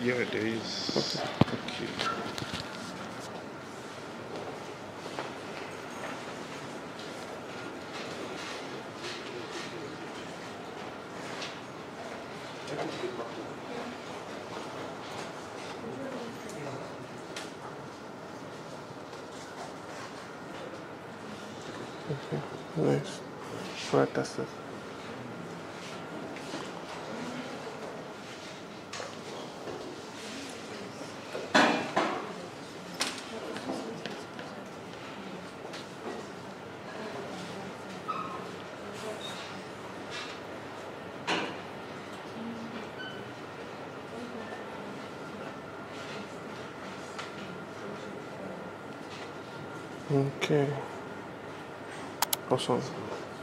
Yeah, there is. Okay. Okay, nice. Right, that's it. Okay. Awesome.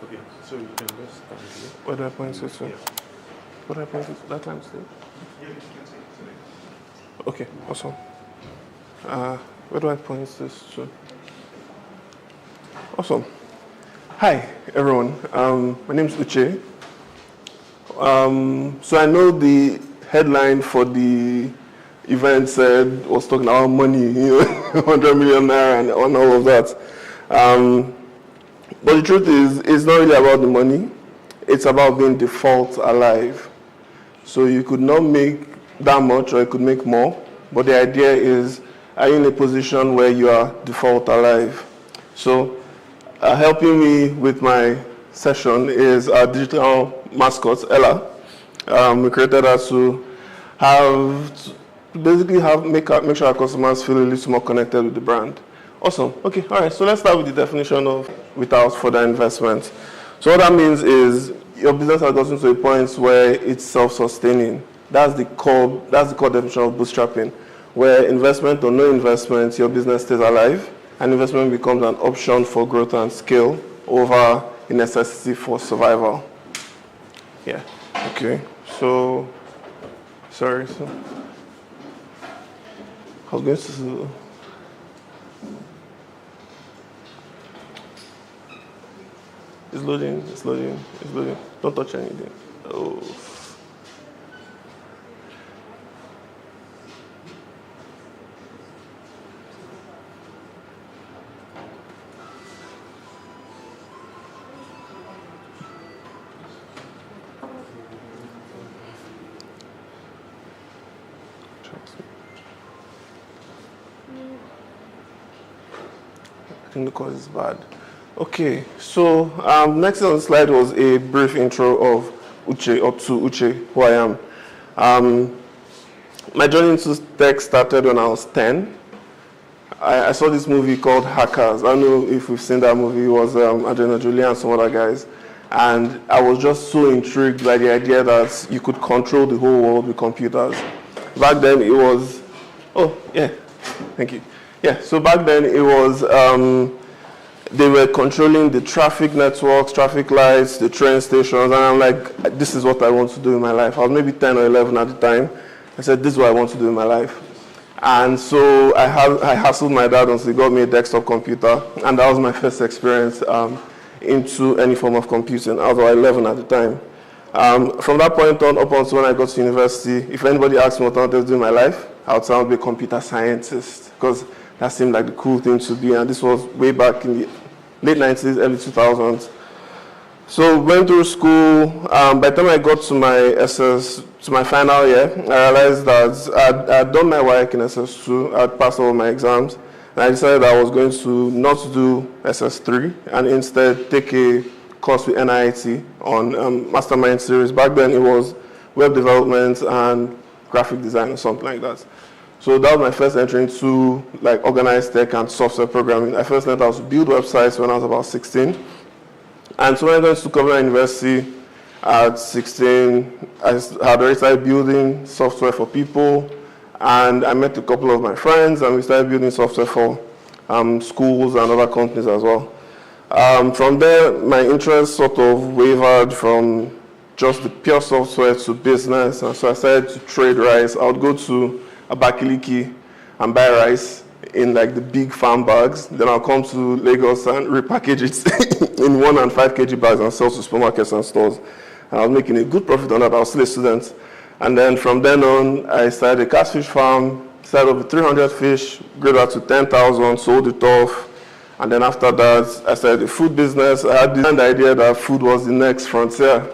Okay, so you can just start here. Where do I point it to? Yeah. What do I point it to? That time still? Yeah, you can say it. Okay, awesome. Where do I point this to? Awesome. Hi, everyone. My name is Uche. So I know the headline for the event was talking about money, 100 million naira and all of that. But the truth is, it's not really about the money. It's about being default alive. So you could not make that much or you could make more. But the idea is, are you in a position where you are default alive? So helping me with my session is our digital mascot, Ella. We created her to make sure our customers feel a little more connected with the brand. Awesome. Okay, all right. So let's start with the definition of without further investment. So what that means is your business has gotten to a point where it's self-sustaining. That's the core definition of bootstrapping, where investment or no investment, your business stays alive, and investment becomes an option for growth and scale over a necessity for survival. Yeah. Okay. So, sorry. So, I was going to. It's loading. It's loading. It's loading. Don't touch anything. Oh. I think the cause is bad. Okay, so next on the slide was a brief intro of Uche, who I am. My journey into tech started when I was 10. I saw this movie called Hackers. I don't know if we've seen that movie. It was Angelina Jolie and some other guys. And I was just so intrigued by the idea that you could control the whole world with computers. Back then it was, oh yeah, thank you. Yeah, so back then it was, they were controlling the traffic networks, traffic lights, the train stations, and I'm like, this is what I want to do in my life. I was maybe 10 or 11 at the time. I said, this is what I want to do in my life. And so I hassled my dad until he got me a desktop computer, and that was my first experience into any form of computing. I was about 11 at the time. From that point on, up until when I got to university, if anybody asked me what I wanted to do in my life, I would say I would be a computer scientist, because that seemed like the cool thing to be, and this was way back in the late 90s, early 2000s. So went through school. By the time I got to my final year, I realized that I'd done my work in SS2, I'd passed all my exams, and I decided I was going to not do SS3 and instead take a course with NIT on Mastermind series. Back then it was web development and graphic design or something like that. So that was my first entry into like organized tech and software programming. I first learned how to build websites when I was about 16. And so when I went to Covenant University at 16, I had already started building software for people. And I met a couple of my friends and we started building software for schools and other companies as well. From there, my interest sort of wavered from just the pure software to business. And so I started to trade rice. I would go to Abakiliki and buy rice in like the big farm bags. Then I'll come to Lagos and repackage it in 1 and 5 kg bags and sell to supermarkets and stores. And I was making a good profit on that. I was still a student. And then from then on, I started a catfish farm, started with 300 fish, grew that to 10,000, sold it off. And then after that, I started a food business. I had the idea that food was the next frontier.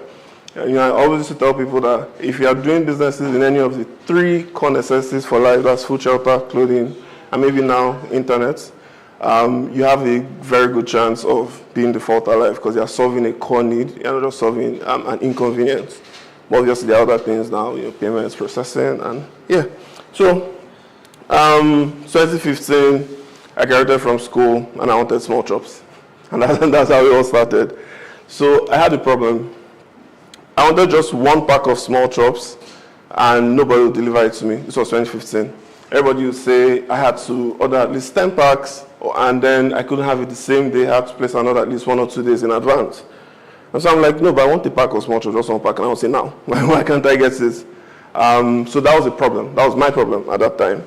And, I always used to tell people that if you are doing businesses in any of the 3 core necessities for life, that's food, shelter, clothing, and maybe now internet, you have a very good chance of being default alive because you are solving a core need. You're not just solving an inconvenience. But obviously, there are other things now, payments, processing, and yeah. So, 2015, I graduated from school and I wanted small chops. And that's how it all started. So, I had a problem. I wanted just 1 pack of small chops and nobody would deliver it to me. This was 2015. Everybody would say I had to order at least 10 packs and then I couldn't have it the same day. I had to place another at least 1 or 2 days in advance. And so I'm like, no, but I want a pack of small chops, just 1 pack. And I would say, now, why can't I get this? So that was a problem. That was my problem at that time.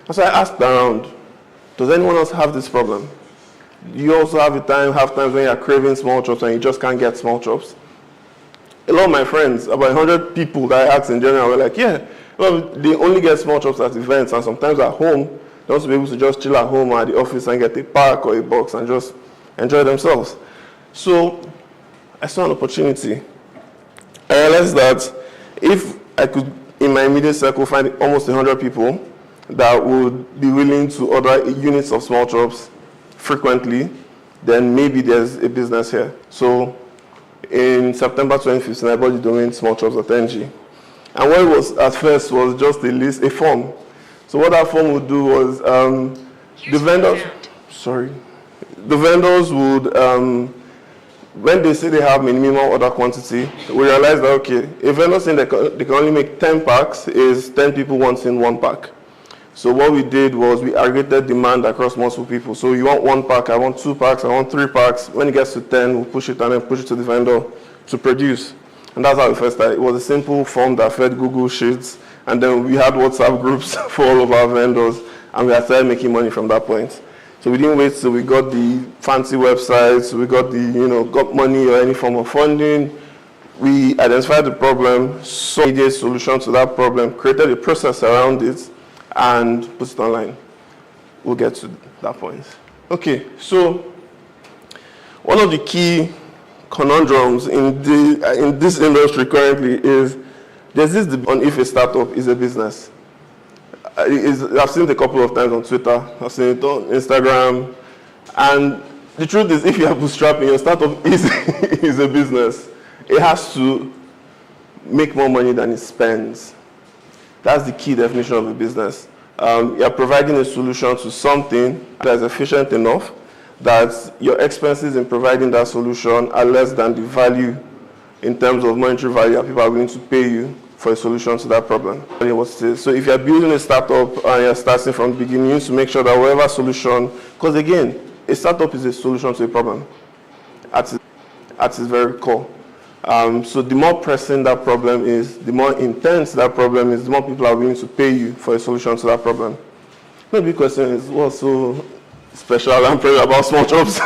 And so I asked around, does anyone else have this problem? You also have times when you're craving small chops and you just can't get small chops? A lot of my friends, about 100 people that I asked in general, were like, yeah, well, they only get small chops at events and sometimes at home. They want to be able to just chill at home or at the office and get a pack or a box and just enjoy themselves. So I saw an opportunity. I realized that if I could, in my immediate circle, find almost 100 people that would be willing to order units of small chops frequently, then maybe there's a business here. So in September 2015, I bought the domain smallchops.ng. And what it was at first was just a form. So what that form would do was the vendors would, when they say they have minimum order quantity, we realize that, okay, a vendor saying they can only make 10 packs is 10 people wanting 1 pack. So what we did was we aggregated demand across multiple people. So you want 1 pack, I want 2 packs, I want 3 packs. When it gets to 10, we'll push it and then push it to the vendor to produce. And that's how we first started. It was a simple form that fed Google Sheets. And then we had WhatsApp groups for all of our vendors. And we had started making money from that point. So we didn't wait till we got the fancy websites, we got got money or any form of funding. We identified the problem, saw a immediate solution to that problem, created a process around it, and put it online. We'll get to that point. Okay, so one of the key conundrums in this industry currently is there's this debate on if a startup is a business. I've seen it a couple of times on Twitter, I've seen it on Instagram, and the truth is if you are bootstrapping, your startup is a business. It has to make more money than it spends. That's the key definition of a business. You're providing a solution to something that is efficient enough that your expenses in providing that solution are less than the value in terms of monetary value that people are willing to pay you for a solution to that problem. So if you're building a startup and you're starting from the beginning, you need to make sure that whatever solution, because again, a startup is a solution to a problem at its very core. So the more pressing that problem is, the more intense that problem is, the more people are willing to pay you for a solution to that problem. The big question is, what's so special and pressure about small chops?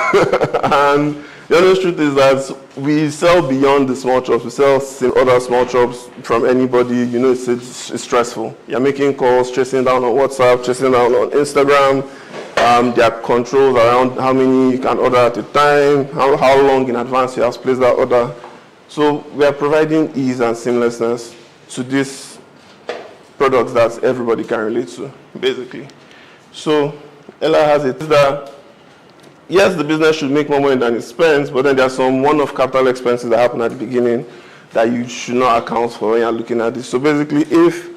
And the honest truth is that we sell beyond the small chops. We sell other small chops from anybody. It's stressful. You're making calls, chasing down on WhatsApp, chasing down on Instagram. There are controls around how many you can order at a time, how long in advance you have to place that order. So we are providing ease and seamlessness to this product that everybody can relate to, basically. So Ella has it that, yes, the business should make more money than it spends, but then there are some one-off capital expenses that happen at the beginning that you should not account for when you're looking at this. So basically, if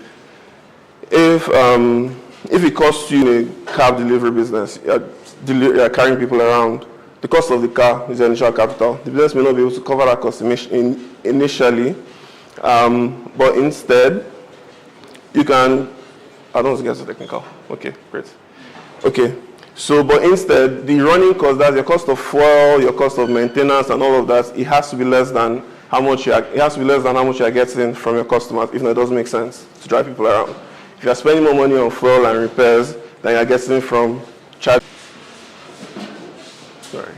it costs you in a cab delivery business, you're carrying people around, the cost of the car is the initial capital. The business may not be able to cover that cost initially, but instead, you can, I don't want to get so technical. Okay, great. Okay, so, but instead, the running cost, that's your cost of fuel, your cost of maintenance and all of that, it has to be less than how much you're getting from your customers, if not, it doesn't make sense to drive people around. If you're spending more money on fuel and repairs than you're getting from charge. Sorry.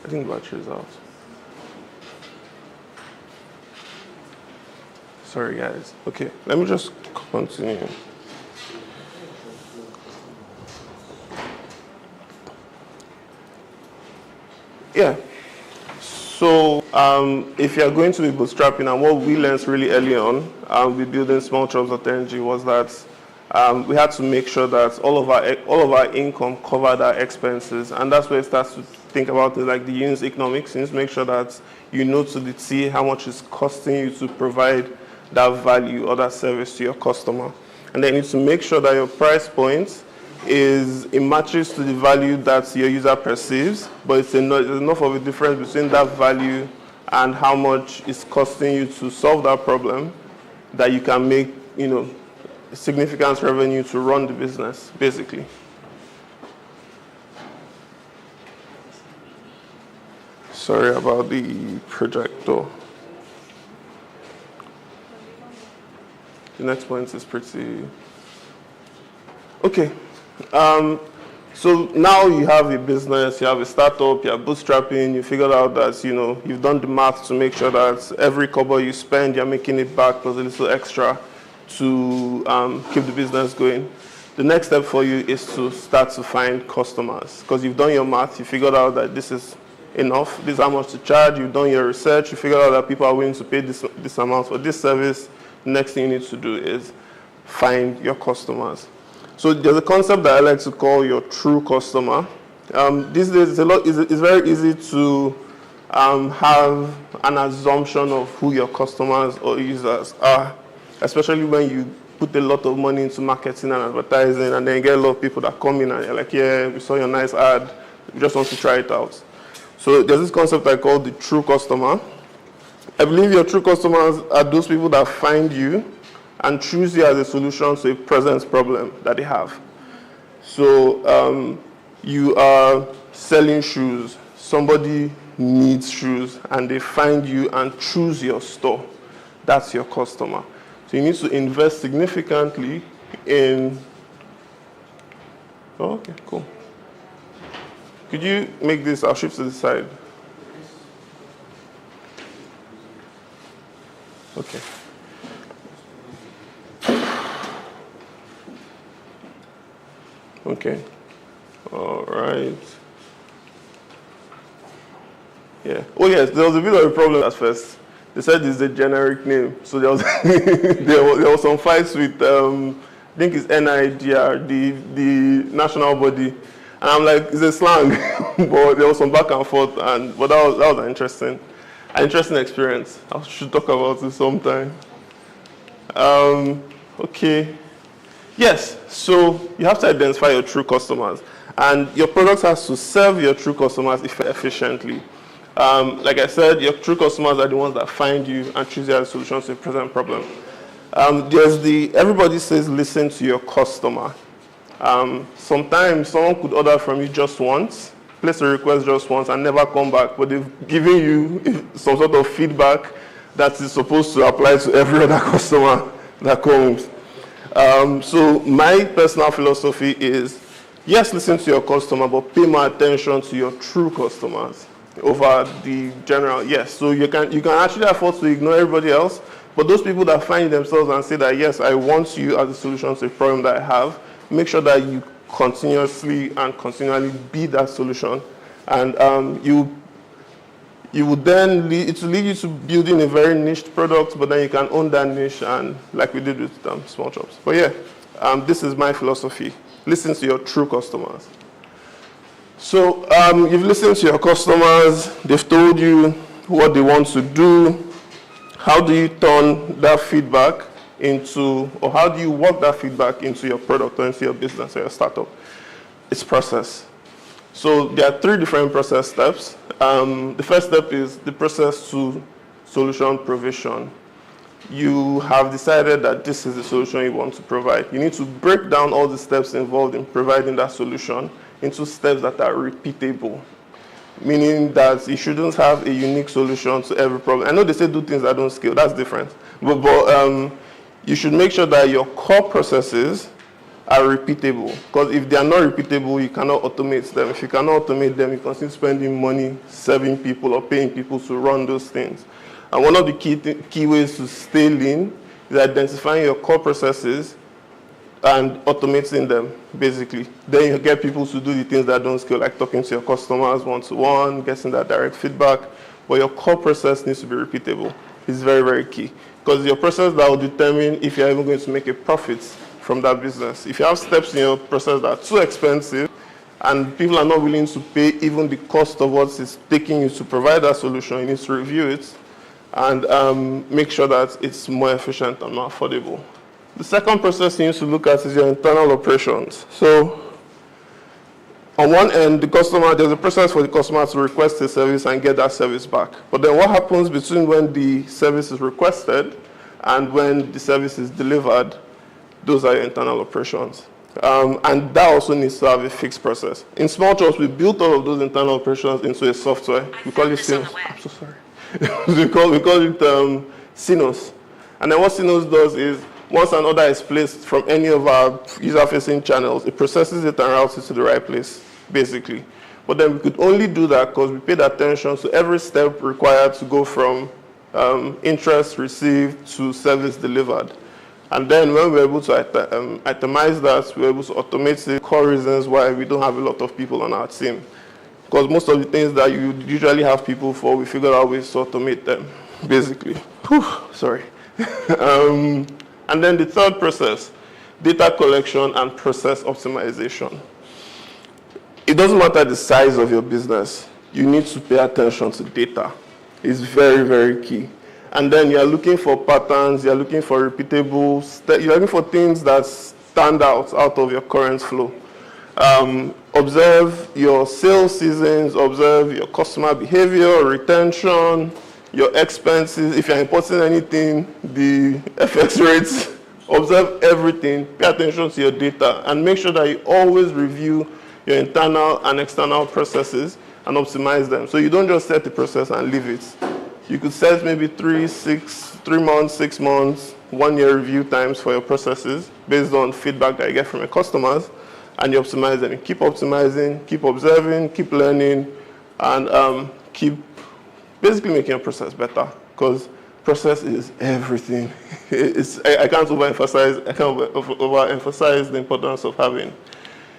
I think battery is out. Sorry, guys. Okay, let me just continue. Yeah. So if you're going to be bootstrapping, and what we learned really early on with building Smallchopsng was that we had to make sure that all of our income covered our expenses, and that's where it starts to think about it, like the unit economics. You need to make sure that you know to the T how much it's costing you to provide that value or that service to your customer, and then you need to make sure that your price point it matches to the value that your user perceives, but it's enough of a difference between that value and how much it's costing you to solve that problem that you can make, significant revenue to run the business, basically. Sorry about the projector. The next point is pretty... Okay. So now you have a business, you have a startup, you are bootstrapping, you figured out that, you've done the math to make sure that every kobo you spend, you're making it back plus a little extra to keep the business going. The next step for you is to start to find customers, because you've done your math, you figured out that this is enough, this is how much to charge, you've done your research, you figured out that people are willing to pay this amount for this service. The next thing you need to do is find your customers. So there's a concept that I like to call your true customer. These days, it's very easy to have an assumption of who your customers or users are, especially when you put a lot of money into marketing and advertising, and then you get a lot of people that come in and you're like, yeah, we saw your nice ad, we just want to try it out. So there's this concept I call the true customer. I believe your true customers are those people that find you and choose you as a solution to a present problem that they have. So you are selling shoes, somebody needs shoes, and they find you and choose your store. That's your customer. So you need to invest significantly in... Oh, okay, cool. Could you make this, I'll shift to the side. Okay. Okay. All right. Yeah. Oh yes, there was a bit of a problem at first. They said it's a generic name, so there was there was some fights with I think it's NIDR, the national body, and I'm like, it's a slang, but there was some back and forth, but that was an interesting experience. I should talk about it sometime. Okay. Yes, so you have to identify your true customers, and your product has to serve your true customers efficiently. Like I said, your true customers are the ones that find you and choose their solutions to a present problem. Everybody says listen to your customer. Sometimes someone could order from you just once, place a request just once and never come back, but they've given you some sort of feedback that is supposed to apply to every other customer that comes. So my personal philosophy is, yes, listen to your customer, but pay more attention to your true customers over the general. Yes, so you can actually afford to ignore everybody else, but those people that find themselves and say that, yes, I want you as a solution to a problem that I have, make sure that you continuously and continually be that solution, and it will lead you to building a very niche product, but then you can own that niche, and like we did with Smallchops. But yeah, this is my philosophy. Listen to your true customers. So you've listened to your customers, they've told you what they want to do. How do you turn that feedback into, or how do you work that feedback into your product or into your business or your startup? It's process. So there are 3 different process steps. The first step is the process to solution provision. You have decided that this is the solution you want to provide. You need to break down all the steps involved in providing that solution into steps that are repeatable, meaning that you shouldn't have a unique solution to every problem. I know they say do things that don't scale, that's different. But you should make sure that your core processes are repeatable. Because if they are not repeatable, you cannot automate them. If you cannot automate them, you continue spending money serving people or paying people to run those things. And one of the key ways to stay lean is identifying your core processes and automating them, basically. Then you get people to do the things that don't scale, like talking to your customers one-to-one, getting that direct feedback. But your core process needs to be repeatable. It's very, very key. Because your process that will determine if you're even going to make a profit from that business. If you have steps in your process that are too expensive and people are not willing to pay even the cost of what it's taking you to provide that solution, you need to review it and make sure that it's more efficient and more affordable. The second process you need to look at is your internal operations. So on one end, there's a process for the customer to request a service and get that service back. But then what happens between when the service is requested and when the service is delivered, those are your internal operations. And that also needs to have a fixed process. In Smallchops, we built all of those internal operations into a software. We call it Sinos. I'm so sorry. we call it Sinos. And then what Sinos does is, once an order is placed from any of our user-facing channels, it processes it and routes it to the right place, basically. But then we could only do that because we paid attention to every step required to go from interest received to service delivered. And then when we're able to itemize that, we're able to automate the core reasons why we don't have a lot of people on our team. Because most of the things that you usually have people for, we figured out ways to automate them, basically. Whew, sorry. And then the third process, data collection and process optimization. It doesn't matter the size of your business. You need to pay attention to data. It's very, very key. And then you're looking for patterns, you're looking for repeatable, you're looking for things that stand out of your current flow. Observe your sales seasons, observe your customer behavior, retention, your expenses. If you're importing anything, the FX rates, observe everything, pay attention to your data, and make sure that you always review your internal and external processes and optimize them. So you don't just set the process and leave it. You could set maybe 3 months, 6 months, 1 year review times for your processes based on feedback that you get from your customers, and you optimize them. You keep optimizing, keep observing, keep learning, and keep basically making your process better, because process is everything. I can't overemphasize the importance of having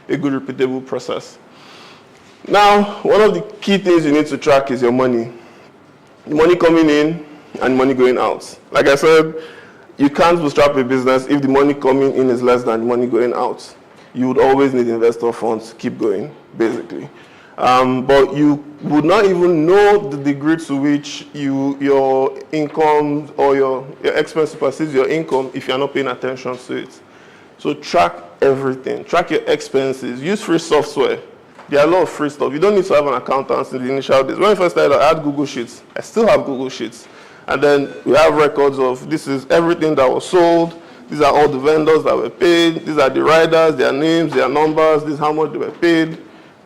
a good repeatable process. Now, one of the key things you need to track is your money. Money coming in and money going out. Like I said, you can't bootstrap a business if the money coming in is less than the money going out. You would always need investor funds to keep going, basically. But you would not even know the degree to which your income or your expense supersedes your income if you're not paying attention to it. So track everything. Track your expenses. Use free software. There are a lot of free stuff. You don't need to have an accountant in the initial days. When I first started, I had Google Sheets. I still have Google Sheets. And then we have records of this is everything that was sold. These are all the vendors that were paid. These are the riders, their names, their numbers. This is how much they were paid.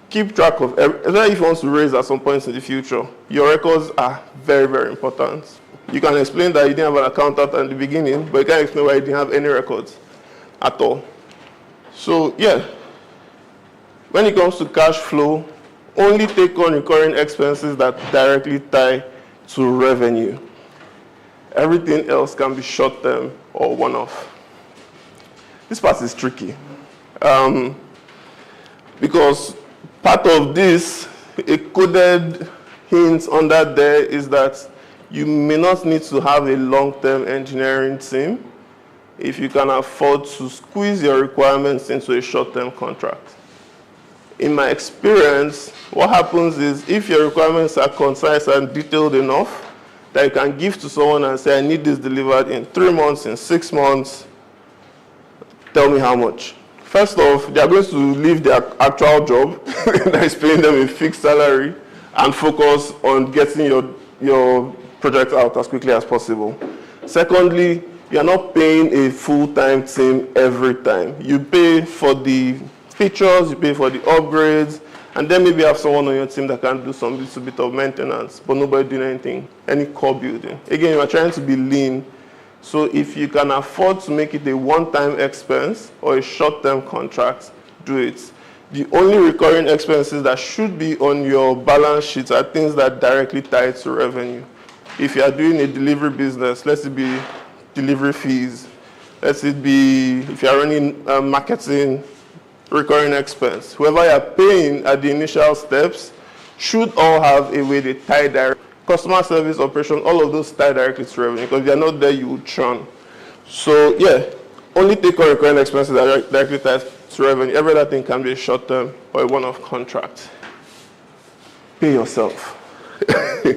Keep track of especially if you want to raise at some point in the future. Your records are very, very important. You can explain that you didn't have an accountant at the beginning, but you can't explain why you didn't have any records at all. So, yeah. When it comes to cash flow, only take on recurring expenses that directly tie to revenue. Everything else can be short-term or one-off. This part is tricky. Because part of this, a coded hint under there is that you may not need to have a long-term engineering team if you can afford to squeeze your requirements into a short-term contract. In my experience, what happens is if your requirements are concise and detailed enough that you can give to someone and say, I need this delivered in 3 months, in 6 months, tell me how much. First off, they are going to leave their actual job that is paying them a fixed salary and focus on getting your project out as quickly as possible. Secondly, you are not paying a full-time team every time. You pay for the features, you pay for the upgrades, and then maybe have someone on your team that can do some little bit of maintenance, but nobody doing anything, any core building. Again, you are trying to be lean So if you can afford to make it a one-time expense or a short-term contract, do it. The only recurring expenses that should be on your balance sheet are things that directly tie to revenue. If you are doing a delivery business, let it be delivery fees. Let it be, if you are running marketing, recurring expense. Whoever you are paying at the initial steps should all have a way they tie direct. Customer service, operation, all of those tie directly to revenue, because if you're not there, you will churn. So yeah, only take on recurring expenses that are directly tied to revenue. Every other thing can be a short-term or a one-off contract. Pay yourself. The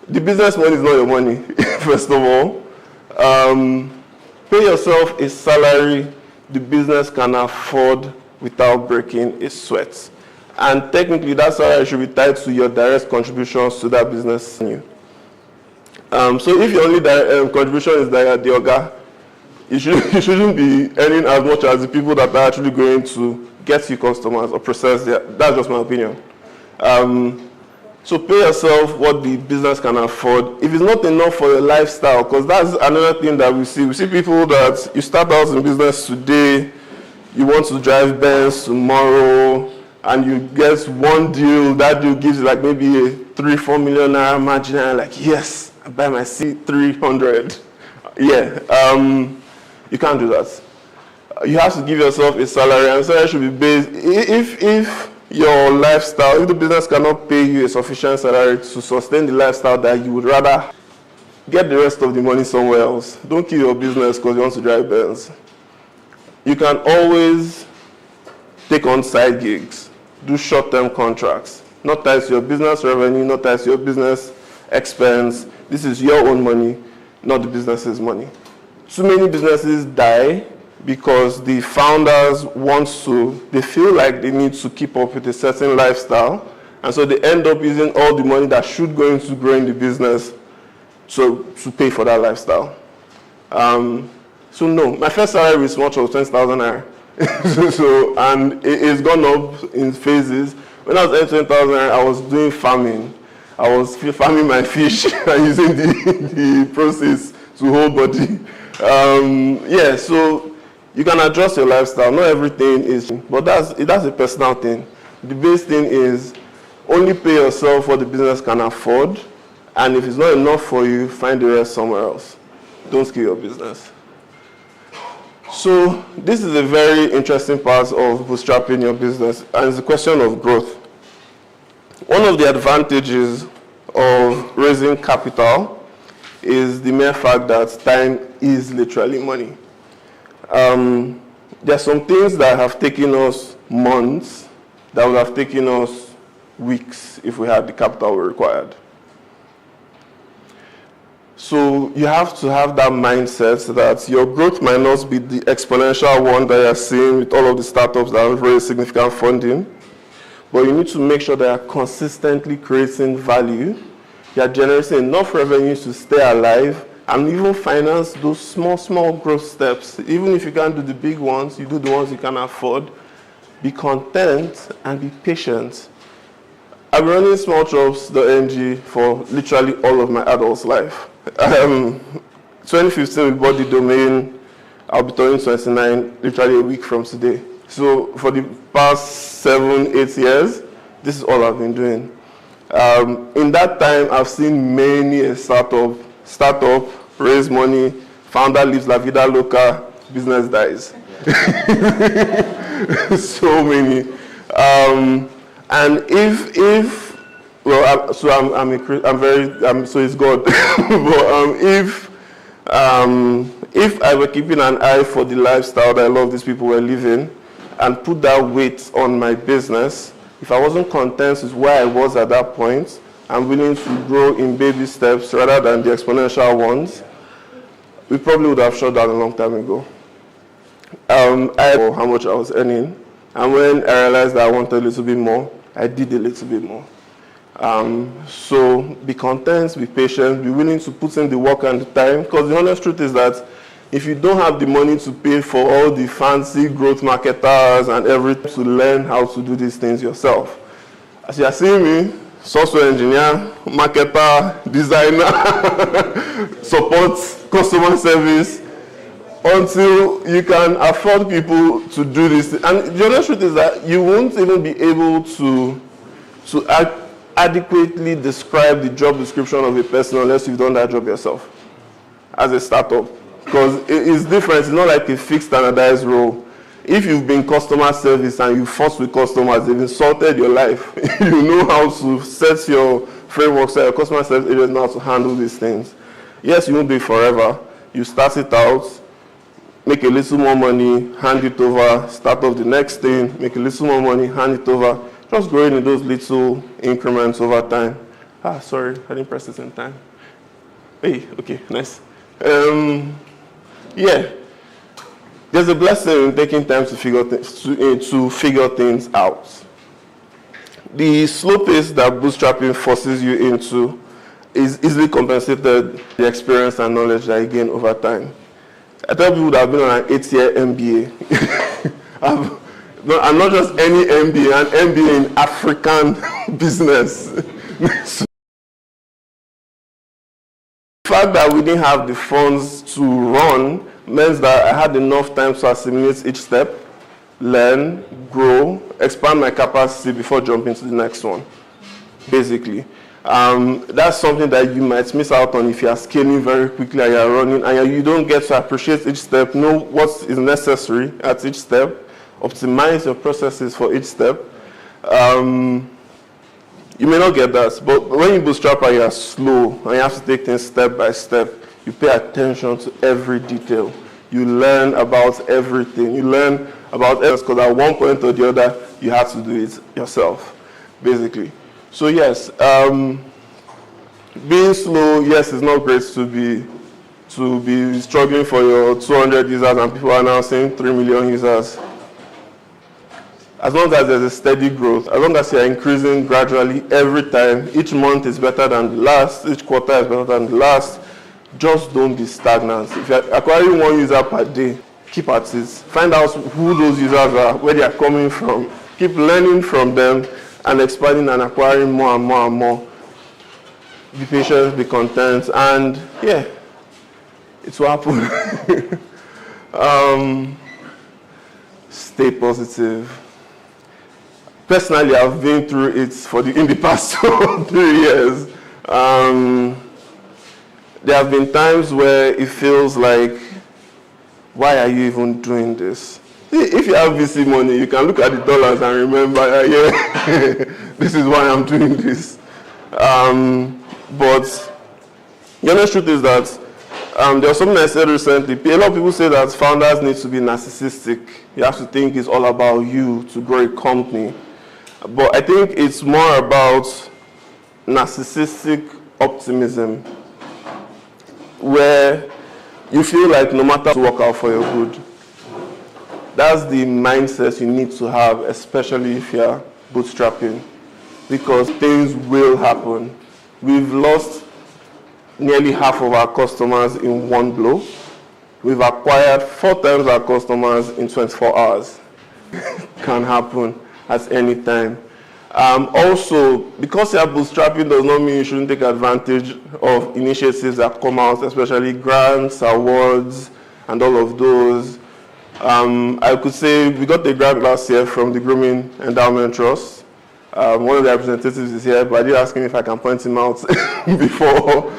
business money is not your money, first of all. Pay yourself a salary the business can afford without breaking a sweat. And technically, that salary should be tied to your direct contributions to that business. So if your only contribution is that the Oga, you shouldn't be earning as much as the people that are actually going to get you customers or process their. That's just my opinion. So pay yourself what the business can afford. If it's not enough for your lifestyle, because that's another thing that we see. We see people that you start out in business today, you want to drive Benz tomorrow, and you get one deal, that deal gives you like maybe a 3-4 million naira margin, and like, yes, I buy my C300. Yeah, you can't do that. You have to give yourself a salary, and salary should be based, if your lifestyle, if the business cannot pay you a sufficient salary to sustain the lifestyle that you would rather, get the rest of the money somewhere else. Don't kill your business because you want to drive Benz. You can always take on side gigs, do short-term contracts, not tied to your business revenue, not tied to your business expense. This is your own money, not the business's money. Too many businesses die because the founders they feel like they need to keep up with a certain lifestyle, and so they end up using all the money that should go into growing the business to pay for that lifestyle. So no, my first salary with Smallchopsng was 20,000 naira. And it's gone up in phases. When I was at 20,000 naira, I was doing farming. I was farming my fish and using the process to hold body. Yeah, so you can adjust your lifestyle. Not everything is, but that's a personal thing. The base thing is only pay yourself what the business can afford, and if it's not enough for you, find the rest somewhere else. Don't scale your business. So this is a very interesting part of bootstrapping your business, and it's a question of growth. One of the advantages of raising capital is the mere fact that time is literally money. There are some things that have taken us months that would have taken us weeks if we had the capital we required. So you have to have that mindset that your growth might not be the exponential one that you're seeing with all of the startups that have raised significant funding, but you need to make sure that you're consistently creating value, you're generating enough revenues to stay alive, and even finance those small growth steps. Even if you can't do the big ones, you do the ones you can afford. Be content and be patient. I've been running Smallchopsng for literally all of my adult life. 2015 we bought the domain. I'll be turning 29 literally a week from today. So for the past 7-8 years, this is all I've been doing. In that time, I've seen many a startup, raise money, founder leaves La Vida Loca, business dies. So many. And so it's God. But if I were keeping an eye for the lifestyle that a lot of these people were living and put that weight on my business, if I wasn't content with where I was at that point, I'm willing to grow in baby steps rather than the exponential ones, we probably would have shut down a long time ago. I know how much I was earning, and when I realized that I wanted a little bit more, I did a little bit more. So be content, be patient, be willing to put in the work and the time, because the honest truth is that if you don't have the money to pay for all the fancy growth marketers and everything to learn how to do these things yourself, as you are seeing me, software engineer, marketer, designer, support, customer service, until you can afford people to do this. And the honest truth is that you won't even be able to adequately describe the job description of a person unless you've done that job yourself as a startup. Because it's different. It's not like a fixed standardized role. If you've been customer service and you fought with customers, they've insulted your life, you know how to set your framework so your customer service agent knows how to handle these things. Yes, you won't do it forever. You start it out, make a little more money, hand it over, start off the next thing, make a little more money, hand it over. Just growing in those little increments over time. Sorry, I didn't press it in time. Hey, okay, nice. Yeah, there's a blessing in taking time to figure things out. The slow pace that bootstrapping forces you into is easily compensated the experience and knowledge that you gain over time. I tell people that I've been on an 8-year MBA. I'm not just any MBA, an MBA in African business. The fact that we didn't have the funds to run meant that I had enough time to assimilate each step, learn, grow, expand my capacity before jumping to the next one, basically. That's something that you might miss out on if you are scaling very quickly and you are running and you don't get to appreciate each step, know what is necessary at each step, optimize your processes for each step. You may not get that, but when you bootstrap and you are slow and you have to take things step by step, you pay attention to every detail. You learn about everything. You learn about everything because at one point or the other, you have to do it yourself, basically. So yes, being slow, yes, it's not great to be struggling for your 200 users and people are now saying 3 million users. As long as there's a steady growth, as long as you're increasing gradually every time, each month is better than the last, each quarter is better than the last, just don't be stagnant. If you're acquiring 1 user per day, keep at it. Find out who those users are, where they are coming from. Keep learning from them and expanding and acquiring more and more and more. Be patient, be content, and yeah, it will happen. Stay positive. Personally, I've been through it in the past 3 years. There have been times where it feels like, why are you even doing this? If you have VC money, you can look at the dollars and remember, yeah, this is why I'm doing this. But the honest truth is that there was something I said recently. A lot of people say that founders need to be narcissistic. You have to think it's all about you to grow a company. But I think it's more about narcissistic optimism, where you feel like no matter what work out for your good. That's the mindset you need to have, especially if you're bootstrapping, because things will happen. We've lost nearly half of our customers in one blow. We've acquired 4 times our customers in 24 hours. Can happen at any time. Also, because you're bootstrapping does not mean you shouldn't take advantage of initiatives that come out, especially grants, awards, and all of those. I could say we got the grant last year from the Grooming Endowment Trust. One of the representatives is here, but I did ask him if I can point him out before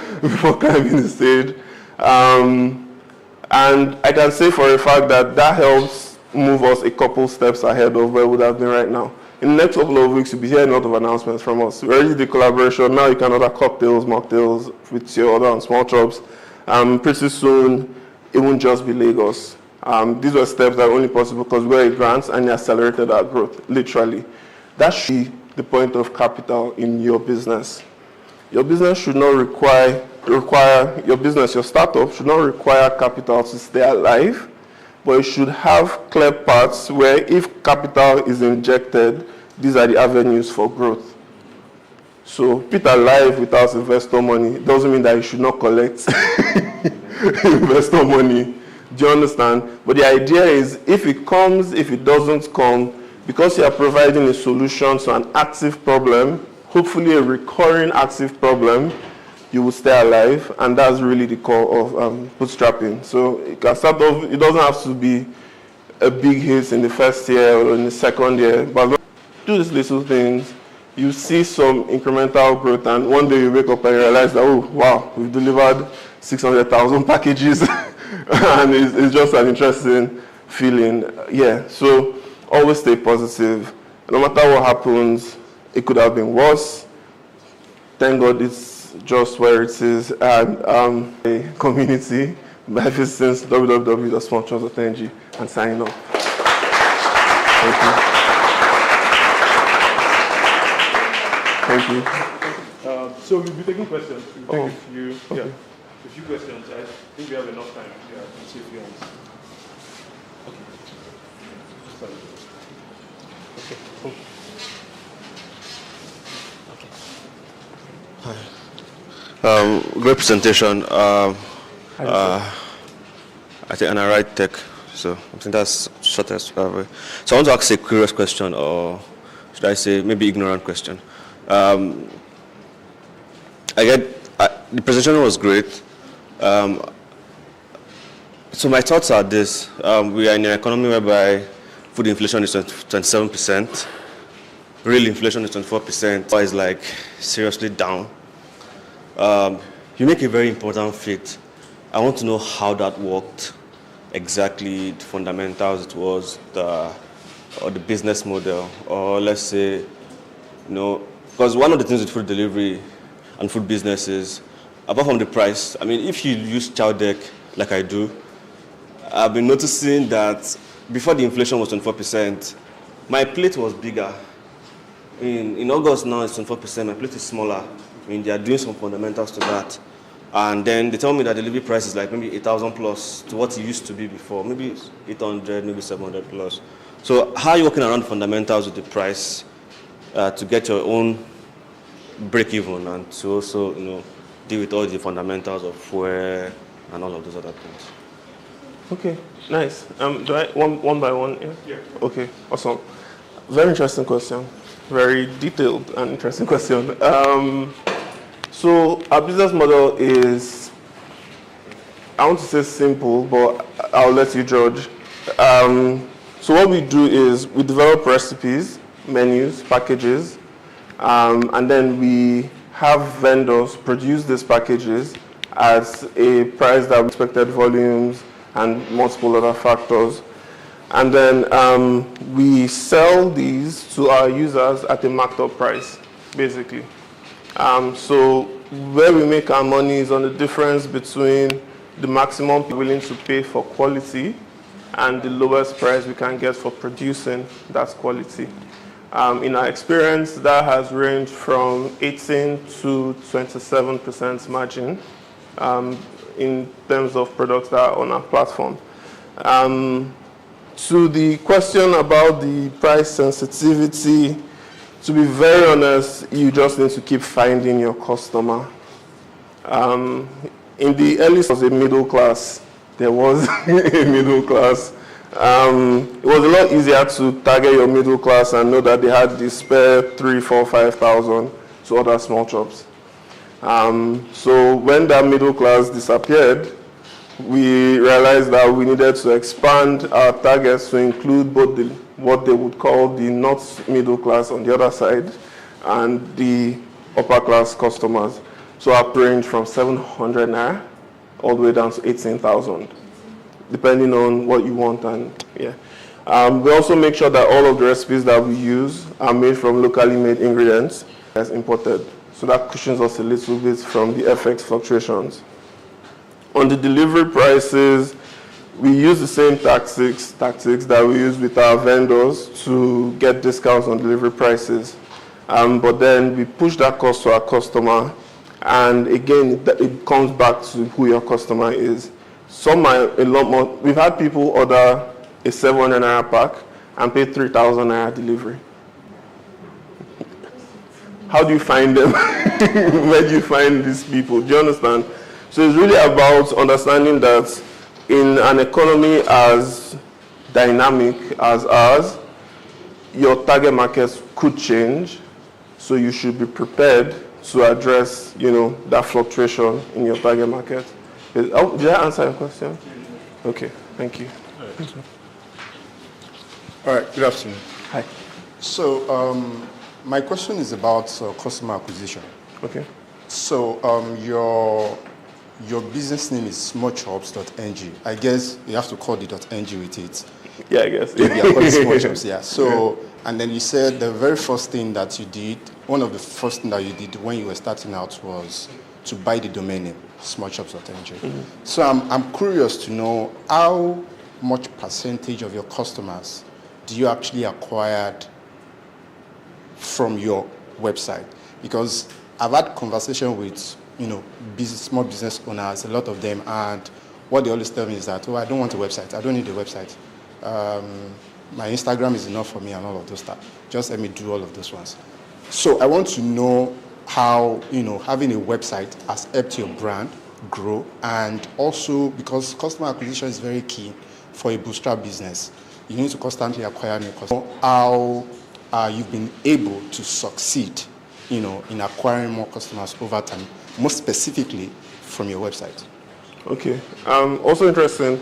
climbing the stage. And I can say for a fact that helps move us a couple steps ahead of where we would have been right now. In the next couple of weeks, you'll be hearing a lot of announcements from us. We already did collaboration. Now you can order cocktails, mocktails with your order on Smallchops. Pretty soon, it won't just be Lagos. These were steps that are only possible because we're a grant and it accelerated our growth, literally. That should be the point of capital in your business. Your business should not require your startup should not require capital to stay alive, but it should have clear paths where if capital is injected, these are the avenues for growth. So, keep alive without investor money doesn't mean that you should not collect investor money. Do you understand? But the idea is, if it comes, if it doesn't come, because you are providing a solution to an active problem, hopefully a recurring active problem, you will stay alive, and that's really the core of bootstrapping. So it can start off, it doesn't have to be a big hit in the first year or in the second year, but do these little things, you see some incremental growth, and one day you wake up and you realize that, oh, wow, we've delivered 600,000 packages, and it's just an interesting feeling. Yeah, so always stay positive. No matter what happens, it could have been worse. Thank God it's just where it is, and a community by visiting www.smallchopsng and signing up. Thank you. Thank you. So we'll be taking questions. We'll take okay. a few questions. I think we have enough time. Yeah, to see if you want. Okay. Sorry. Okay. Cool. Great presentation. I think, and I write tech, so I think that's shortest. So I want to ask a curious question, or should I say maybe ignorant question. The presentation was great. So my thoughts are this: we are in an economy whereby food inflation is 27%, real inflation is 24%. Is like seriously down. You make a very important fit. I want to know how that worked exactly, the fundamentals it was, or the business model, or let's say, because one of the things with food delivery and food businesses, apart from the price, I mean, if you use chow deck like I do, I've been noticing that before the inflation was 24%, my plate was bigger. In August now it's 24%, my plate is smaller. I mean, they are doing some fundamentals to that. And then they tell me that the delivery price is like maybe 8,000 plus to what it used to be before, maybe 800, maybe 700 plus. So how are you working around the fundamentals with the price to get your own break even and to also, deal with all the fundamentals of fuel and all of those other things? Okay, nice. Do I one by one? Yeah. Yeah. Okay, awesome. Very interesting question. Very detailed and interesting question. So our business model is, I want to say simple, but I'll let you judge. So what we do is we develop recipes, menus, packages, and then we have vendors produce these packages at a price that expected volumes and multiple other factors. And then we sell these to our users at a marked up price, basically. So where we make our money is on the difference between the maximum we're willing to pay for quality and the lowest price we can get for producing that quality. In our experience, that has ranged from 18 to 27% margin in terms of products that are on our platform. To the question about the price sensitivity, to be very honest, you just need to keep finding your customer. In the early days, a middle class. There was a middle class. It was a lot easier to target your middle class and know that they had the spare 3, 4, 5,000 to other small shops. So when that middle class disappeared, we realized that we needed to expand our targets to include both what they would call the not middle class on the other side and the upper class customers. So our range from 700 naira all the way down to 18,000, depending on what you want. And yeah, we also make sure that all of the recipes that we use are made from locally made ingredients as imported. So that cushions us a little bit from the FX fluctuations. On the delivery prices, we use the same tactics that we use with our vendors to get discounts on delivery prices. But then we push that cost to our customer, and again, it comes back to who your customer is. Some are a lot more. We've had people order a 700 naira pack and pay 3,000 naira delivery. How do you find them? Where do you find these people? Do you understand? So it's really about understanding that in an economy as dynamic as ours, your target markets could change. So you should be prepared to address, that fluctuation in your target market. Did I answer your question? Okay, thank you. All right, good afternoon. Hi. So my question is about customer acquisition. Okay. So your business name is smallchops.ng. I guess you have to call the .ng with it. Yeah, I guess. Yeah, call it Smallchops, yeah. So, and then you said the very first thing that you did, one of the first things that you did when you were starting out was to buy the domain name, smallchops.ng. So I'm curious to know how much percentage of your customers do you actually acquired from your website? Because I've had conversation with, small business owners, a lot of them, and what they always tell me is that, I don't want a website. I don't need a website. My Instagram is enough for me and all of those stuff. Just let me do all of those ones. So I want to know how, having a website has helped your brand grow, and also because customer acquisition is very key for a bootstrap business. You need to constantly acquire new customers. How you've been able to succeed, in acquiring more customers over time, most specifically from your website. Okay. Also interesting.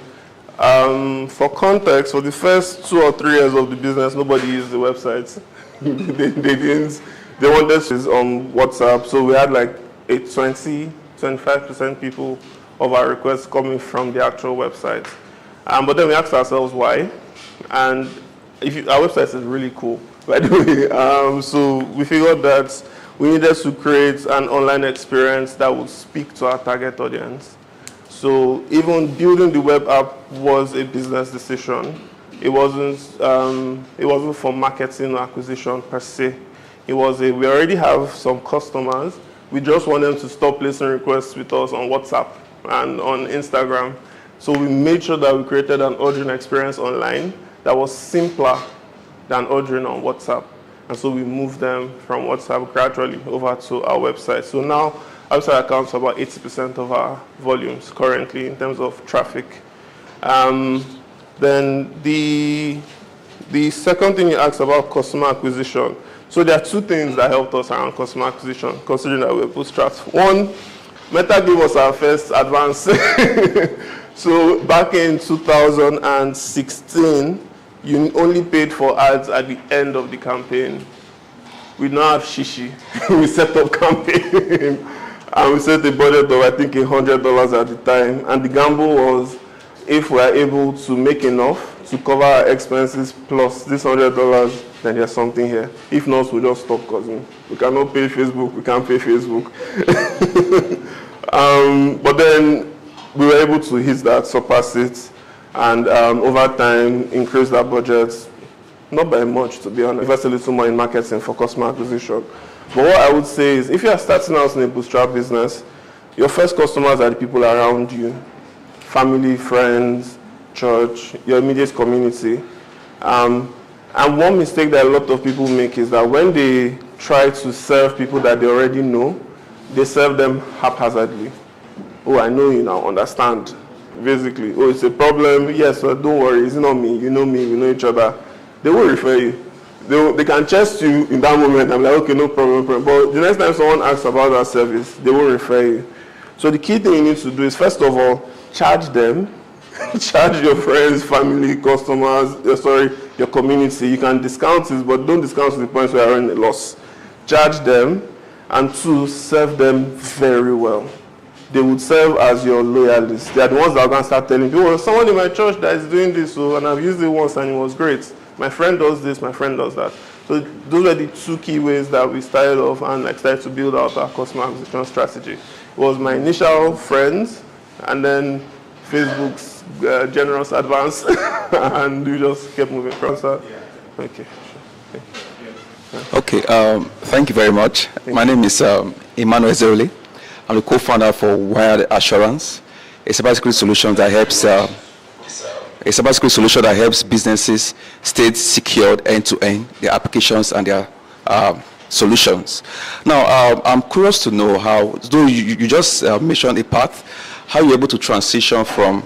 For context, for the first 2 or 3 years of the business, nobody used the website. They wanted this on WhatsApp, so we had like 25% people of our requests coming from the actual website. But then we asked ourselves why, and our website is really cool, by the way. So we figured that we needed to create an online experience that would speak to our target audience. So even building the web app was a business decision. It wasn't for marketing or acquisition per se. We already have some customers. We just want them to stop placing requests with us on WhatsApp and on Instagram. So we made sure that we created an ordering experience online that was simpler than ordering on WhatsApp. And so we moved them from WhatsApp gradually over to our website. So now our website accounts for about 80% of our volumes currently in terms of traffic. Then the second thing you asked about customer acquisition. So there are 2 things that helped us around customer acquisition, considering that we're bootstrapped. One, Meta gave us our first advance. So back in 2016, you only paid for ads at the end of the campaign. We now have Shishi. We set up campaign. And we set a budget of, I think, $100 at the time. And the gamble was, if we're able to make enough to cover our expenses plus this $100, then there's something here. If not, we'll just stop because we cannot pay Facebook. We can't pay Facebook. But then we were able to hit that, surpass it, and over time increase our budgets. Not by much, to be honest. Invest a little more in marketing for customer acquisition. But what I would say is, if you are starting out in a bootstrap business, your first customers are the people around you. Family, friends, church, your immediate community. And one mistake that a lot of people make is that when they try to serve people that they already know, they serve them haphazardly. Oh, I know you now, understand. Basically, oh, it's a problem. Yes, well, don't worry, it's not me, we know each other. They will refer you. They can chest you in that moment. I'm like, okay, no problem. But the next time someone asks about that service, they will refer you. So the key thing you need to do is, first of all, charge them. Charge your friends, family, customers, your community. You can discount it, but don't discount to the point where you're in a loss. Charge them, and 2, serve them very well. They would serve as your loyalists. They are the ones that are going to start telling people, well, someone in my church that is doing this, and I've used it once and it was great. My friend does this, my friend does that. So those are the 2 key ways that we started off and started to build out our customer acquisition strategy. It was my initial friends, and then Facebook's generous advance, and we just kept moving across that. Okay. Okay, thank you very much. My name is Emmanuel Zeroli. I'm the co-founder for Wired Assurance. It's a cybersecurity solution that helps businesses stay secured end-to-end, their applications and their solutions. Now, I'm curious to know how, though you just mentioned a path, how you're able to transition from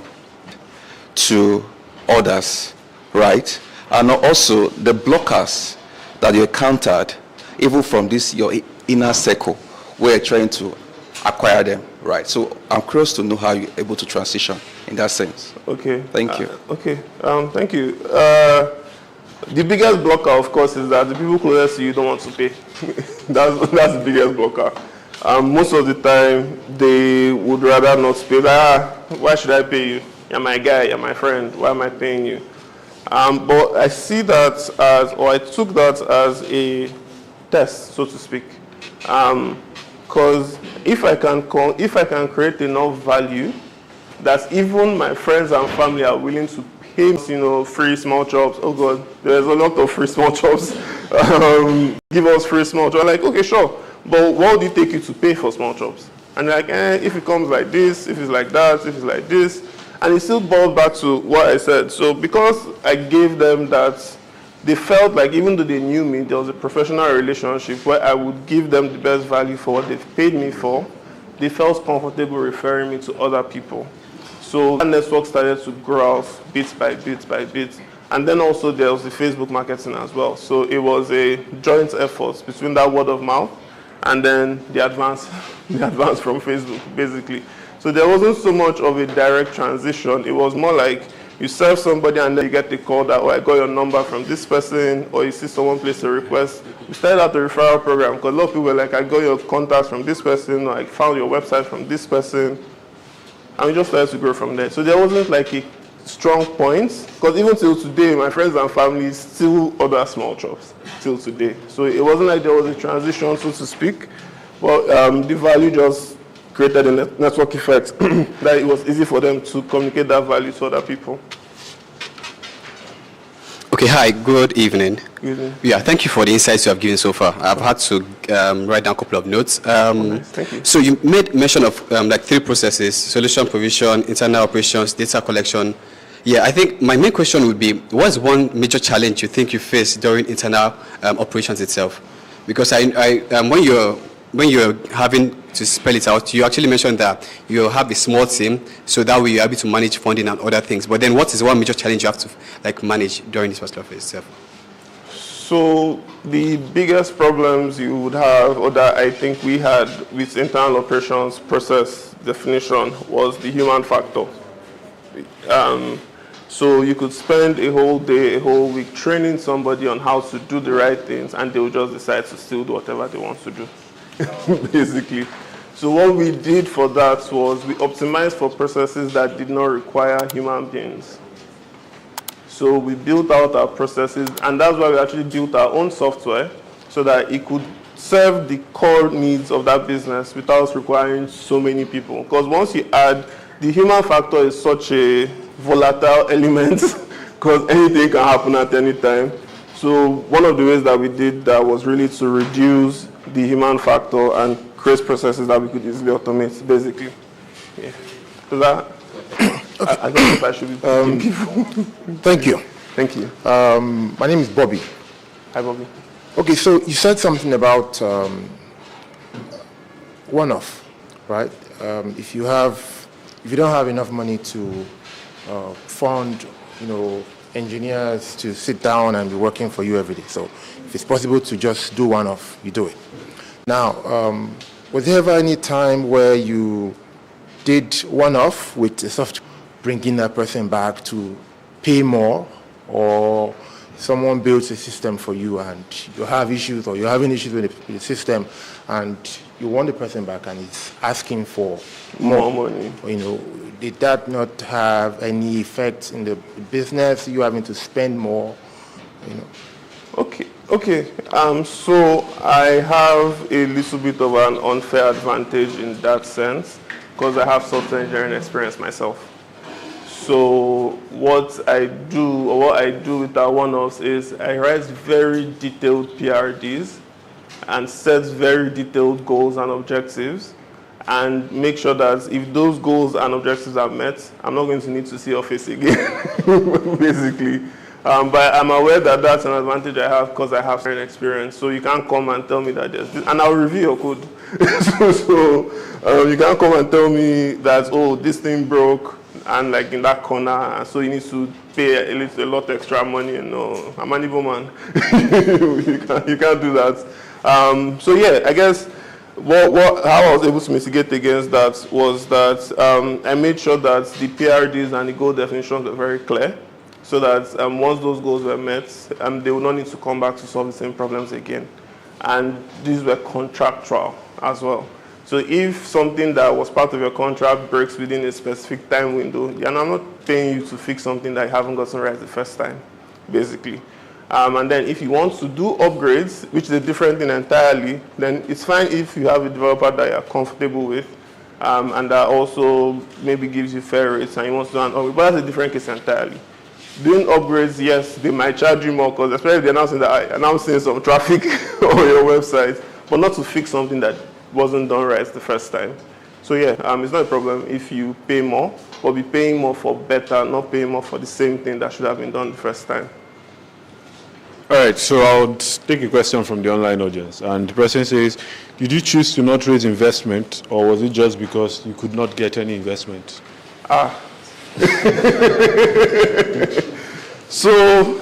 to others, right? And also the blockers that you encountered even from this your inner circle where you're trying to acquire them, right? So I'm curious to know how you're able to transition in that sense. Okay. Thank you. Okay. Thank you. The biggest blocker, of course, is that the people closest to you don't want to pay. that's the biggest blocker. Most of the time, they would rather not pay. Why should I pay you? You're my guy, you're my friend. Why am I paying you? But I see that as, or I took that as a test, so to speak. Because if I can create enough value that even my friends and family are willing to pay, free small chops. Oh God, there's a lot of free small chops. Give us free small chops. I'm like, okay, sure. But what would it take you to pay for small chops? And like, if it comes like this, if it's like that, if it's like this. And it still boils back to what I said. So because I gave them that, they felt like even though they knew me, there was a professional relationship where I would give them the best value for what they've paid me for. They felt comfortable referring me to other people. So that network started to grow out bit by bit by bit. And then also there was the Facebook marketing as well. So it was a joint effort between that word of mouth and then the advance from Facebook, basically. So there wasn't so much of a direct transition. It was more like you serve somebody and then you get the call that, oh, I got your number from this person, or you see someone place a request. We started out the referral program because a lot of people were like, I got your contacts from this person, or I found your website from this person. And we just started to grow from there. So there wasn't like a strong point, because even till today, my friends and family still order small chops till today. So it wasn't like there was a transition, so to speak, but the value just created a network effect that it was easy for them to communicate that value to other people. Okay, hi, good evening. Good evening. Yeah, thank you for the insights you have given so far. I've had to write down a couple of notes. Nice. Thank you. So you made mention of like 3 processes: solution provision, internal operations, data collection. Yeah, I think my main question would be, what's one major challenge you think you face during internal operations itself? Because when you're having to spell it out, you actually mentioned that you have a small team, so that way you're able to manage funding and other things. But then what is one major challenge you have to manage during this particular phase itself? So the biggest problems you would have, or that I think we had with internal operations process definition, was the human factor. So you could spend a whole day, a whole week training somebody on how to do the right things, and they will just decide to still do whatever they want to do, basically. So what we did for that was we optimized for processes that did not require human beings. So we built out our processes, and that's why we actually built our own software, so that it could serve the core needs of that business without requiring so many people. Because once you add, the human factor is such a volatile element, because anything can happen at any time. So one of the ways that we did that was really to reduce the human factor and create processes that we could easily automate, basically. Yeah. So that, I don't know if I should be people. Thank you. Thank you. My name is Bobby. Hi, Bobby. Okay, so you said something about one-off, right? If you don't have enough money to fund, engineers to sit down and be working for you every day. So if it's possible to just do one-off, you do it. Now, was there ever any time where you did one-off with a software, bringing that person back to pay more, or someone builds a system for you and you have issues, or you're having issues with the system and you want the person back and it's asking for more money? Did that not have any effect in the business, you having to spend more? Okay. So I have a little bit of an unfair advantage in that sense, because I have software engineering experience myself. So what I do with our one-offs is I write very detailed PRDs and set very detailed goals and objectives, and make sure that if those goals and objectives are met, I'm not going to need to see your face again, basically. But I'm aware that that's an advantage I have because I have certain experience. So you can't come and tell me that there's this, and I'll review your code. So you can't come and tell me that, oh, this thing broke, and like in that corner, and so you need to pay a lot extra money. No, I'm an evil man. You can't do that. So yeah, I guess how I was able to mitigate against that was that I made sure that the PRDs and the goal definitions were very clear, so that once those goals were met, they would not need to come back to solve the same problems again. And these were contractual as well. So if something that was part of your contract breaks within a specific time window, and I'm not paying you to fix something that you haven't gotten right the first time, basically. And then if you want to do upgrades, which is a different thing entirely, then it's fine if you have a developer that you're comfortable with, and that also maybe gives you fair rates and you want to do an upgrade, but that's a different case entirely. Doing upgrades, yes, they might charge you more, because especially if they're announcing some traffic on your website, but not to fix something that wasn't done right the first time. So yeah, it's not a problem if you pay more, but be paying more for better, not paying more for the same thing that should have been done the first time. All right, so I'll take a question from the online audience. And the person says, did you choose to not raise investment, or was it just because you could not get any investment? So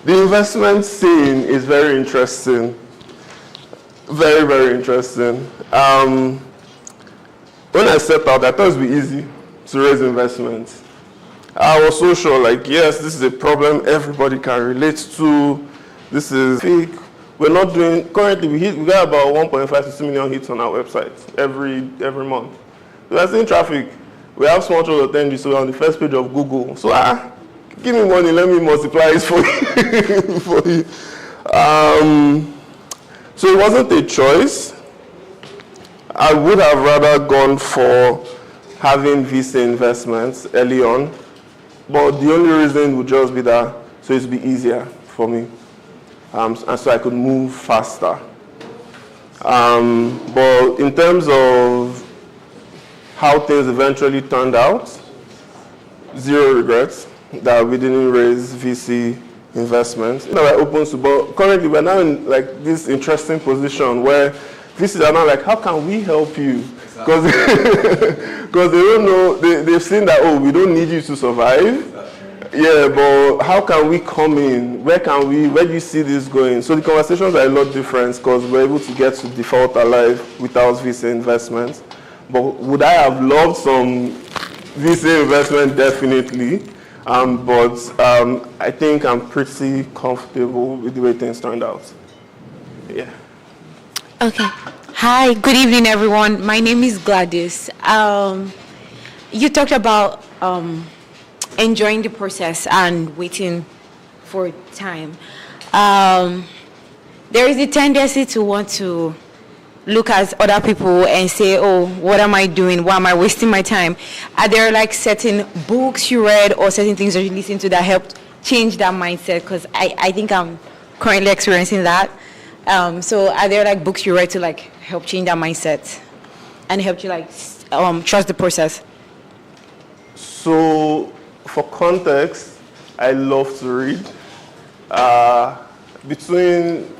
the investment scene is very interesting. Very, very interesting. When I set out, I thought it would be easy to raise investment. I was so sure, like, yes, this is a problem everybody can relate to. This is fake. We're not doing, currently we got about 1.5 to 2 million hits on our website every month. We are seeing traffic. We have Smallchopsng, so we're on the first page of Google. So give me money, let me multiply it for you. For you. So it wasn't a choice. I would have rather gone for having VC investments early on, but the only reason would just be that so it would be easier for me, and so I could move faster. But in terms of how things eventually turned out, zero regrets that we didn't raise VC investments. Now we're open to, but currently we're now in like this interesting position where VCs are now like, how can we help you? Because they don't know, they've seen that, oh, we don't need you to survive. Yeah, but how can we come in? Where do you see this going? So the conversations are a lot different because we're able to get to default alive without VC investments. But would I have loved some VC investment? Definitely. But I think I'm pretty comfortable with the way things turned out. Yeah. Okay. Hi, good evening, everyone. My name is Gladys. You talked about enjoying the process and waiting for time. There is a tendency to want to look at other people and say, oh, what am I doing? Why am I wasting my time? Are there like certain books you read or certain things that you listen to that helped change that mindset? Because I think I'm currently experiencing that. So are there like books you read to like help change that mindset and help you like trust the process? So for context, I love to read. Between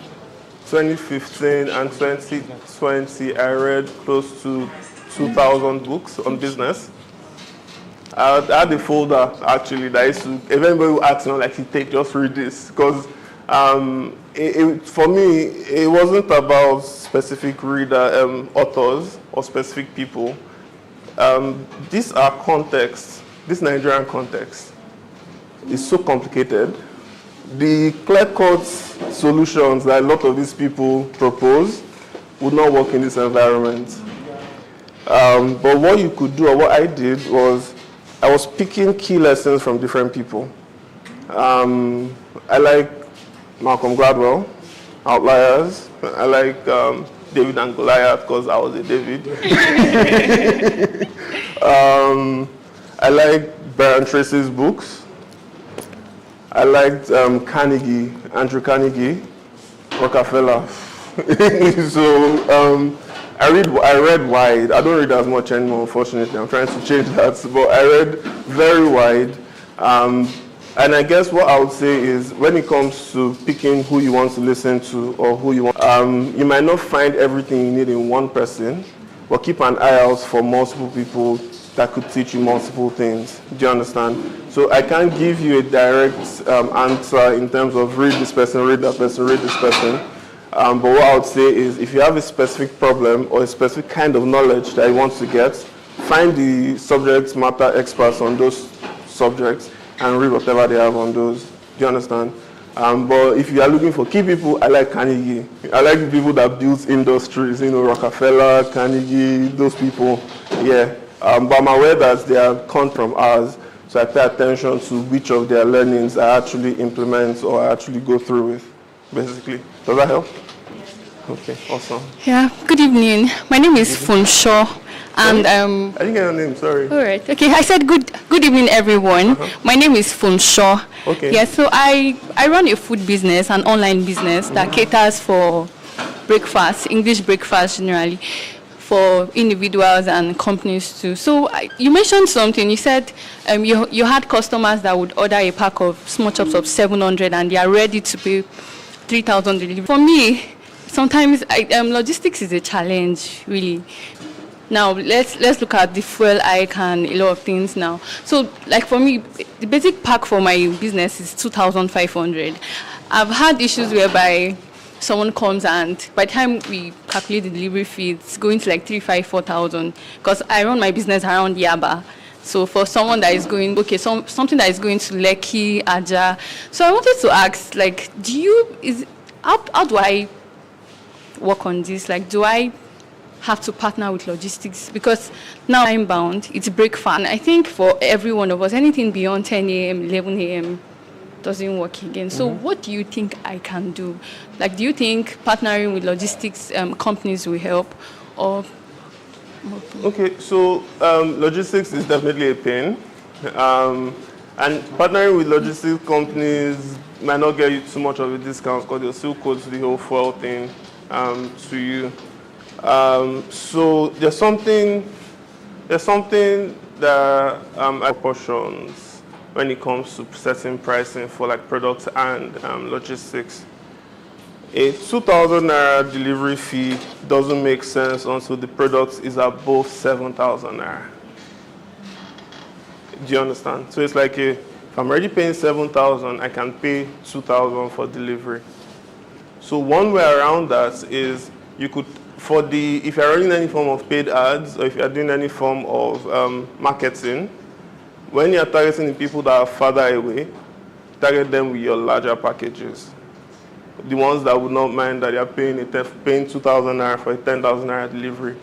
2015 and 2020, I read close to 2,000 books on business. I had a folder actually that I used to, if anybody would ask me, like, take, just read this. Because for me, it wasn't about specific reader, authors or specific people. These are contexts. This Nigerian context is so complicated. The clear-cut solutions that a lot of these people propose would not work in this environment. But what you could do, or what I did, was I was picking key lessons from different people. I like Malcolm Gladwell, Outliers. I like David and Goliath because I was a David. I like Brian Tracy's books. I liked Andrew Carnegie, Rockefeller. So I read wide. I don't read as much anymore, unfortunately. I'm trying to change that. But I read very wide. And I guess what I would say is when it comes to picking who you want to listen to or who you want, you might not find everything you need in one person, but keep an eye out for multiple people that could teach you multiple things. Do you understand? So I can't give you a direct answer in terms of read this person, read that person, read this person. But what I would say is if you have a specific problem or a specific kind of knowledge that you want to get, find the subject matter experts on those subjects and read whatever they have on those. Do you understand? But if you are looking for key people, I like Carnegie. I like the people that build industries, Rockefeller, Carnegie, those people. Yeah. But I'm aware that they are come from ours, so I pay attention to which of their learnings I actually implement or I actually go through with, basically. Does that help? Okay, awesome. Yeah, good evening. My name is Funshaw. And I didn't get your name, sorry. All right. Okay, I said good evening, everyone. My name is Funshaw. Okay. Yeah, so I run a food business, an online business that caters for breakfast, English breakfast generally, for individuals and companies too. So you mentioned something. You said you had customers that would order a pack of small chops of 700 and they are ready to pay 3,000 delivery. For me, sometimes logistics is a challenge, really. Now, let's look at the fuel hike and a lot of things now. So, like for me, the basic pack for my business is 2,500. I've had issues whereby someone comes and by the time we calculate the delivery fee, it's going to like 3,500, 4,000 because I run my business around Yaba. So for someone that is going, something that is going to Lekki, Aja. So I wanted to ask, like, how do I work on this? Like, do I have to partner with logistics? Because now I'm bound, it's breakfast. I think for every one of us, anything beyond 10 a.m., 11 a.m. doesn't work again. So what do you think I can do? Like, do you think partnering with logistics companies will help? Or Okay, so logistics is definitely a pain. And partnering with logistics companies might not get you too much of a discount because they'll still quote the whole fuel thing to you. So there's something that proportions when it comes to setting pricing for like products and logistics. A 2,000 naira delivery fee doesn't make sense until the product is above 7,000 naira. Do you understand? So it's like if I'm already paying 7,000, I can pay 2,000 for delivery. So one way around that is you could, if you're running any form of paid ads or if you're doing any form of marketing, when you're targeting the people that are farther away, target them with your larger packages. The ones that would not mind that you're paying 2,000 naira for a 10,000 naira delivery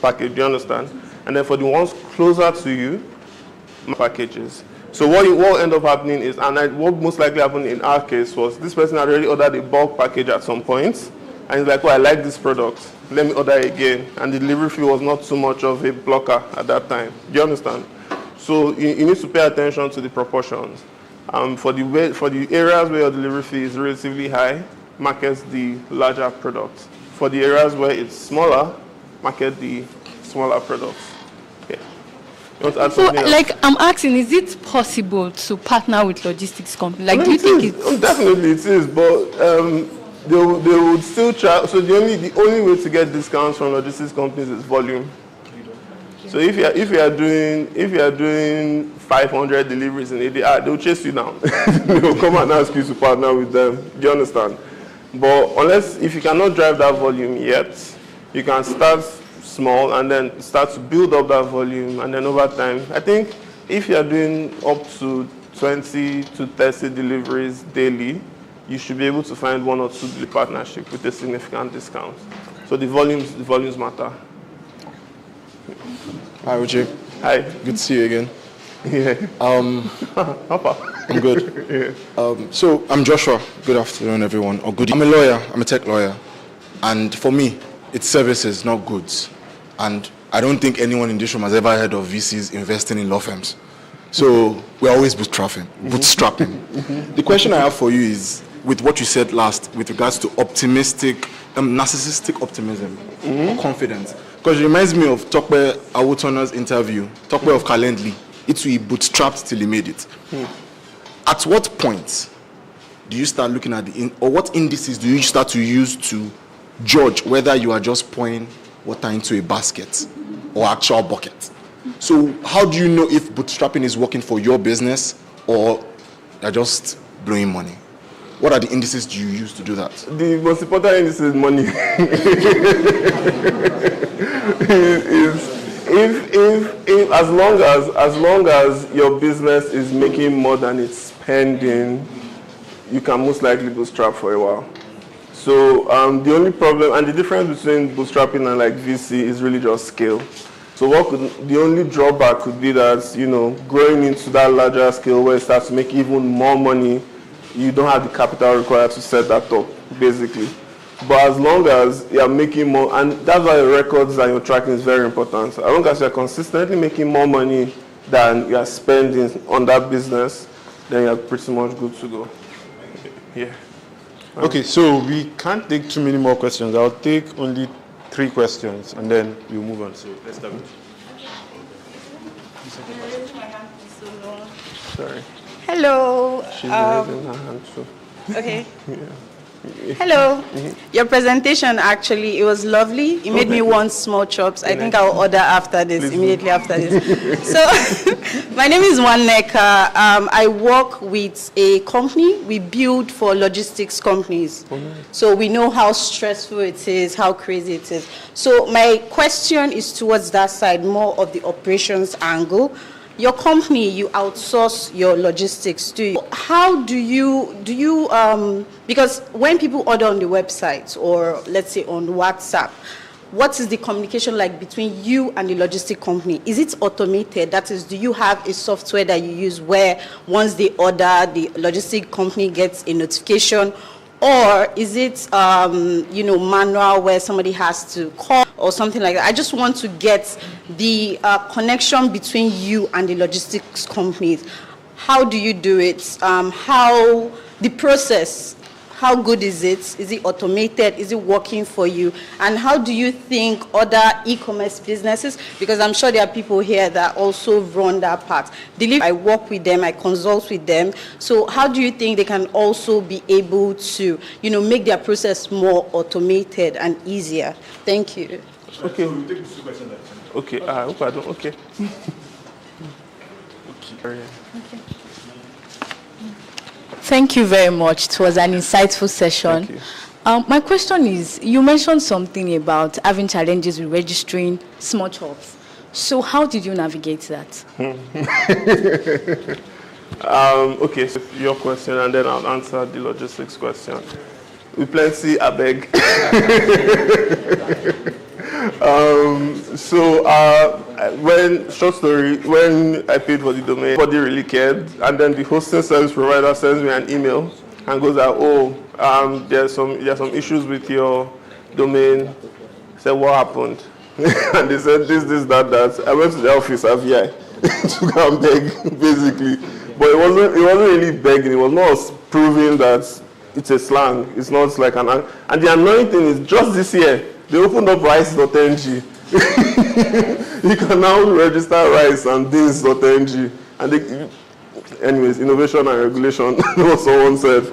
package, do you understand? And then for the ones closer to you, packages. So what will end up happening is, and what most likely happened in our case was this person had already ordered a bulk package at some point, and he's like, oh, I like this product, let me order again. And the delivery fee was not too much of a blocker at that time. Do you understand? So you need to pay attention to the proportions. For the areas where your delivery fee is relatively high, market the larger products. For the areas where it's smaller, market the smaller products. Okay. You want to add something else? Like, I'm asking, is it possible to partner with logistics companies? Like, do you think it's... Definitely it is, but they would still charge. So the only way to get discounts from logistics companies is volume. So if you are doing 500 deliveries in a day, they'll chase you down. They'll come and ask you to partner with them. Do you understand? But if you cannot drive that volume yet, you can start small and then start to build up that volume, and then over time, I think if you are doing up to 20 to 30 deliveries daily, you should be able to find one or two partnership with a significant discount. So the volumes matter. Hi, Uche. Hi. Good to see you again. Yeah. I'm good. Yeah. So I'm Joshua. Good afternoon, everyone. Or good. I'm a lawyer. I'm a tech lawyer, and for me, it's services, not goods. And I don't think anyone in this room has ever heard of VCs investing in law firms. So we're always bootstrapping. The question I have for you is, with what you said last, with regards to narcissistic optimism or confidence. Because it reminds me of Tokwe Awutona's interview, Tokwe of Calendly. It will be bootstrapped till he made it. At what point do you start looking at or what indices do you start to use to judge whether you are just pouring water into a basket or actual bucket? So how do you know if bootstrapping is working for your business or you're just blowing money? what are the indices do you use to do that? The most important index is money. if as long as your business is making more than it's spending, you can most likely bootstrap for a while. So the only problem and the difference between bootstrapping and like VC is really just scale. So the only drawback could be that, you know, growing into that larger scale where it starts to make even more money, you don't have the capital required to set that up, basically. But as long as you're making more, and that's why your records and your tracking is very important. As long as you're consistently making more money than you're spending on that business, then you're pretty much good to go. Yeah. Okay, so we can't take too many more questions. I'll take only 3 questions, and then we'll move on. So let's start with. Sorry. Hello. She's raising her hand too. Okay. Hello. Your presentation, actually, it was lovely. It made me want small chops. I think I'll order after this, immediately after this. So, my name is Waneka. I work with a company. We build for logistics companies. So we know how stressful it is, how crazy it is. So my question is towards that side, more of the operations angle. Your company, you outsource your logistics to. How do you because when people order on the website or let's say on WhatsApp, what is the communication like between you and the logistic company? Is it automated? That is, do you have a software that you use where once they order, the logistic company gets a notification? Or is it, manual where somebody has to call or something like that? I just want to get the connection between you and the logistics companies. How do you do it? How the process? How good is it? Is it automated? Is it working for you? And how do you think other e-commerce businesses, because I'm sure there are people here that also run that part. I work with them, I consult with them. So how do you think they can also be able to, make their process more automated and easier? Thank you. Okay. So we'll take this question. Okay. Pardon. Okay. Okay. Thank you very much. It was an insightful session. My question is, you mentioned something about having challenges with registering small shops. So how did you navigate that? Okay, so your question, and then I'll answer the logistics question. We plenty, I beg. When I paid for the domain, nobody really cared, and then the hosting service provider sends me an email and goes like, there's some issues with your domain. I said, what happened? And they said this, that. I went to the office, AVI, to go and beg, basically. But it wasn't really begging. It was more proving that it's a slang. It's not like an. And the annoying thing is, just this year, they opened up rice.ng. You can now register rice and beans.ng. And anyways, innovation and regulation, what someone said.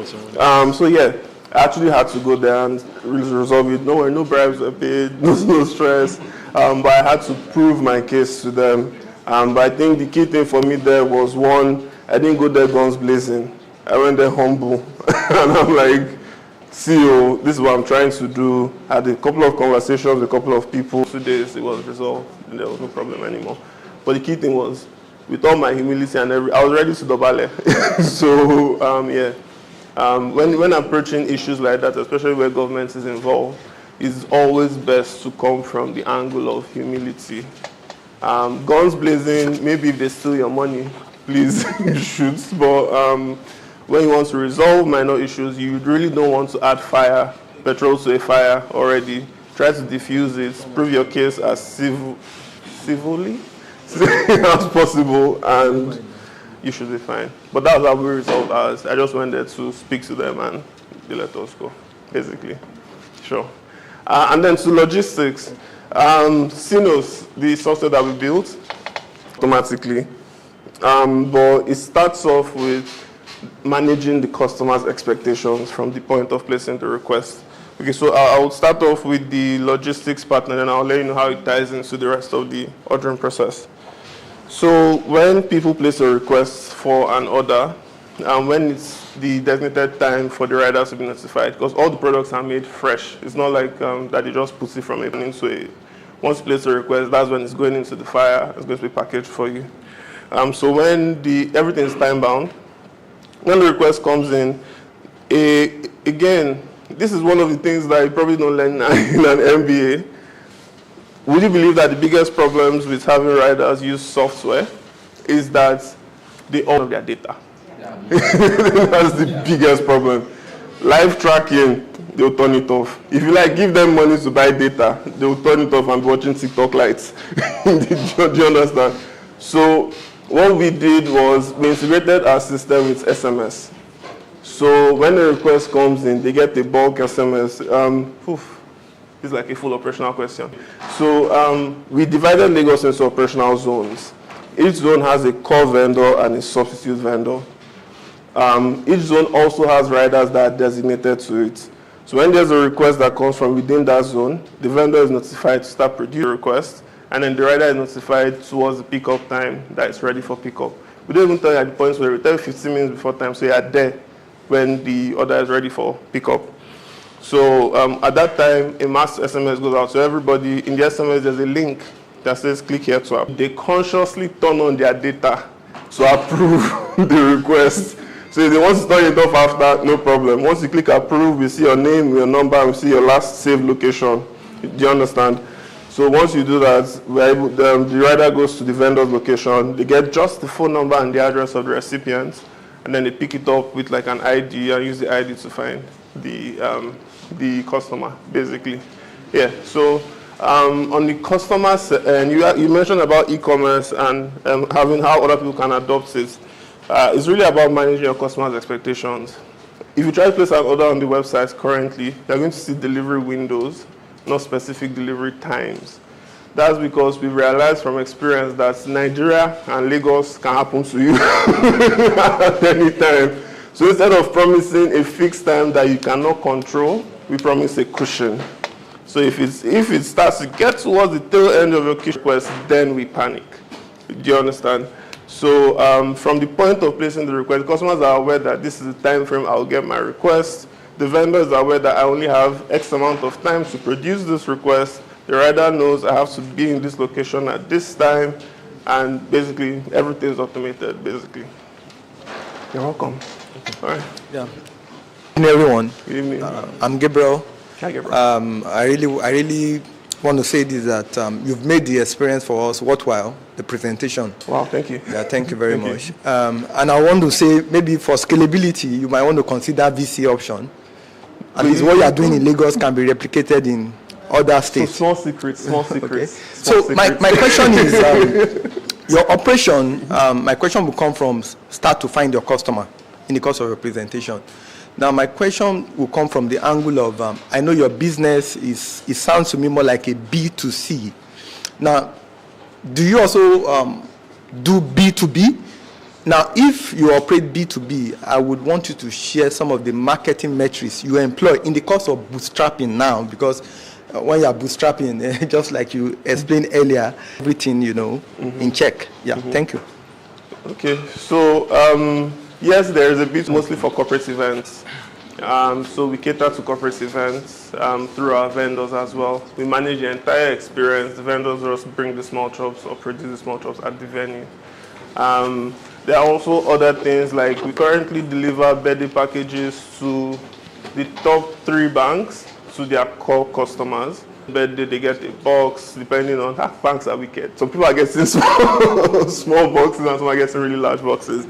So yeah, I actually had to go there and resolve it. No bribes were paid, no stress. But I had to prove my case to them. But I think the key thing for me there was, one, I didn't go there guns blazing. I went there humble. And I'm like, CEO, this is what I'm trying to do. I had a couple of conversations with a couple of people. 2 days, it was resolved, and there was no problem anymore. But the key thing was, with all my humility and I was ready to dobale. So, when approaching issues like that, especially where government is involved, it's always best to come from the angle of humility. Guns blazing, maybe if they steal your money, please shoot. But when you want to resolve minor issues, you really don't want to add petrol to a fire already. Try to diffuse it, prove your case as civilly as possible, and you should be fine. But that's how we resolved ours. I just went there to speak to them, and they let us go, basically. Sure. And then to logistics, Sinos, the software that we built, automatically. But it starts off with managing the customer's expectations from the point of placing the request. Okay, so I will start off with the logistics partner, and I'll let you know how it ties into the rest of the ordering process. So when people place a request for an order, when it's the designated time for the riders to be notified, because all the products are made fresh. It's not like that they just put it from a into a. Once you place a request, that's when it's going into the fire. It's going to be packaged for you. So when everything is time bound, when the request comes in, again, this is one of the things that you probably don't learn in an MBA. Would you believe that the biggest problems with having riders use software is that they all have their data? Yeah. That's the biggest problem. Live tracking, they'll turn it off. If you give them money to buy data, they'll turn it off and be watching TikTok lights. Do you understand? So what we did was we integrated our system with SMS. So when the request comes in, they get a bulk SMS. It's like a full operational question. So we divided Lagos into operational zones. Each zone has a core vendor and a substitute vendor. Each zone also has riders that are designated to it. So when there's a request that comes from within that zone, the vendor is notified to start producing the request, and then the rider is notified towards the pickup time that it's ready for pickup. We don't even tell you at the points where we tell you 15 minutes before time, so you are there when the order is ready for pickup. So at that time, a mass SMS goes out. So everybody, in the SMS, there's a link that says click here to app. They consciously turn on their data to approve the request. So if they want to turn it off after, no problem. Once you click approve, we see your name, your number, we see your last saved location. Do you understand? So once you do that, the rider goes to the vendor's location. They get just the phone number and the address of the recipient, and then they pick it up with an ID and use the ID to find the customer, basically. Yeah. So on the customer end, you mentioned about e-commerce and having how other people can adopt it. It's really about managing your customers' expectations. If you try to place an order on the website currently, you're going to see delivery windows, not specific delivery times. That's because we've realized from experience that Nigeria and Lagos can happen to you at any time. So instead of promising a fixed time that you cannot control, we promise a cushion. So if it starts to get towards the tail end of your request, then we panic. Do you understand? So from the point of placing the request, customers are aware that this is the time frame I'll get my request. The vendors are aware that I only have X amount of time to produce this request. The rider knows I have to be in this location at this time, and basically everything is automated, basically. You're welcome. All right. Yeah. Good evening, everyone. Good evening. I'm Gabriel. Hi, Gabriel. I really want to say this, that you've made the experience for us worthwhile, the presentation. Wow, thank you. Yeah, thank you very much. And I want to say, maybe for scalability, you might want to consider VC option. At least what you are doing in Lagos can be replicated in other states. So small secrets. Okay. My question is, your operation, my question will come from start to find your customer in the course of your presentation. Now, my question will come from the angle of, I know your business it sounds to me more like a B2C. Now, do you also do B2B? Now, if you operate B2B, I would want you to share some of the marketing metrics you employ in the course of bootstrapping now, because when you are bootstrapping, just like you explained earlier, everything, in check. Yeah, thank you. Okay, so yes, there is a bit mostly for corporate events. So we cater to corporate events through our vendors as well. We manage the entire experience. The vendors just bring the small chops or produce the small chops at the venue. There are also other things, like we currently deliver birthday packages to the top 3 banks, to their core customers. Birthday, they get a box, depending on how banks are wicked. Some people are getting small boxes and some are getting really large boxes.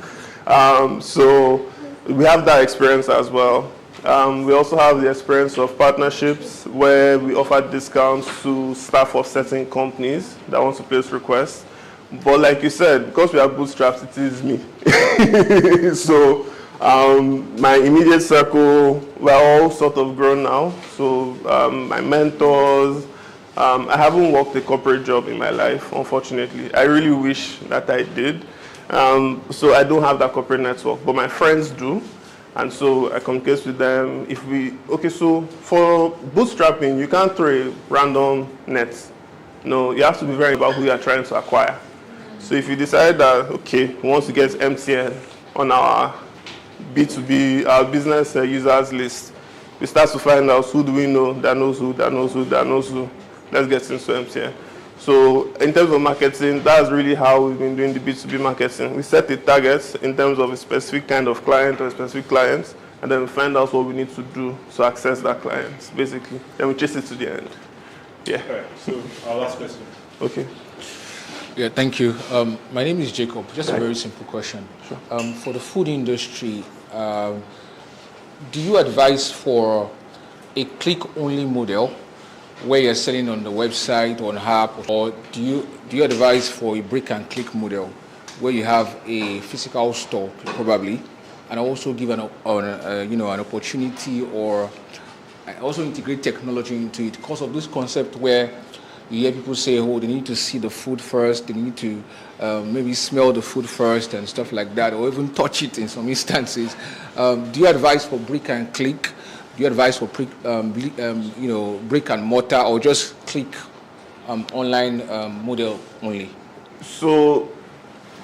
So we have that experience as well. We also have the experience of partnerships where we offer discounts to staff of certain companies that want to place requests. But like you said, because we are bootstrapped, it is me. So my immediate circle, we're all sort of grown now. So my mentors, I haven't worked a corporate job in my life, unfortunately. I really wish that I did. So I don't have that corporate network, but my friends do. And so I communicate with them. So for bootstrapping, you can't throw a random net. No, you have to be very about who you are trying to acquire. So if you decide that, okay, we want to get MTN on our B2B, our business users list. We start to find out who do we know that knows who, that knows who, that knows who. Let's get into MTN. So in terms of marketing, that's really how we've been doing the B2B marketing. We set a target in terms of a specific kind of client or a specific client, and then we find out what we need to do to access that client, basically. Then we chase it to the end. Yeah. All right, so our last question. Okay. Yeah, thank you. My name is Jacob. Just a very simple question. Sure. For the food industry, do you advise for a click-only model where you're selling on the website or an app, or do you advise for a brick-and-click model where you have a physical store probably, and also give an opportunity or also integrate technology into it? Because of this concept where you hear people say, oh, they need to see the food first, they need to maybe smell the food first and stuff like that, or even touch it in some instances. Do you advise for brick and click? Do you advise for brick and mortar, or just click online model only? So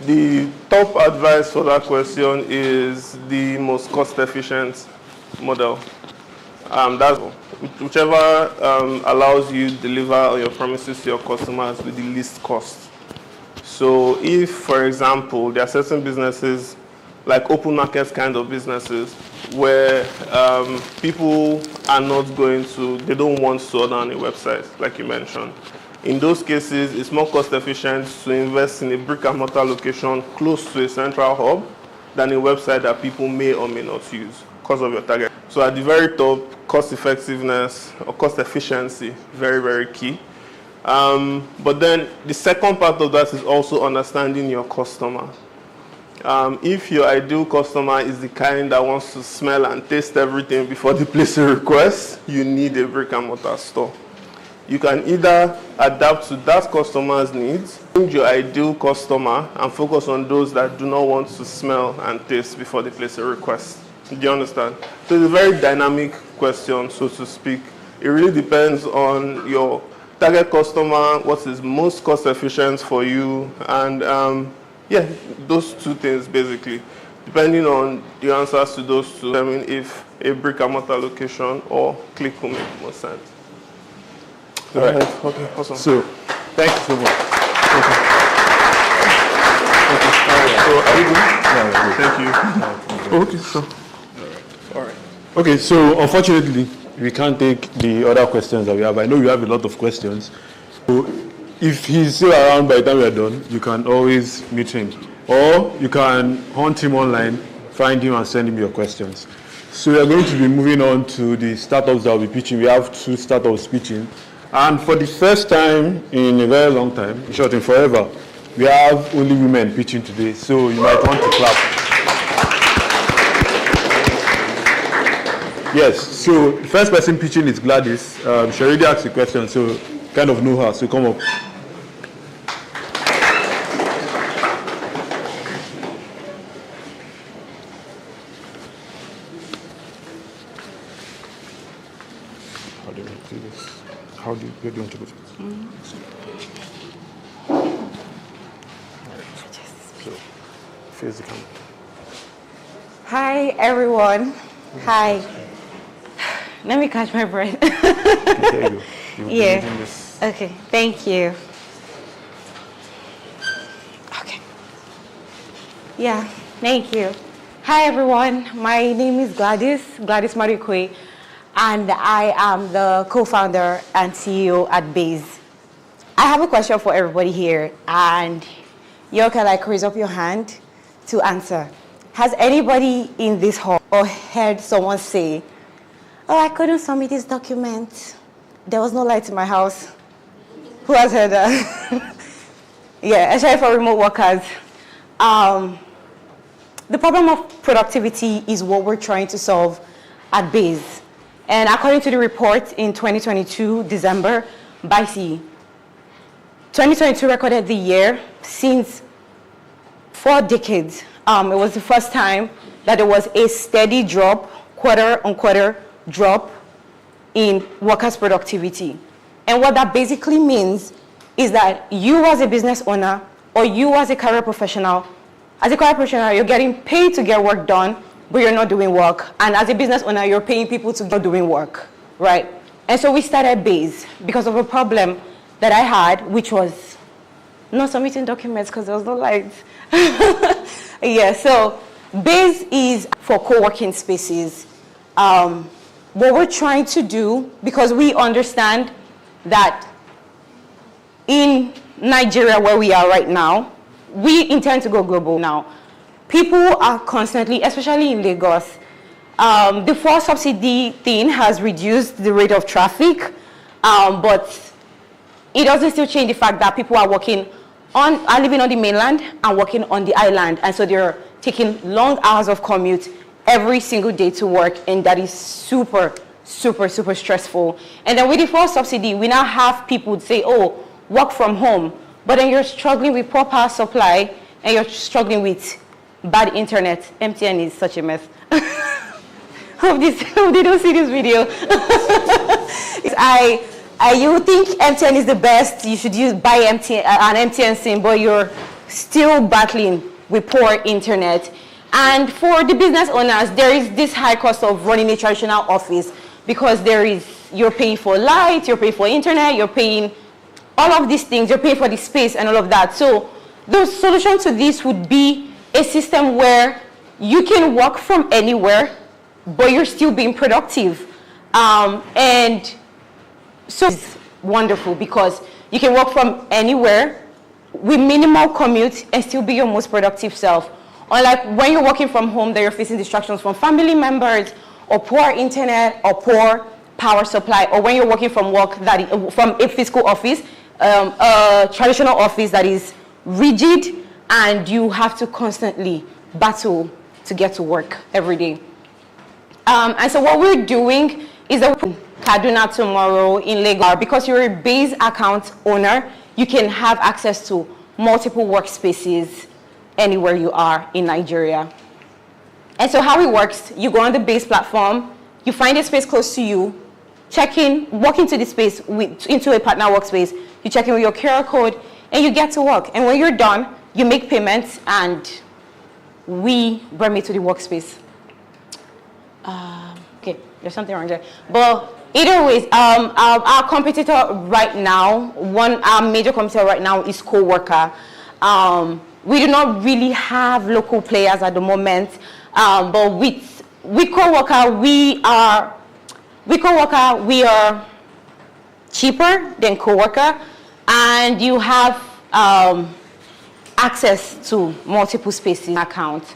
the top advice for that question is the most cost-efficient model. That's whichever allows you to deliver on your promises to your customers with the least cost. So if, for example, there are certain businesses, like open market kind of businesses, where people are not they don't want to order on a website, like you mentioned. In those cases, it's more cost efficient to invest in a brick and mortar location close to a central hub than a website that people may or may not use because of your target. So at the very top, cost effectiveness or cost efficiency, very, very key. But then the second part of that is also understanding your customer. If your ideal customer is the kind that wants to smell and taste everything before they place a request, you need a brick and mortar store. You can either adapt to that customer's needs, find your ideal customer, and focus on those that do not want to smell and taste before they place a request. Do you understand? So it's a very dynamic question, so to speak. It really depends on your target customer, what is most cost efficient for you, and yeah, those two things basically. Depending on the answers to those two, I mean, if a brick and mortar location or click will make more sense. All right. Okay, awesome. So, thank you so much. Okay. So, are you good? Thank you. Okay, so. All right. Okay, so unfortunately, we can't take the other questions that we have. I know you have a lot of questions. So if he's still around by the time we are done, you can always meet him. Or you can hunt him online, find him and send him your questions. So we are going to be moving on to the startups that will be pitching. We have 2 startups pitching. And for the first time in a very long time, in short, in forever, we have only women pitching today. So you might want to clap. Yes, so the first person pitching is Gladys. She already asked a question, so kind of know her, so come up. How do you do this? Where do you want to put it? So, face the camera. Hi, everyone. Hi. Let me catch my breath. There you go. Yeah. Okay, thank you. Okay. Yeah, thank you. Hi, everyone. My name is Gladys Marikwe, and I am the co-founder and CEO at Base. I have a question for everybody here, and you can raise up your hand to answer. Has anybody in this hall or heard someone say, oh, I couldn't submit this document. There was no light in my house. Who has heard that? Yeah, especially for remote workers. The problem of productivity is what we're trying to solve at Base. And according to the report in 2022, December, by CE, 2022 recorded the year since 4 decades. It was the first time that there was a steady drop, quarter-on-quarter drop in workers' productivity. And what that basically means is that you as a business owner or you as a career professional, you're getting paid to get work done, but you're not doing work. And as a business owner, you're paying people to go doing work, right? And so we started Base because of a problem that I had, which was not submitting documents because there was no lights. Yeah, so Base is for co-working spaces. What we're trying to do, because we understand that in Nigeria, where we are right now, we intend to go global now. People are constantly, especially in Lagos, the fuel subsidy thing has reduced the rate of traffic, but it doesn't still change the fact that people are living on the mainland and working on the island, and so they're taking long hours of commute every single day to work, and that is super, super, super stressful. And then with the fuel subsidy, we now have people say, oh, work from home, but then you're struggling with poor power supply, and you're struggling with bad internet. MTN is such a mess. Hope they don't see this video. You think MTN is the best, you should buy an MTN SIM, but you're still battling with poor internet. And for the business owners, there is this high cost of running a traditional office because you're paying for light, you're paying for internet, you're paying all of these things, you're paying for the space and all of that. So the solution to this would be a system where you can work from anywhere, but you're still being productive. And so it's wonderful because you can work from anywhere with minimal commute and still be your most productive self. Unlike when you're working from home, that you're facing distractions from family members or poor internet or poor power supply, or when you're working from from a physical office, a traditional office that is rigid, and you have to constantly battle to get to work every day. And so what we're doing is that we're in Kaduna tomorrow, in Lagos. Because you're a Base account owner, you can have access to multiple workspaces anywhere you are in Nigeria. And so how it works, you go on the Base platform, you find a space close to you, walk into the space, into a partner workspace, you check in with your QR code, and you get to work. And when you're done, you make payments, and we bring it to the workspace. Okay, there's something wrong there. But either way, our competitor right now, our major competitor right now is Coworker. We do not really have local players at the moment, but with Coworker, we are cheaper than Coworker, and you have access to multiple spaces accounts.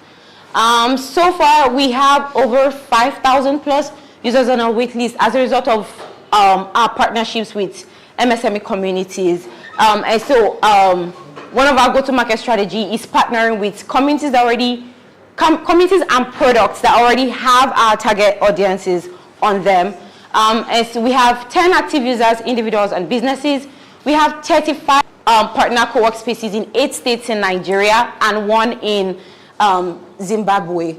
So far, we have over 5,000 plus users on our wait list as a result of our partnerships with MSME communities. And so one of our go-to-market strategy is partnering with communities communities and products that already have our target audiences on them. And so we have 10 active users, individuals and businesses. We have 35 partner co-work spaces in 8 states in Nigeria and 1 in Zimbabwe.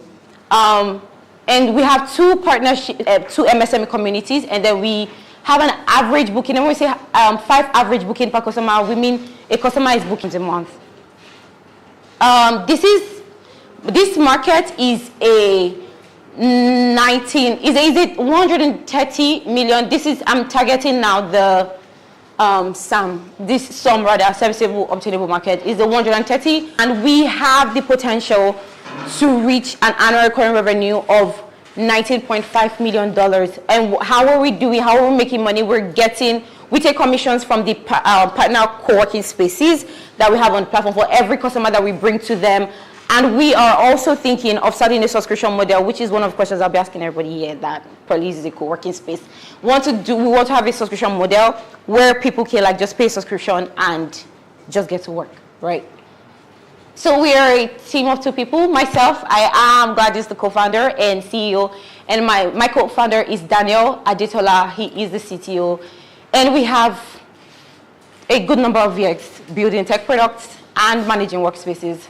And we have 2 MSME communities, and then we have an average booking. And when we say 5 average booking per customer, we mean a customer is booking a month. This market is a 130 million. I'm targeting now the serviceable obtainable market is the 130, and we have the potential to reach an annual recurring revenue of $19.5 million. And how are we doing? How are we making money? We take commissions from the partner co-working spaces that we have on the platform for every customer that we bring to them. And we are also thinking of starting a subscription model, which is one of the questions I'll be asking everybody here that probably is a co-working space. We want to have a subscription model where people can just pay a subscription and just get to work, right? So we are a team of 2 people. Myself, I am Gladys, the co-founder and CEO, and my co-founder is Daniel Adetola. He is the CTO, and we have a good number of VX building tech products and managing workspaces.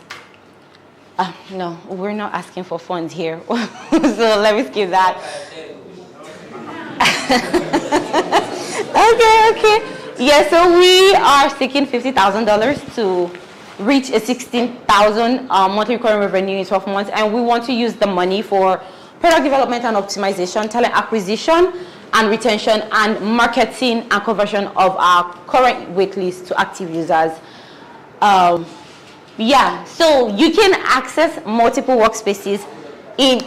No, we're not asking for funds here, so let me skip that. Okay. Yeah, so we are seeking $50,000 to reach a 16,000 monthly recurring revenue in 12 months, and we want to use the money for product development and optimization, talent acquisition and retention, and marketing and conversion of our current waitlist to active users. Yeah, so you can access multiple workspaces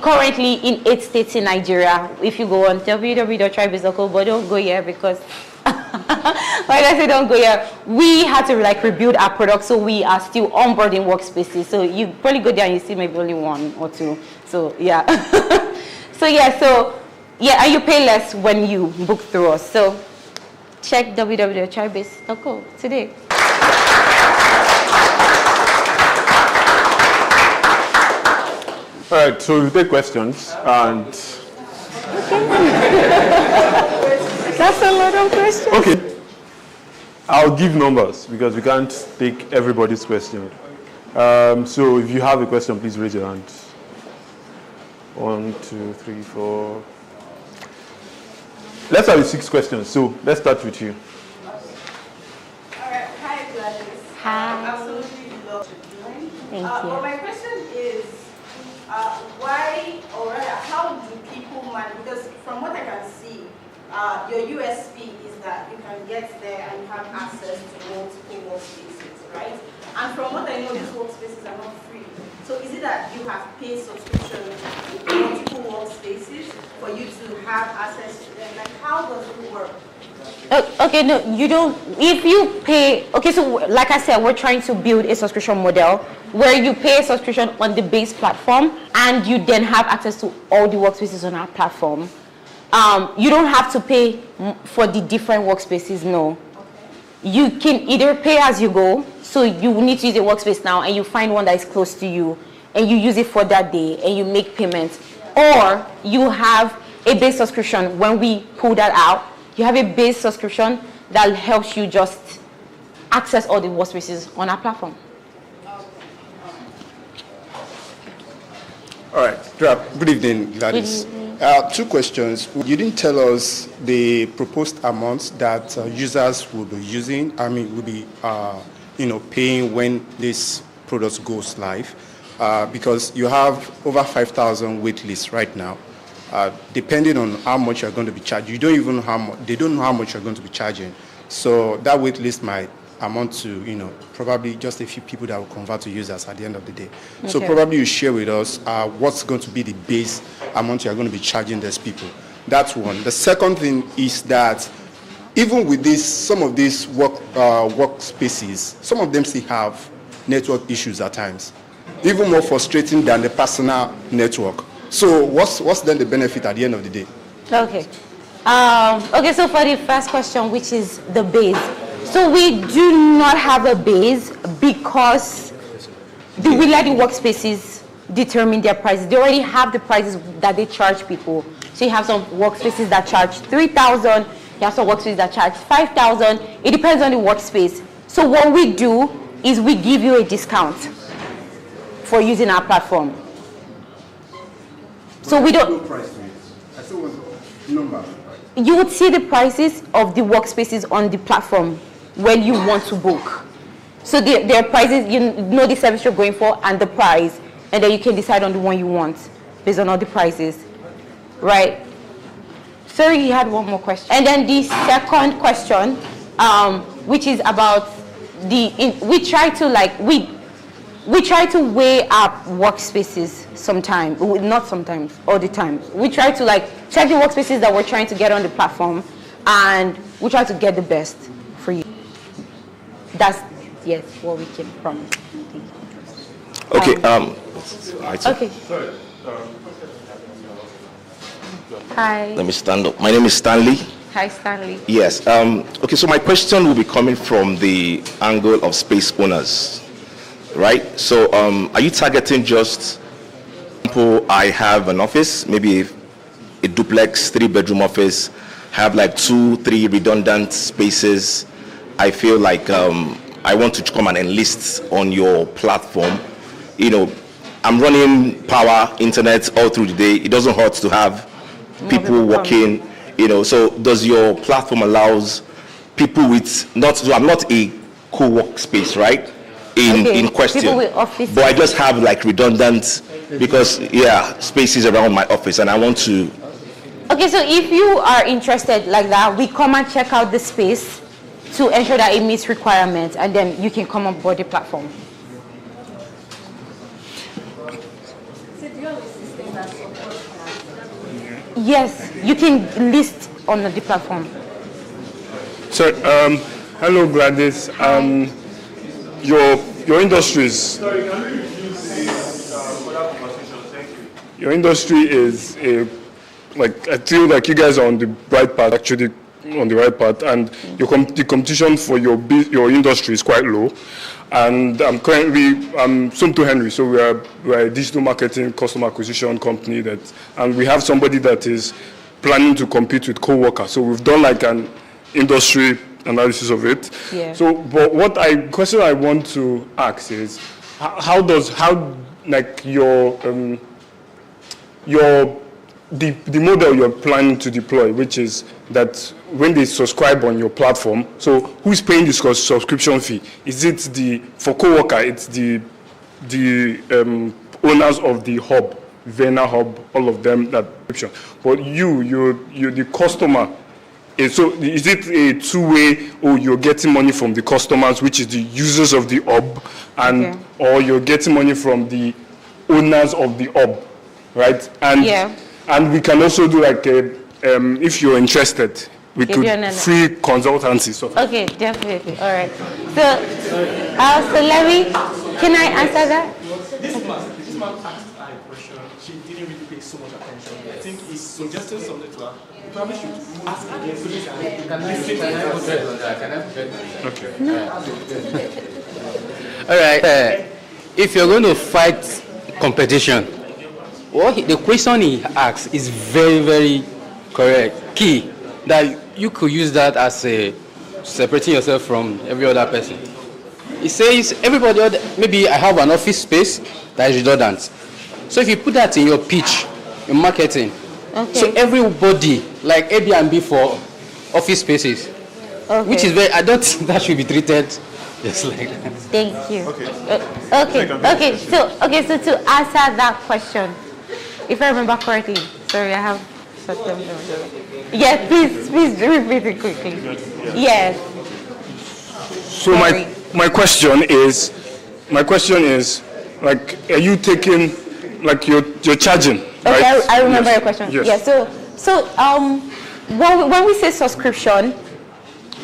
currently in 8 states in Nigeria. If you go on www.tribes.co, but don't go here because, like I said, don't go here. We had to like rebuild our product, so we are still onboarding workspaces. So you probably go there and you see maybe only 1 or 2. So yeah, and you pay less when you book through us. So check www.tribes.co today. All right, so we take questions, and that's a lot of questions. Okay, I'll give numbers because we can't take everybody's question. So if you have a question, please raise your hand. 1, 2, 3, 4. Let's have 6 questions. So let's start with you. All right. Hi, Gladys. Hi. Absolutely love what you're doing. Thank you. But my question is, why or rather, how do people manage? Because from what I can see, your USP is that you can get there and you have access to multiple workspaces, right? And from what I know, these workspaces are not free. So is it that you have paid subscription to multiple workspaces for you to have access to them? Like, how does it work? Okay, no, you don't. If you pay, okay, so like I said, we're trying to build a subscription model where you pay a subscription on the base platform and you then have access to all the workspaces on our platform. You don't have to pay for the different workspaces, no. You can either pay as you go, so you need to use a workspace now and you find one that is close to you and you use it for that day and you make payments. Or you have a base subscription. When we pull that out, you have a base subscription that helps you just access all the workspaces on our platform. All right. Good evening, Gladys. 2 questions. You didn't tell us the proposed amounts that users will be using. Will be, paying when this product goes live, because you have over 5,000 wait lists right now. Depending on how much you're going to be charged, you don't even know how much. They don't know how much you're going to be charging. So that wait list might amount to, probably just a few people that will convert to users at the end of the day. Okay. So probably you share with us what's going to be the base amount you're going to be charging these people. That's one. The second thing is that even with this, some of these workspaces, some of them still have network issues at times, even more frustrating than the personal network. So what's then the benefit at the end of the day? Okay. Okay, so for the first question, which is the base. So we do not have a base because we let the workspaces determine their prices. They already have the prices that they charge people. So you have some workspaces that charge 3,000, you have some workspaces that charge 5,000. It depends on the workspace. So what we do is we give you a discount for using our platform. So we don't. I still want number. You would see the prices of the workspaces on the platform when you want to book. So their prices, you know the service you're going for and the price, and then you can decide on the one you want based on all the prices, right? Sorry, you had one more question. And then the second question, which is about we try to weigh up workspaces sometimes, not sometimes, all the time. We try to check the workspaces that we're trying to get on the platform, and we try to get the best for you. That's, yes, what we can promise. Okay. Okay. Hi. Let me stand up. My name is Stanley. Hi, Stanley. Yes. Okay, so my question will be coming from the angle of space owners. Right? So are you targeting just, for example, I have an office, maybe a duplex 3-bedroom office, have 2-3 redundant spaces. I feel like I want to come and enlist on your platform. I'm running power, internet all through the day. It doesn't hurt to have people working, so does your platform allows people with I'm not a co-work space, right? in question. People with office. But I just have like redundant, because spaces around my office, and I want to. Okay, so if you are interested like that, we come and check out the space to ensure that it meets requirements, and then you can come on board the platform. So do you have a system that supports that? Yes, you can list on the platform. So, hello Gladys. Your industry is. Your industry is I feel like you guys are on the right path, actually on the right path, and the competition for your industry is quite low. And I'm Sumto Henry, so we're a digital marketing customer acquisition company and we have somebody that is planning to compete with co-workers. So we've done like an industry analysis of it. Yeah. So, but question I want to ask is, how the model you're planning to deploy, which is that when they subscribe on your platform, so who's paying the subscription fee? Is it for co-worker, it's the owners of the hub, Vena hub, all of them, that subscription. But you're the customer. So is it a two-way, or you're getting money from the customers, which is the users of the hub, or you're getting money from the owners of the hub, right? And we can also do like if you're interested, we could free consultancy. So. Okay, definitely. All right. So Larry, can I answer that? This man asked her a question. She didn't really pay so much attention. I think he suggested something to her. You probably should ask again so you can listen to her. Okay. All right. If you're going to fight competition, the question he asks is very, very correct. Key, that you could use that as separating yourself from every other person. He says, maybe I have an office space that is redundant. So if you put that in your pitch, in marketing, so everybody, like Airbnb for office spaces, which is I don't think that should be treated just like that. Thank you. Okay. So to answer that question, if I remember correctly, sorry, I have something. Yeah, please repeat it quickly. Yes. So my question is, like, are you taking, like, you're charging? Okay, right? I remember your question. Yes. Yeah. So when we say subscription,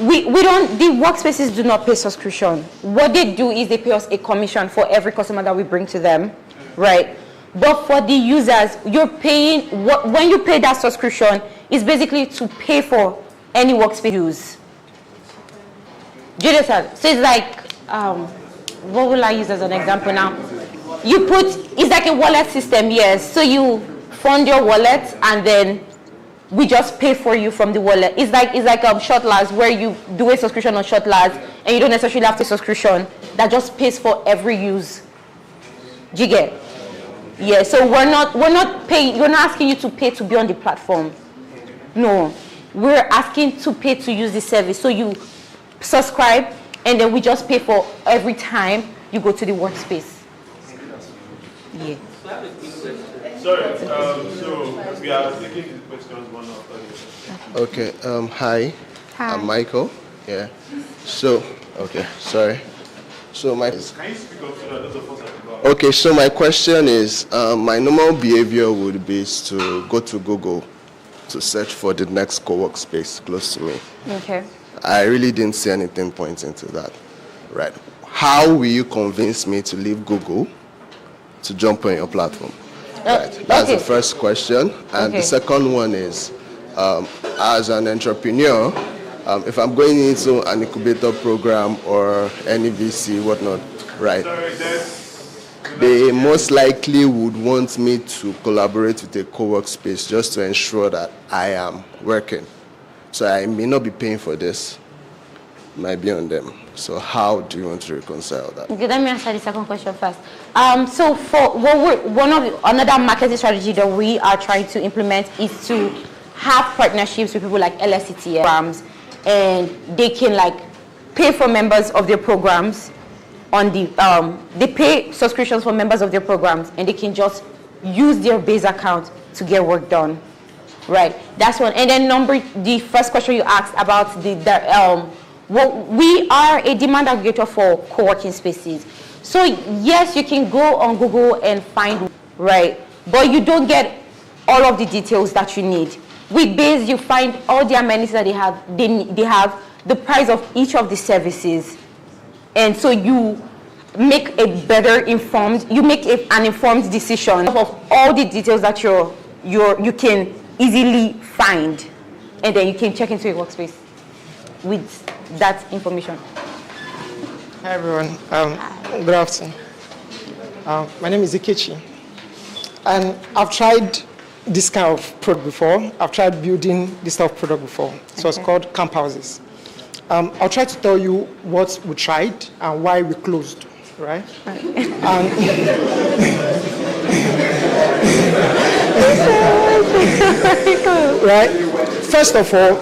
we don't. The workspaces do not pay subscription. What they do is they pay us a commission for every customer that we bring to them, right? But for the users, you're paying, when you pay that subscription, it's basically to pay for any workspace use. Do you understand? So it's like, what will I use as an example now? It's like a wallet system, yes. So you fund your wallet and then we just pay for you from the wallet. It's like Shotlers, where you do a subscription on Shotlers and you don't necessarily have a subscription that just pays for every use. Do you get? Yeah, so we're not paying, we're not asking you to pay to be on the platform. No, we're asking to pay to use the service. So you subscribe and then we just pay for every time you go to the workspace. Yeah. Sorry, so we are taking the questions one after the other. Okay, hi. I'm Michael. Yeah. So, okay, sorry. So can you speak up so that those of us have to go out? Okay, so my question is, my normal behavior would be to go to Google to search for the next co-work space close to me. Okay. I really didn't see anything pointing to that. Right. How will you convince me to leave Google to jump on your platform? Right. That's the first question. And the second one is, as an entrepreneur, if I'm going into an incubator program or any VC, whatnot, right, they most likely would want me to collaborate with a co-work space just to ensure that I am working. So I may not be paying for this, it might be on them. So how do you want to reconcile that? Okay, let me answer the second question first. So for another marketing strategy that we are trying to implement is to have partnerships with people like LSCT programs, and they can like pay for members of their programs, on the, they pay subscriptions for members of their programs, and they can just use their base account to get work done, right? That's one. And then the first question you asked about well, we are a demand aggregator for co-working spaces. So yes, you can go on Google and find, right? But you don't get all of the details that you need. With Base, you find all the amenities that they have. They have the price of each of the services. And so you make a better informed, you make an informed decision of all the details that you can easily find. And then you can check into your workspace with that information. Hi everyone, good afternoon. My name is Ikechi, and I've tried this kind of product before. I've tried building this type of product before. So it's called Camp Houses. I'll try to tell you what we tried and why we closed, right? Right? First of all,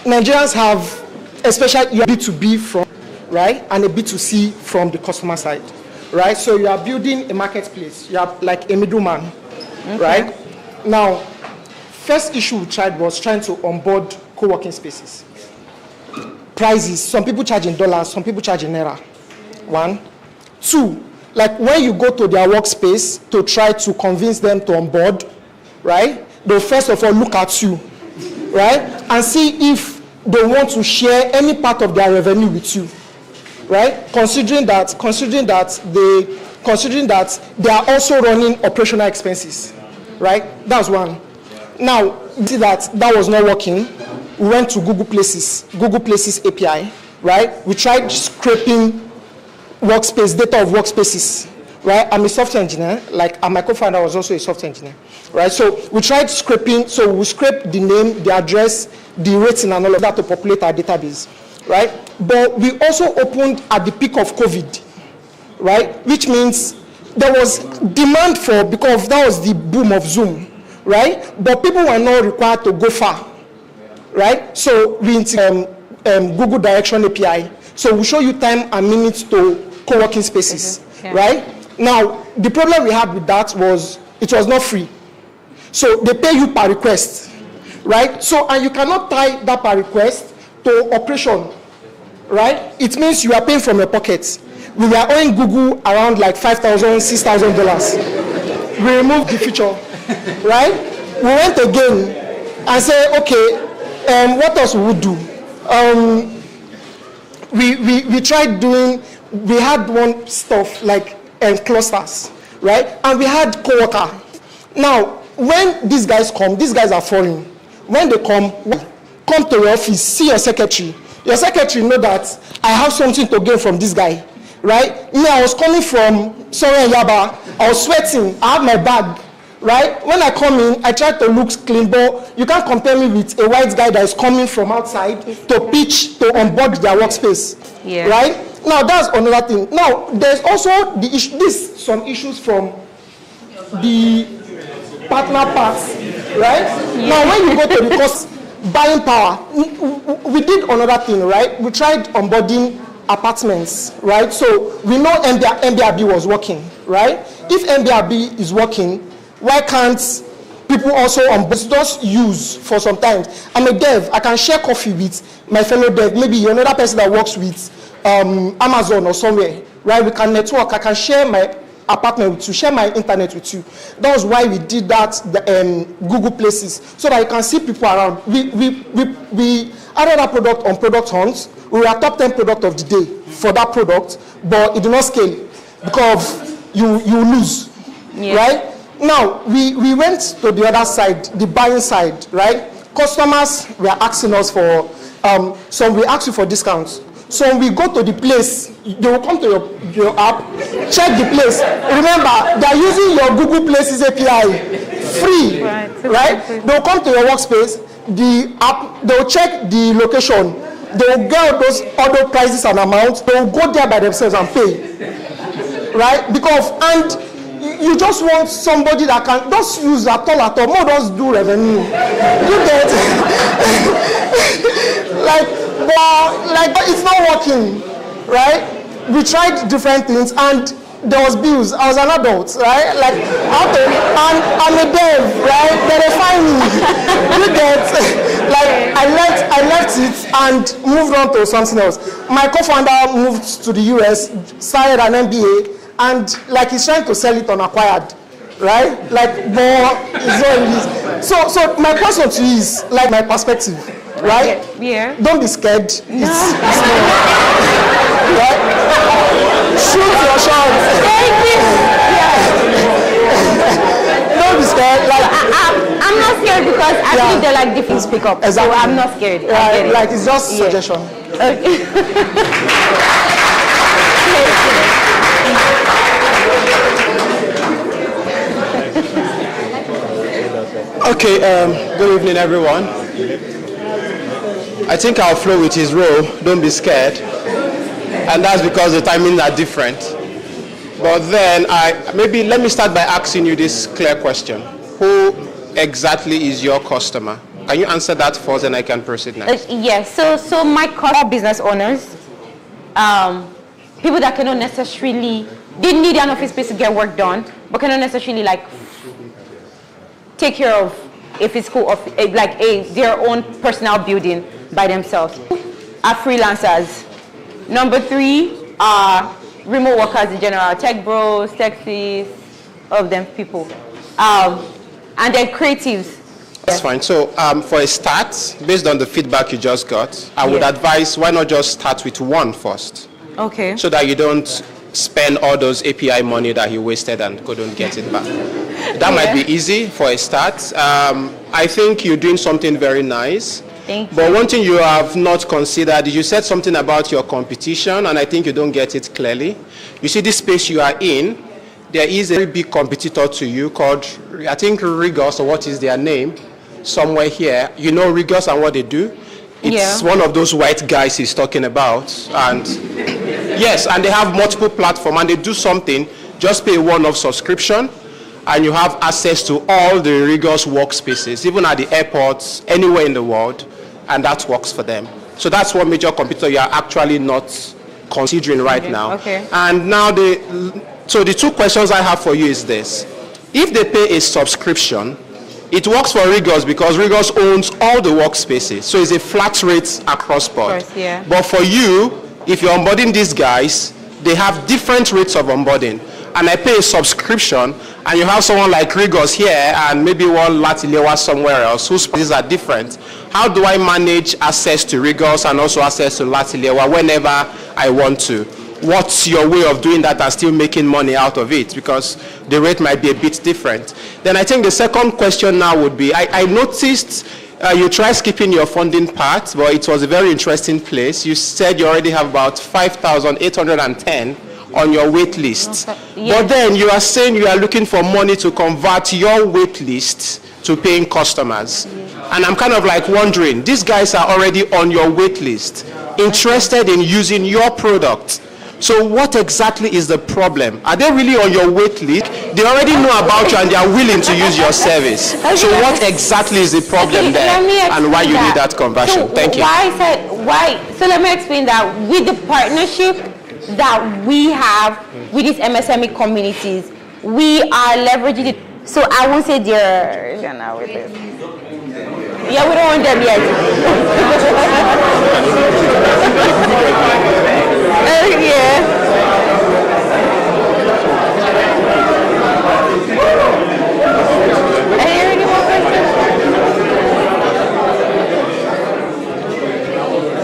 Nigerians have, especially you are B2B from, right, and a B2C from the customer side, right? So you are building a marketplace. You are like a middleman, right? Now, first issue we tried was trying to onboard co-working spaces. Prices, some people charge in dollars, some people charge in naira. 1. 2, like when you go to their workspace to try to convince them to onboard, right? They'll first of all look at you, right? And see if they want to share any part of their revenue with you, right? Considering that they are also running operational expenses, right? That's one. Now, see that was not working. We went to Google Places API, right? We tried scraping workspace, data of workspaces, right? I'm a software engineer, and my co-founder was also a software engineer, right? So we tried scraping, so we scraped the name, the address, the rating and all of that to populate our database, right? But we also opened at the peak of COVID, right? Which means there was demand for, because that was the boom of Zoom, right? But people were not required to go far, right? So we Google Direction API. So we show you time and minutes to co-working spaces, right? Now, the problem we had with that was it was not free. So they pay you per request, right? So, and you cannot tie that per request to operation, right? It means you are paying from your pocket. We were owing Google around like $5,000, $6,000. We removed the feature, right? We went again and said, okay, what else we would do? We tried doing, we had one stuff like clusters, right? And we had co-worker. Now, when these guys come, these guys are foreign. When they come to your office, see your secretary. Your secretary know that I have something to gain from this guy, right? Me, I was coming from somewhere in Yaba. I was sweating. I have my bag, right? When I come in, I try to look clean, but you can't compare me with a white guy that is coming from outside to pitch, to onboard their workspace, right? Now, that's another thing. Now, there's also the issue, some issues from the partner parts, right? Now, when you go to the cost buying power, we did another thing, right? We tried onboarding apartments, right? So we know MBRB was working, right? If MBRB is working, why can't people also just use for some time? I'm a dev, I can share coffee with my fellow dev, maybe another person that works with Amazon or somewhere, right? We can network, I can share my apartment with you, share my internet with you. That was why we did that, Google Places, so that you can see people around. We added that product on Product Hunt. We were top 10 product of the day for that product, but it did not scale because you lose, right? Now, we went to the other side, the buying side, right? Customers were asking us for, some we ask you for discounts. So when we go to the place, they will come to your app, check the place. Remember, they are using your Google Places API, free, right? They will come to your workspace, the app, they will check the location, they will get those other prices and amounts, they will go there by themselves and pay, right? Because, and you just want somebody that can just use at all, more just do revenue. You get like it's not working, right? we tried different things, and there was bills. I was an adult, right? Like, okay, and I'm a dev, right? Then they find me. You get, like, I left it and moved on to something else. My co-founder moved to the US, started an MBA, and like he's trying to sell it on acquired, right? Like, but it's not this. So my question to you is like my perspective, right? Yeah. Don't be scared. No. It's right? Shoot your shot. Thank you. Yeah. Don't be scared. Like I'm not scared because I think they like different speak up. Exactly. So I'm not scared. Right. Like it's just suggestion. Okay, good evening everyone. I think I'll flow with his role, don't be scared. And that's because the timings are different. But then maybe let me start by asking you this clear question. Who exactly is your customer? Can you answer that first and I can proceed next? Yes, so my core business owners, people that cannot necessarily, they need an office space to get work done, but cannot necessarily like take care of a physical office, like their own personal building by themselves. Are freelancers. Number 3 are remote workers in general, tech bros, techies, all of them people. And then creatives. That's fine. So for a start, based on the feedback you just got, I would advise why not just start with one first. Okay. So that you don't spend all those API money that you wasted and couldn't get it back. That might be easy for a start. I think you're doing something very nice. Thank you. But one thing you have not considered, you said something about your competition, and I think you don't get it clearly. You see this space you are in, there is a very big competitor to you called, I think Rigos, or what is their name, somewhere here. You know Rigos and what they do? It's one of those white guys he's talking about. And yes, and they have multiple platforms, and they do something, just pay one-off subscription, and you have access to all the Rigos workspaces, even at the airports, anywhere in the world, and that works for them. So that's one major competitor you are actually not considering right now. Okay. And now so the 2 questions I have for you is this. If they pay a subscription, it works for Rigos because Rigos owns all the workspaces. So it's a flat rate across board. Of course, yeah. But for you, if you're onboarding these guys, they have different rates of onboarding. And I pay a subscription, and you have someone like Rigos here and maybe one Latilewa somewhere else whose prices are different. How do I manage access to Rigos and also access to Latilewa whenever I want to? What's your way of doing that and still making money out of it? Because the rate might be a bit different. Then I think the second question now would be, I noticed you tried skipping your funding part, but it was a very interesting place. You said you already have about 5,810 on your wait list. But then you are saying you are looking for money to convert your wait list to paying customers. And I'm kind of like wondering, these guys are already on your wait list, interested in using your product. So what exactly is the problem? Are they really on your wait list? They already know about you and they are willing to use your service. So what exactly is the problem there and why you need that conversion? Thank you. So let me explain that with the partnership that we have with these MSME communities, we are leveraging it. So I won't say they're not with it. Yeah, we don't want them yet.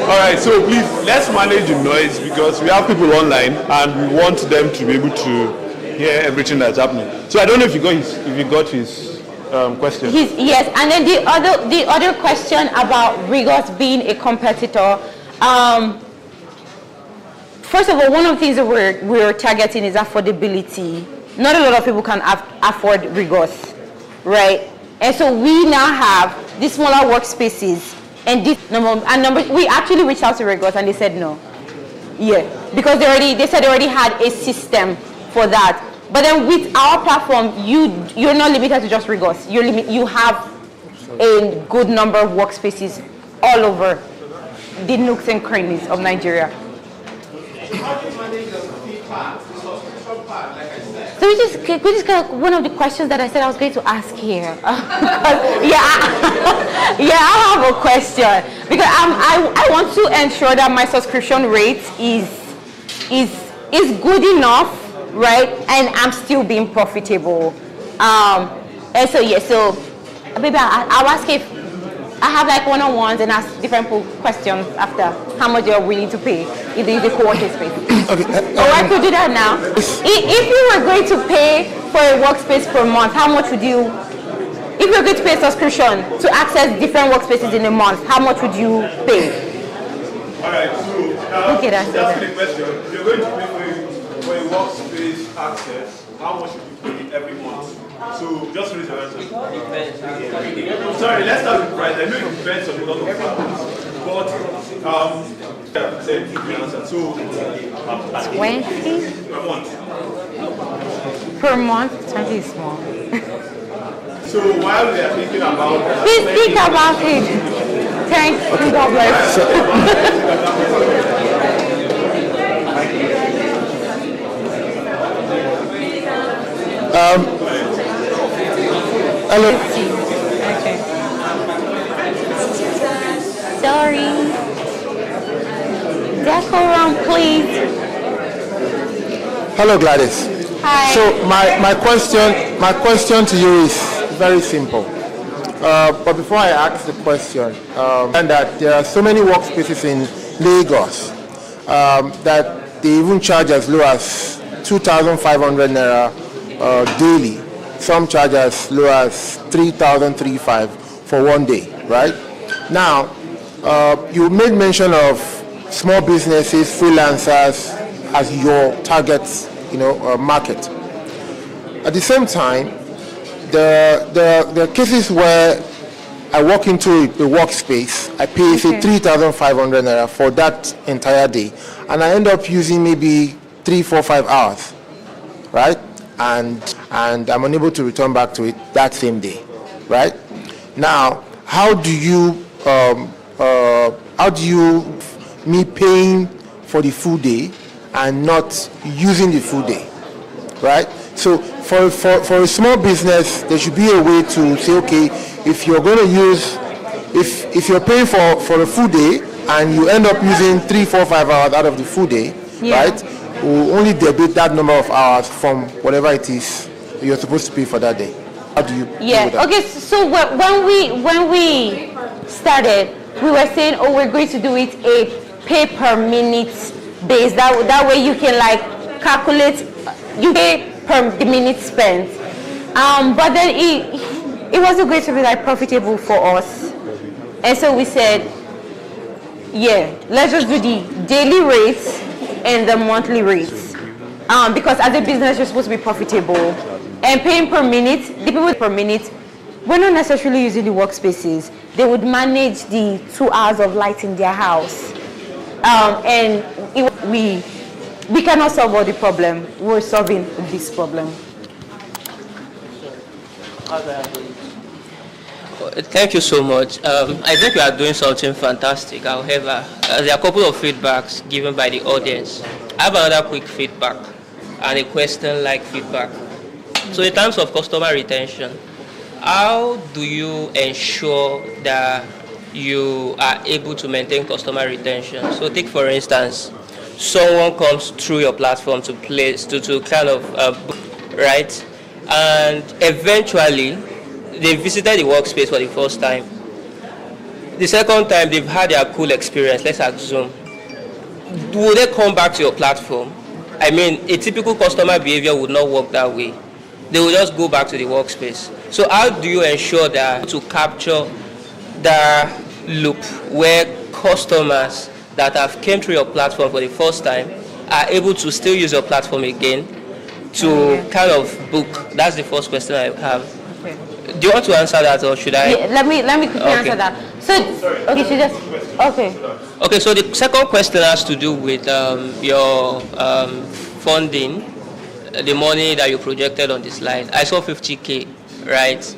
All right, so please, let's manage the noise because we have people online and we want them to be able to hear everything that's happening. So I don't know if you got his question. Yes, and then the other question about Rigos being a competitor. First of all, one of the things that we're targeting is affordability. Not a lot of people can afford Rigos, right? And so we now have these smaller workspaces. And we actually reached out to Rigos and they said no. Yeah, because they said they already had a system for that. But then with our platform, you're not limited to just Rigos. You have a good number of workspaces all over the nooks and crannies of Nigeria. How do you manage So we just got one of the questions that I said I was going to ask here. I have a question because I want to ensure that my subscription rate is good enough, right? And I'm still being profitable. And so maybe I'll ask if I have like one-on-ones and ask different questions after how much you're willing to pay if there is a co-working space. Okay. I could do that now. If you were going to pay for a workspace per month, how much would you, if you're going to pay a subscription to access different workspaces in a month, how much would you pay? All right, so Okay, that's the question. If you're going to pay for a workspace access, how much should you pay every month? So just raise your hand. Sorry, let's start with price. I know it depends on a lot of factors, but say the answer. So 20 per month. Per month, 20 is small. So while we are thinking about that, Please think about it. Thanks. God bless. Hello. Okay. Sorry. Decorum, please. Hello, Gladys. Hi. So my question to you is very simple. But before I ask the question, and that there are so many workspaces in Lagos that they even charge as low as 2,500 naira daily. Some charge as low as 3,350 for one day, right? Now, you made mention of small businesses, freelancers as your target, market. At the same time, there are cases where I walk into a workspace, I pay say 3,500 naira for that entire day, and I end up using maybe 3, 4, 5 hours, right? And I'm unable to return back to it that same day, right? Now, how do you me paying for the full day and not using the full day, right? So for a small business, there should be a way to say, okay, if you're going to use, if you're paying for a full day and you end up using 3, 4, 5 hours out of the full day, right? We'll only debit that number of hours from whatever it is you're supposed to pay for that day. How do you deal with that? Okay, so when we started, we were saying, oh, we're going to do it a pay per minute base. That way you can like calculate, you pay per minute spent. But then it wasn't going to be like profitable for us. And so we said, yeah, let's just do the daily rates and the monthly rates. Because as a business, you're supposed to be profitable. And paying per minute, the people per minute, we're not necessarily using the workspaces. They would manage the 2 hours of light in their house. And we cannot solve all the problem. We're solving this problem. Thank you so much. I think you are doing something fantastic. However, there are a couple of feedbacks given by the audience. I have another quick feedback and a question-like feedback. So in terms of customer retention, how do you ensure that you are able to maintain customer retention? So take for instance, someone comes through your platform to kind of book, right? And eventually, they visited the workspace for the first time. The second time, they've had their cool experience, let's assume. Will they come back to your platform? I mean, a typical customer behavior would not work that way. They will just go back to the workspace. So how do you ensure that to capture the loop where customers that have came through your platform for the first time are able to still use your platform again to kind of book? That's the first question I have. Okay. Do you want to answer that, or should I? Yeah, let me quickly answer that. So, okay, she just, okay. Okay, so the second question has to do with your funding, the money that you projected on the slide. I saw 50K, right?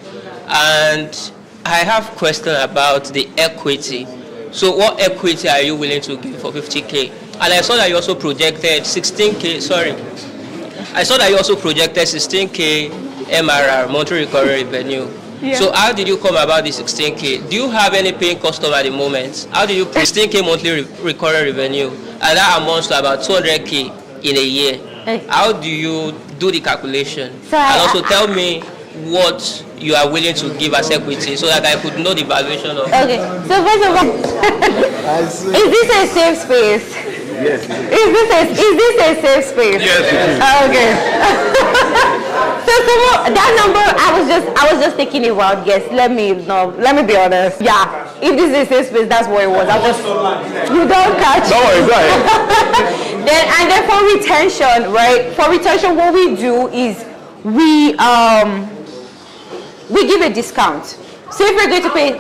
And I have a question about the equity. So what equity are you willing to give for 50K? And I saw that you also projected 16K, sorry. I saw that you also projected 16K MRR, monthly recurring revenue. Yeah. So how did you come about the 16K? Do you have any paying customer at the moment? How did you pay 16K monthly recurring revenue? And that amounts to about 200K in a year. How do you do the calculation? So and also tell me what you are willing to give as equity so that I could know the valuation of. Okay, so first of all, is this a safe space? Yes. Is this a safe space? Yes, it is. Okay. So that number, I was just taking a wild guess. Let me be honest. Yeah, if this is a safe space, that's what it was. You don't catch. No, exactly. then for retention, right? For retention, what we do is we give a discount. So if we're going to pay,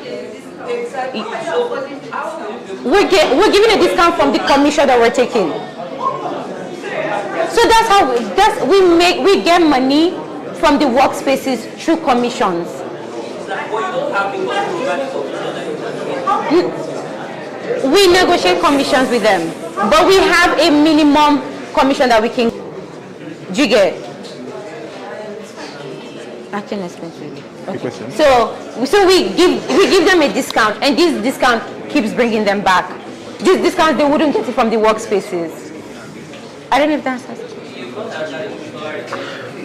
we're giving a discount from the commission that we're taking. So that's how we get money from the workspaces through commissions. We negotiate commissions with them, but we have a minimum commission that we can. Do you get? I can explain to you. Okay. So we give them a discount, and this discount keeps bringing them back. This discount, they wouldn't get it from the workspaces. I don't know if that's.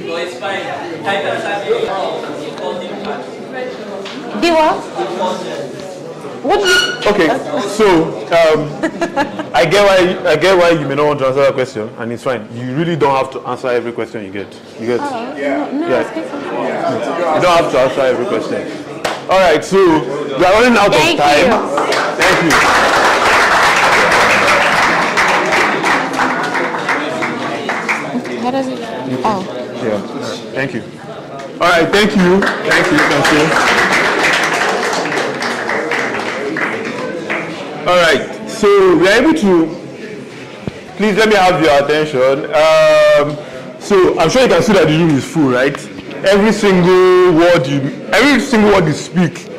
No, it's fine. The what? What do you? Okay, so I get why you may not want to answer that question, and it's fine. You really don't have to answer every question you get. You get? No, You don't have to answer every question. All right, so we are running out of time. Thank you. How does it? Oh. Yeah. Thank you. All right. Thank you. Thank you. Thank you. All right. So we are able to. Please let me have your attention. So I'm sure you can see that the room is full, right? Every single word you speak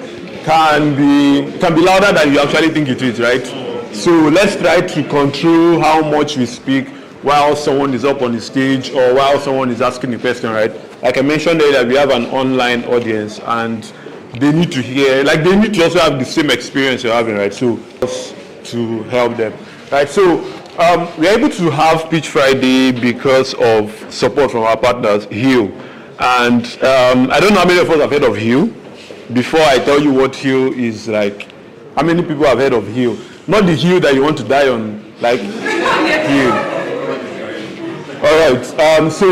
can be louder than you actually think it is, right? So let's try to control how much we speak while someone is up on the stage or while someone is asking a question, right? Like I mentioned earlier, we have an online audience and they need to hear, like they need to also have the same experience you're having, right? So to help them, right? So we're able to have Pitch Friday because of support from our partners, Heal. And I don't know how many of us have heard of Heal. Before I tell you what Heal is like, how many people have heard of Heal? Not the hill that you want to die on, like Heal. All right, so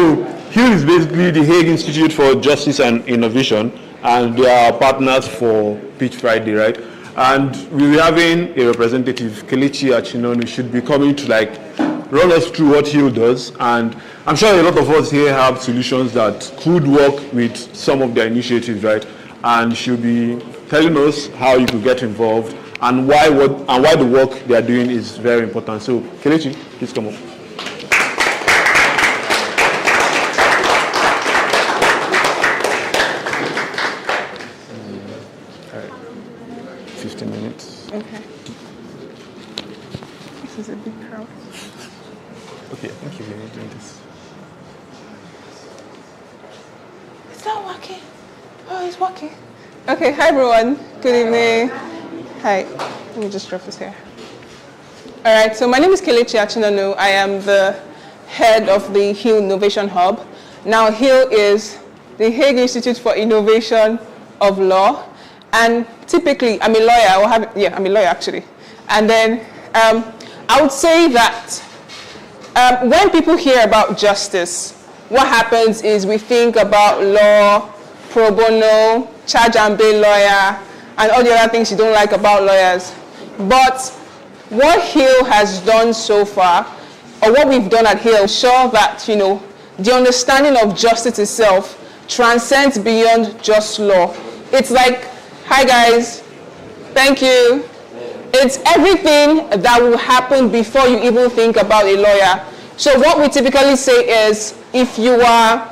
HIL is basically the Hague Institute for Justice and Innovation, and they are partners for Pitch Friday, right? And we'll be having a representative, Kelechi Achinon, who should be coming to like run us through what HIL does. And I'm sure a lot of us here have solutions that could work with some of their initiatives, right? And she'll be telling us how you could get involved and why the work they are doing is very important. So Kelechi, please come up. 15 minutes. Okay. This is a big crowd. Okay, I think you're doing this. It's not working. Oh, it's working. Okay, hi everyone. Good evening. Hi. Let me just drop this here. All right, so my name is Kelechi Achinon. I am the head of the HIL Innovation Hub. Now, HIL is the Hague Institute for Innovation of Law. And typically, I'm a lawyer. I'm a lawyer actually. And then I would say that when people hear about justice, what happens is we think about law, pro bono, charge and bail lawyer, and all the other things you don't like about lawyers. But what HIL has done so far, or what we've done at HIL, ensure that the understanding of justice itself transcends beyond just law. It's like, hi guys, thank you. It's everything that will happen before you even think about a lawyer. So what we typically say is, if you have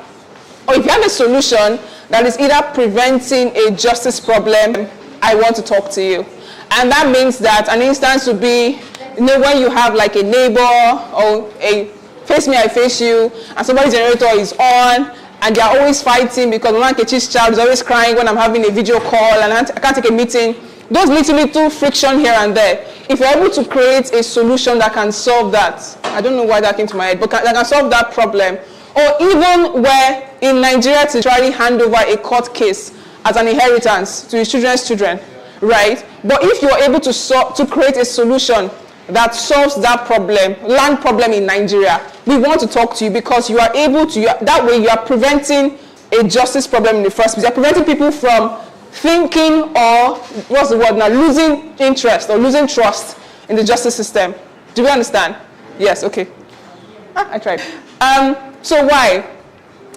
a solution that is either preventing a justice problem, I want to talk to you. And that means that an instance would be, when you have like a neighbor or a face me, I face you, and somebody's generator is on, and they're always fighting because Mama Nkechi's child is always crying when I'm having a video call and I can't take a meeting. Those little friction here and there. If you're able to create a solution that can solve that, I don't know why that came to my head, but that can solve that problem, or even where in Nigeria to try to hand over a court case as an inheritance to his children's children, right? But if you're able to create a solution that solves that problem, land problem in Nigeria, we want to talk to you because you are able to, that way you are preventing a justice problem in the first place. You're preventing people from thinking or, what's the word now, losing interest or losing trust in the justice system. Do we understand? Yes, okay. I tried. So why?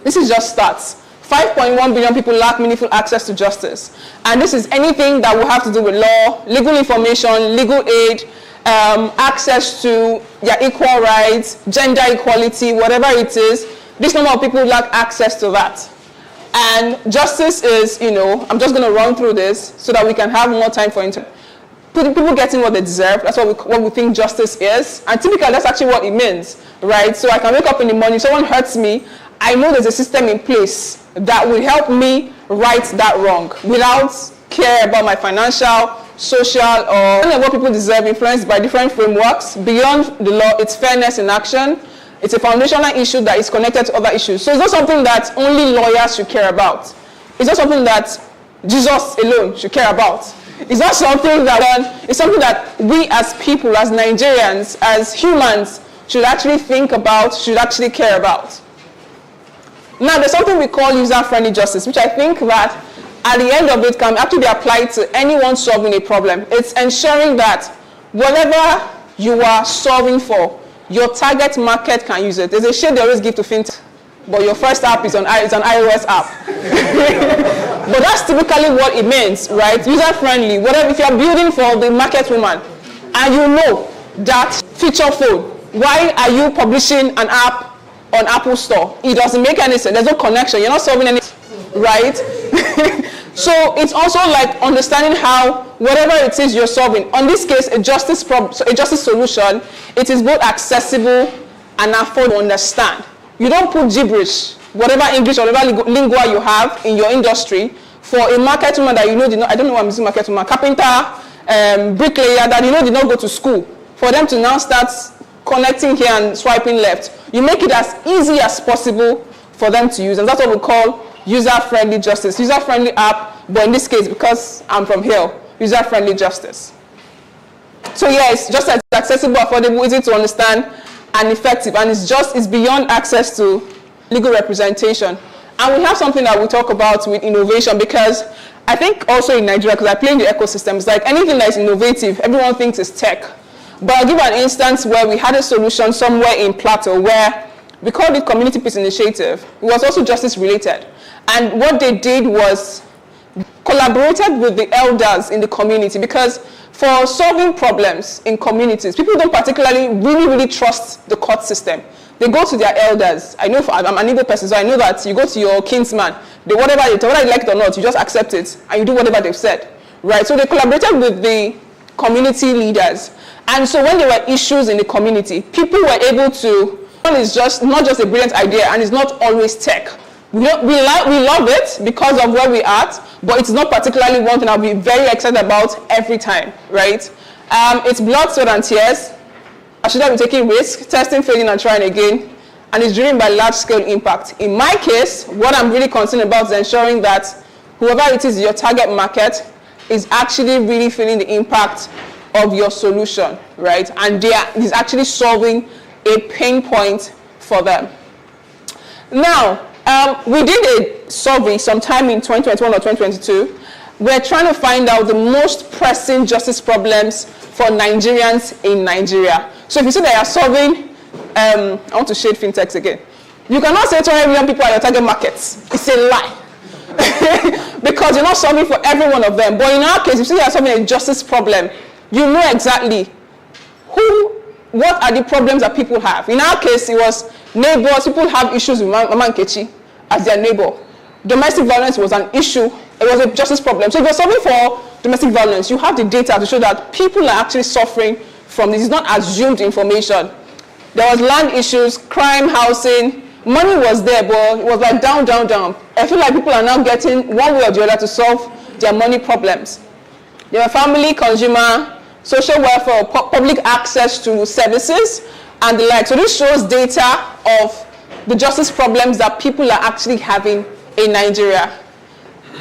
This is just stats. 5.1 billion people lack meaningful access to justice. And this is anything that will have to do with law, legal information, legal aid, access to equal rights, gender equality, whatever it is. This number of people lack access to that. And justice is, I'm just going to run through this so that we can have more time for people getting what they deserve. That's what we think justice is. And typically, that's actually what it means, right? So I can wake up in the morning, someone hurts me, I know there's a system in place that will help me right that wrong without care about my financial, social, or what people deserve, influenced by different frameworks. Beyond the law, it's fairness in action. It's a foundational issue that is connected to other issues. So it's not something that only lawyers should care about. It's not something that Jesus alone should care about. It's not something that, it's something that we as people, as Nigerians, as humans, should actually think about, should actually care about. Now, there's something we call user-friendly justice, which I think that at the end of it can actually be applied to anyone solving a problem. It's ensuring that whatever you are solving for, your target market can use it. There's a shade they always give to fintech, but your first app is an iOS app. But that's typically what it means, right? User-friendly. Whatever, if you're building for the market woman, and you know that feature phone, why are you publishing an app on Apple Store? It doesn't make any sense. There's no connection. You're not solving anything, right? So it's also like understanding how whatever it is you're solving, on this case, a justice solution, it is both accessible and affordable to understand. You don't put gibberish, whatever English or whatever lingua you have in your industry, for a market woman that I don't know why I'm using market woman, carpenter, bricklayer that did not go to school, for them to now start connecting here and swiping left. You make it as easy as possible for them to use, and that's what we call user-friendly justice. User-friendly app, but in this case, because I'm from here, user-friendly justice. So yeah, it's just as accessible, affordable, easy to understand, and effective, and it's beyond access to legal representation. And we have something that we talk about with innovation, because I think also in Nigeria, because I play in the ecosystem, it's like anything that is innovative, everyone thinks is tech. But I'll give an instance where we had a solution somewhere in Plateau where we called it Community Peace Initiative. It was also justice related. And what they did was collaborated with the elders in the community, because for solving problems in communities, people don't particularly really trust the court system. They go to their elders. I know I'm an Igbo person, so I know that you go to your kinsman. Whether you like it or not, you just accept it and you do whatever they've said, right? So they collaborated with the community leaders. And so when there were issues in the community, people were able to, it's not just a brilliant idea, and it's not always tech. We love it because of where we are at, but it's not particularly one thing I'll be very excited about every time, right? It's blood, sweat, and tears. I should have been taking risks, testing, failing, and trying again, and it's driven by large-scale impact. In my case, what I'm really concerned about is ensuring that whoever it is, your target market, is actually really feeling the impact of your solution, right? And is actually solving a pain point for them. Now, we did a survey sometime in 2021 or 2022. We're trying to find out the most pressing justice problems for Nigerians in Nigeria. So if you say that you're solving, I want to shade fintechs again. You cannot say 200 million people are your target markets. It's a lie. Because you're not solving for every one of them. But in our case, if you say you're solving a justice problem, you know exactly what are the problems that people have. In our case, it was neighbors. People have issues with Mama Nkechi as their neighbor. Domestic violence was an issue. It was a justice problem. So if you're solving for domestic violence, you have the data to show that people are actually suffering from this. It's not assumed information. There was land issues, crime, housing. Money was there, but it was like down, down, down. I feel like people are now getting one way or the other to solve their money problems. There were family, consumer, social welfare, public access to services, and the like. So this shows data of the justice problems that people are actually having in Nigeria.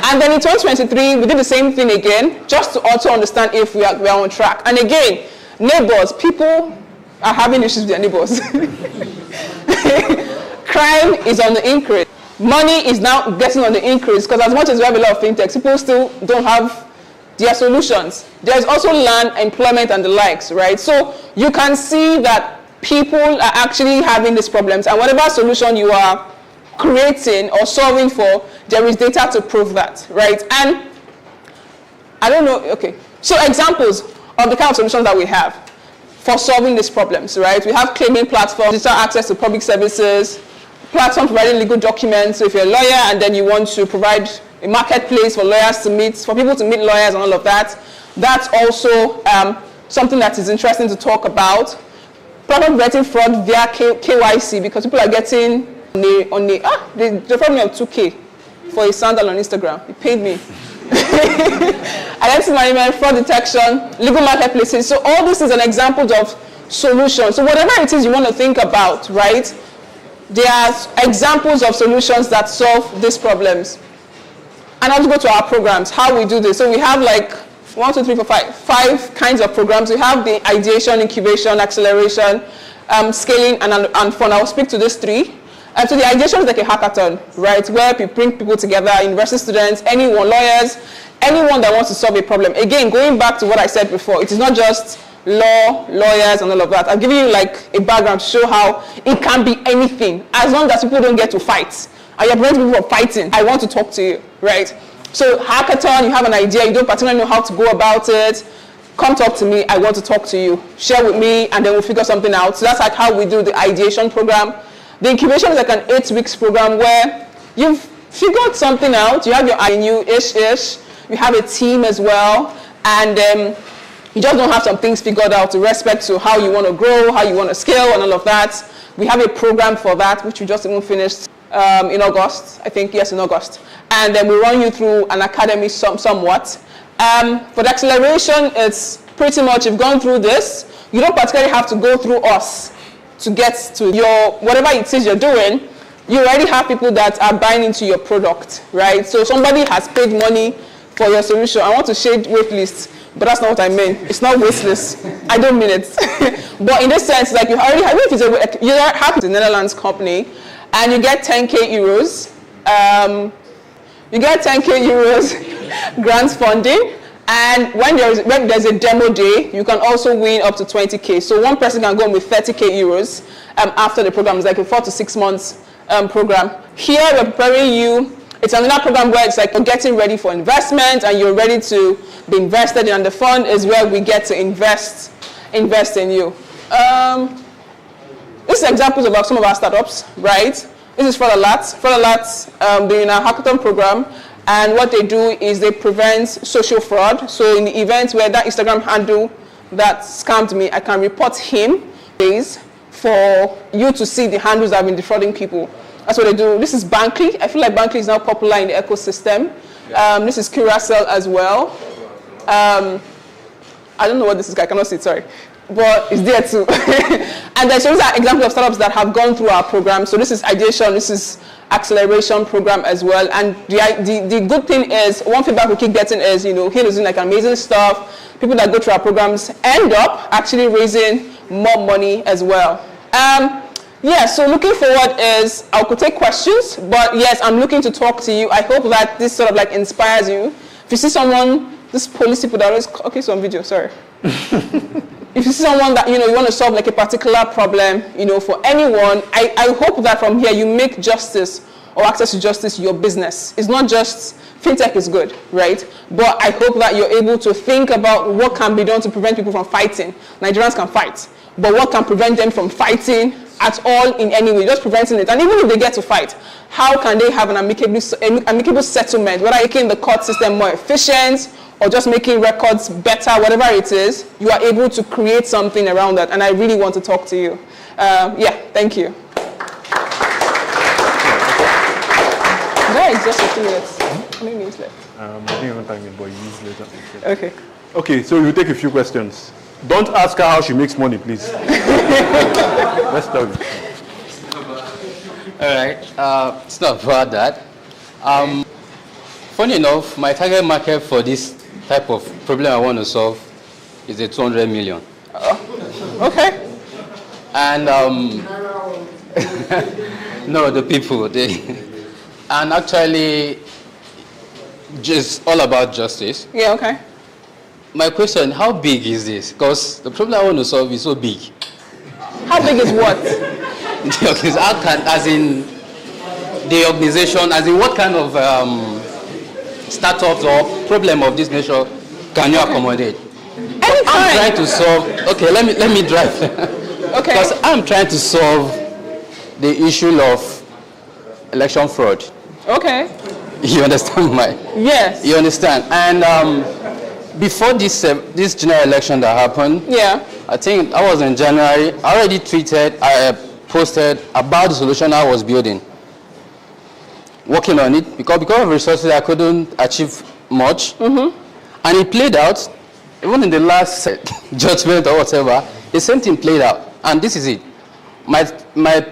And then in 2023, we did the same thing again, just to also understand if we are on track. And again, neighbors, people are having issues with their neighbors. Crime is on the increase. Money is now getting on the increase, because as much as we have a lot of fintechs, people still don't have their solutions. There's also land, employment, and the likes, right? So you can see that people are actually having these problems, and whatever solution you are creating or solving for, there is data to prove that, right? And I don't know, okay. So examples of the kind of solutions that we have for solving these problems, right? We have claiming platforms, digital access to public services, platforms providing legal documents. So if you're a lawyer and then you want to provide a marketplace for lawyers to meet, for people to meet lawyers and all of that, that's also something that is interesting to talk about. Platform preventing fraud via KYC, because people are getting they offered me on 2K for a sandal on Instagram. It paid me. Identity management, fraud detection, legal marketplaces. So all this is an example of solutions. So whatever it is you want to think about, right? There are examples of solutions that solve these problems. And I'll go to our programs, how we do this. So we have like 5 kinds of programs. We have the ideation, incubation, acceleration, scaling, and fun. I'll speak to these 3. So the ideation is like a hackathon, right? Where we bring people together, university students, anyone, lawyers, anyone that wants to solve a problem. Again, going back to what I said before, it is not just law, lawyers, and all of that. I've given you like a background to show how it can be anything, as long as people don't get to fight. And you're preventing people from fighting. I want to talk to you, right? So hackathon, you have an idea, you don't particularly know how to go about it. Come talk to me, I want to talk to you. Share with me, and then we'll figure something out. So that's like how we do the ideation program. The incubation is like an 8 weeks program where you've figured something out. You have your new-ish. You have a team as well. And you just don't have some things figured out with respect to how you want to grow, how you want to scale, and all of that. We have a program for that, which we just even finished in August. I think, yes, in August. And then we run you through an academy somewhat. For the acceleration, it's pretty much, you've gone through this. You don't particularly have to go through us to get to your, whatever it is you're doing. You already have people that are buying into your product, right? So somebody has paid money for your solution. I want to shade waitlist, but that's not what I mean. It's not waitlist. I don't mean it. But in this sense, like you already have, if you have the Netherlands company, and you get 10K euros, you get 10K euros grants funding. And when there's a demo day, you can also win up to 20K. So one person can go with 30K euros after the program. It's like a 4 to 6 months program. Here we're preparing you. It's another program where it's like you're getting ready for investment and you're ready to be invested in. And the fund is where we get to invest in you. This is examples of some of our startups, right? This is Fraud Alert, doing a hackathon program. And what they do is they prevent social fraud. So in the event where that Instagram handle that scammed me, I can report him for you to see the handles that have been defrauding people. That's what they do. This is Bankly. I feel like Bankly is now popular in the ecosystem. This is Curacell as well. I don't know what this is. I cannot see it, sorry. But it's there too. And then so these are examples of startups that have gone through our program. So this is ideation, this is acceleration program as well. And the good thing is, one feedback we keep getting is, Hill is doing like amazing stuff. People that go through our programs end up actually raising more money as well. Yeah, so looking forward is, I could take questions, but yes, I'm looking to talk to you. I hope that this sort of like inspires you. If you see someone, this police people that always, okay, so on video, sorry. If you see someone that, you want to solve like a particular problem, for anyone, I hope that from here you make justice or access to justice your business. It's not just, fintech is good, right? But I hope that you're able to think about what can be done to prevent people from fighting. Nigerians can fight, but what can prevent them from fighting at all in any way, just preventing it. And even if they get to fight, how can they have an amicable settlement, whether making the court system more efficient or just making records better, whatever it is, you are able to create something around that. And I really want to talk to you. Yeah, thank you. Did I exhaust for 2 minutes? How many minutes left? I didn't even time it, but you use later. Okay. Okay, so we'll take a few questions. Don't ask her how she makes money, please. Let's start with you. All right, it's not about that. Funny enough, my target market for this type of problem I want to solve is a 200 million. Okay. And no, the people, and actually, just all about justice. Yeah, okay. My question, how big is this? Because the problem I want to solve is so big. How big is what? How can, as in the organization, as in what kind of startups or problem of this nature can you accommodate? I'm trying to solve. Okay, let me drive. Okay. Because I'm trying to solve the issue of election fraud. Okay. You understand my? Yes. You understand? And before this general election that happened, yeah, I think I was in January. I already tweeted, I posted about the solution I was building, working on it because of resources I couldn't achieve much, and it played out. Even in the last judgment or whatever, the same thing played out, and this is it. My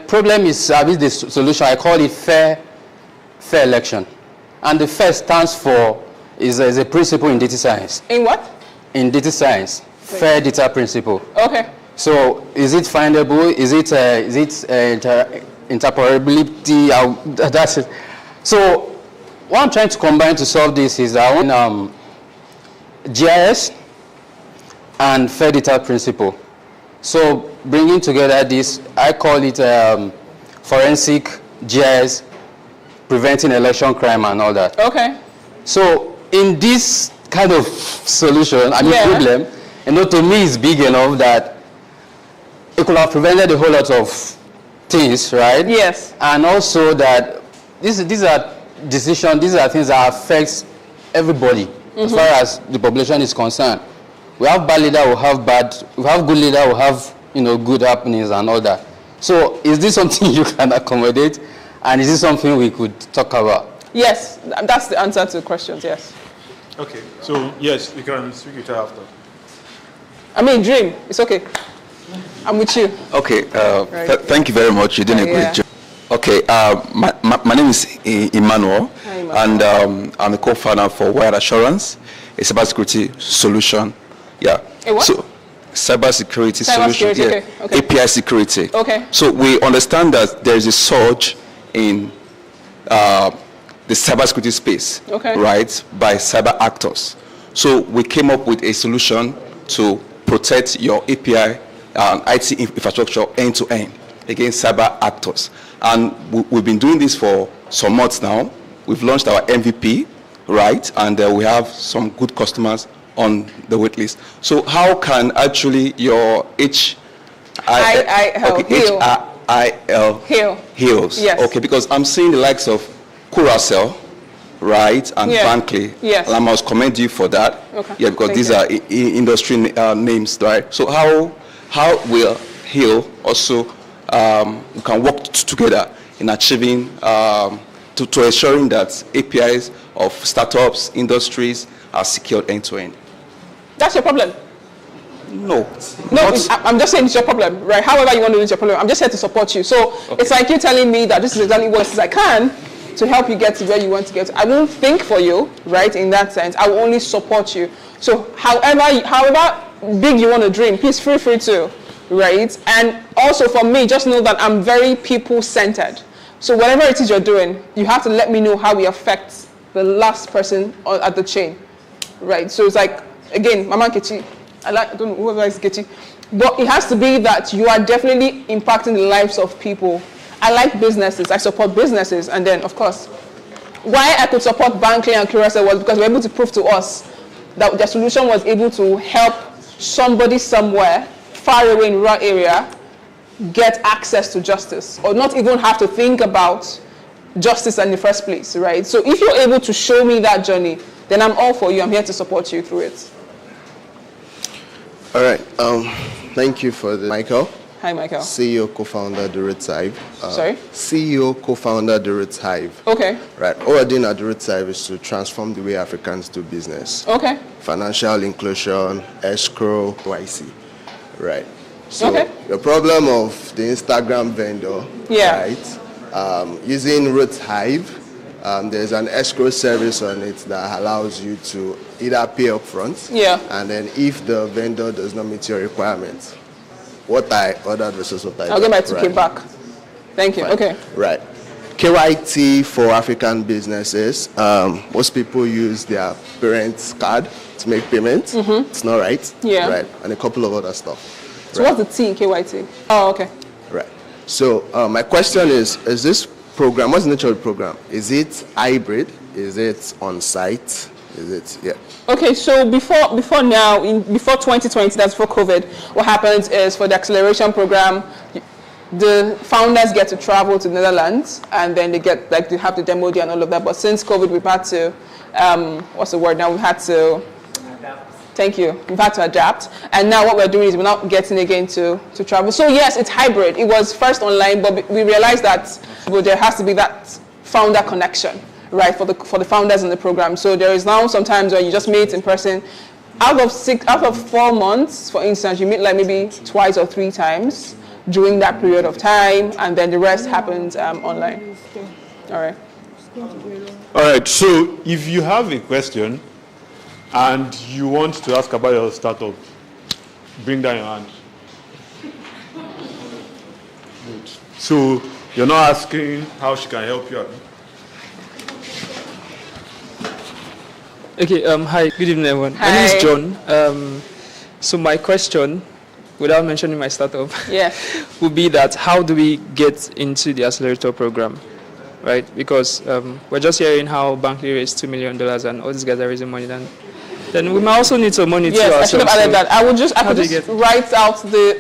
problem is the solution. I call it fair election, and the fair stands for is a principle in data science. In what? In data science, fair data principle. Okay. So is it findable? Is it interoperability? That's it. So what I'm trying to combine to solve this is GIS and fair data principle. So bringing together this, I call it forensic GIS, preventing election crime and all that. Okay. So in this kind of solution, problem, to me it's big enough that it could have prevented a whole lot of things, right? Yes. And also that these are decisions, these are things that affects everybody as far as the population is concerned. We have bad leader, we have good leader, we have good happenings and all that. So is this something you can accommodate, and is this something we could talk about? Yes, that's the answer to the questions. Yes. Okay, so yes, we can speak with her after. Dream, it's okay. I'm with you. Okay, Right. Thank you very much. You're doing a great job. Okay, my name is Emmanuel, and I'm a co-founder for Wired Assurance, a cybersecurity solution. Yeah. A what? So, cybersecurity solution. Okay. API security. Okay. So we understand that there is a surge in the cybersecurity space, right, by cyber actors. So we came up with a solution to protect your API and IT infrastructure end to end against cyber actors. And we've been doing this for some months now. We've launched our MVP, right, and we have some good customers on the wait list. So how can actually your HIL, yes. okay, because I'm seeing the likes of Curacell, right, and Bankley. Yes. And I must commend you for that. Okay. Yeah, because these are industry names, right? So how will HIL also we can work together in achieving to ensuring that APIs of startups, industries are secured end to end? That's your problem. No. I'm just saying it's your problem, right? However you want to do it's your problem. I'm just here to support you. So it's like you telling me that this is exactly what I can to help you get to where you want to get to. I won't think for you, right, in that sense. I will only support you. So however big you want to dream, please feel free to, right? And also for me, just know that I'm very people-centered. So whatever it is you're doing, you have to let me know how it affects the last person at the chain, right? So it's like, again, Mama Kechi, I don't know whoever is Kechi, but it has to be that you are definitely impacting the lives of people. I like businesses, I support businesses, and then of course, why I could support Bankley and Curacell was because we were able to prove to us that the solution was able to help somebody somewhere far away in rural area get access to justice, or not even have to think about justice in the first place, right? So if you're able to show me that journey, then I'm all for you. I'm here to support you through it. All right. Thank you for the Michael. Hi, Michael. CEO, co-founder, The Roots Hive. Sorry? CEO, co-founder, The Roots Hive. Okay. Right. All we're doing at The Roots Hive is to transform the way Africans do business. Okay. Financial inclusion, escrow, YC. Right. So Okay. the problem of the Instagram vendor, Yeah. right? Using Roots Hive, there's an escrow service on it that allows you to either pay upfront, Yeah. and then if the vendor does not meet your requirements, what I ordered versus what I I'll get my got, 2K right? back. Thank you. Fine. Okay. Right. KYT for African businesses. Most people use their parents' card to make payments. It's not right. Yeah. Right. And a couple of other stuff. So what's the T in KYT? Oh, okay. Right. So my question is this program, what's the nature of the program? Is it hybrid? Is it on-site? Is it, yeah. Okay, so before now, before 2020, that's before COVID, what happens is for the acceleration program, the founders get to travel to the Netherlands, and then they get, like, they have the demo day and all of that. But since COVID, we've had to, what's the word now? We've had to, thank you, we've had to adapt. And now what we're doing is we're not getting again to travel. So yes, it's hybrid. It was first online, but we realized that there has to be that founder connection, right, for the founders in the program. So there is now sometimes where you just meet in person. Out of 4 months, for instance, you meet like maybe twice or 3 times during that period of time, and then the rest happens online. All right. All right, so if you have a question and you want to ask about your startup, bring down your hand. Good. So you're not asking how she can help you out. Okay, hi, good evening everyone. Hi. My name is John. So my question, without mentioning my startup, would be that how do we get into the accelerator program, right? Because we're just hearing how Bankley raised $2 million and all these guys are raising money. Then we might also need some money too. Yes, I should have added that. I could just write out the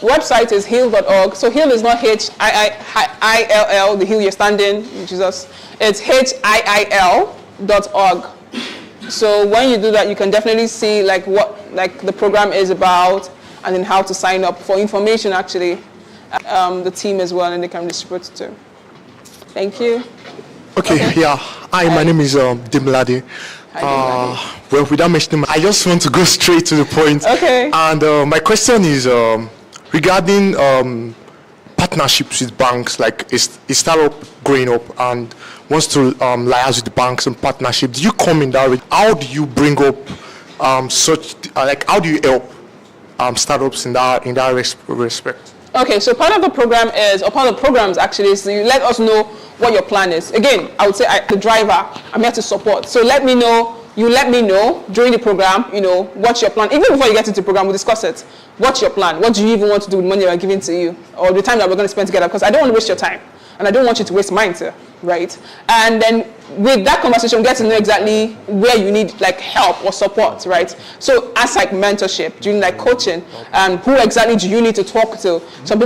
website is heal.org. So heal is not H-I-I-L-L, the hill you're standing, Jesus. It's HIIL.org. So when you do that, you can definitely see like what the program is about, and then how to sign up for information. Actually, the team as well, and they can distribute it too. Thank you. Okay. Yeah. Hi, my name is Dimlade. Well, without mentioning, I just want to go straight to the point. Okay. And my question is regarding partnerships with banks. Like a startup growing up and wants to liaise with the banks and partnership. Do you come in that way? How do you bring up how do you help startups in that respect? Okay, so part of the program is, or part of the programs actually, is you let us know what your plan is. Again, I would say the driver, I'm here to support. So you let me know during the program, what's your plan. Even before you get into the program, we'll discuss it. What's your plan? What do you even want to do with money we're giving to you? Or the time that we're going to spend together? Because I don't want to waste your time. And I don't want you to waste mine too, right? And then with that conversation, get to know exactly where you need like help or support, right? So as like mentorship, doing like coaching, and who exactly do you need to talk to? Some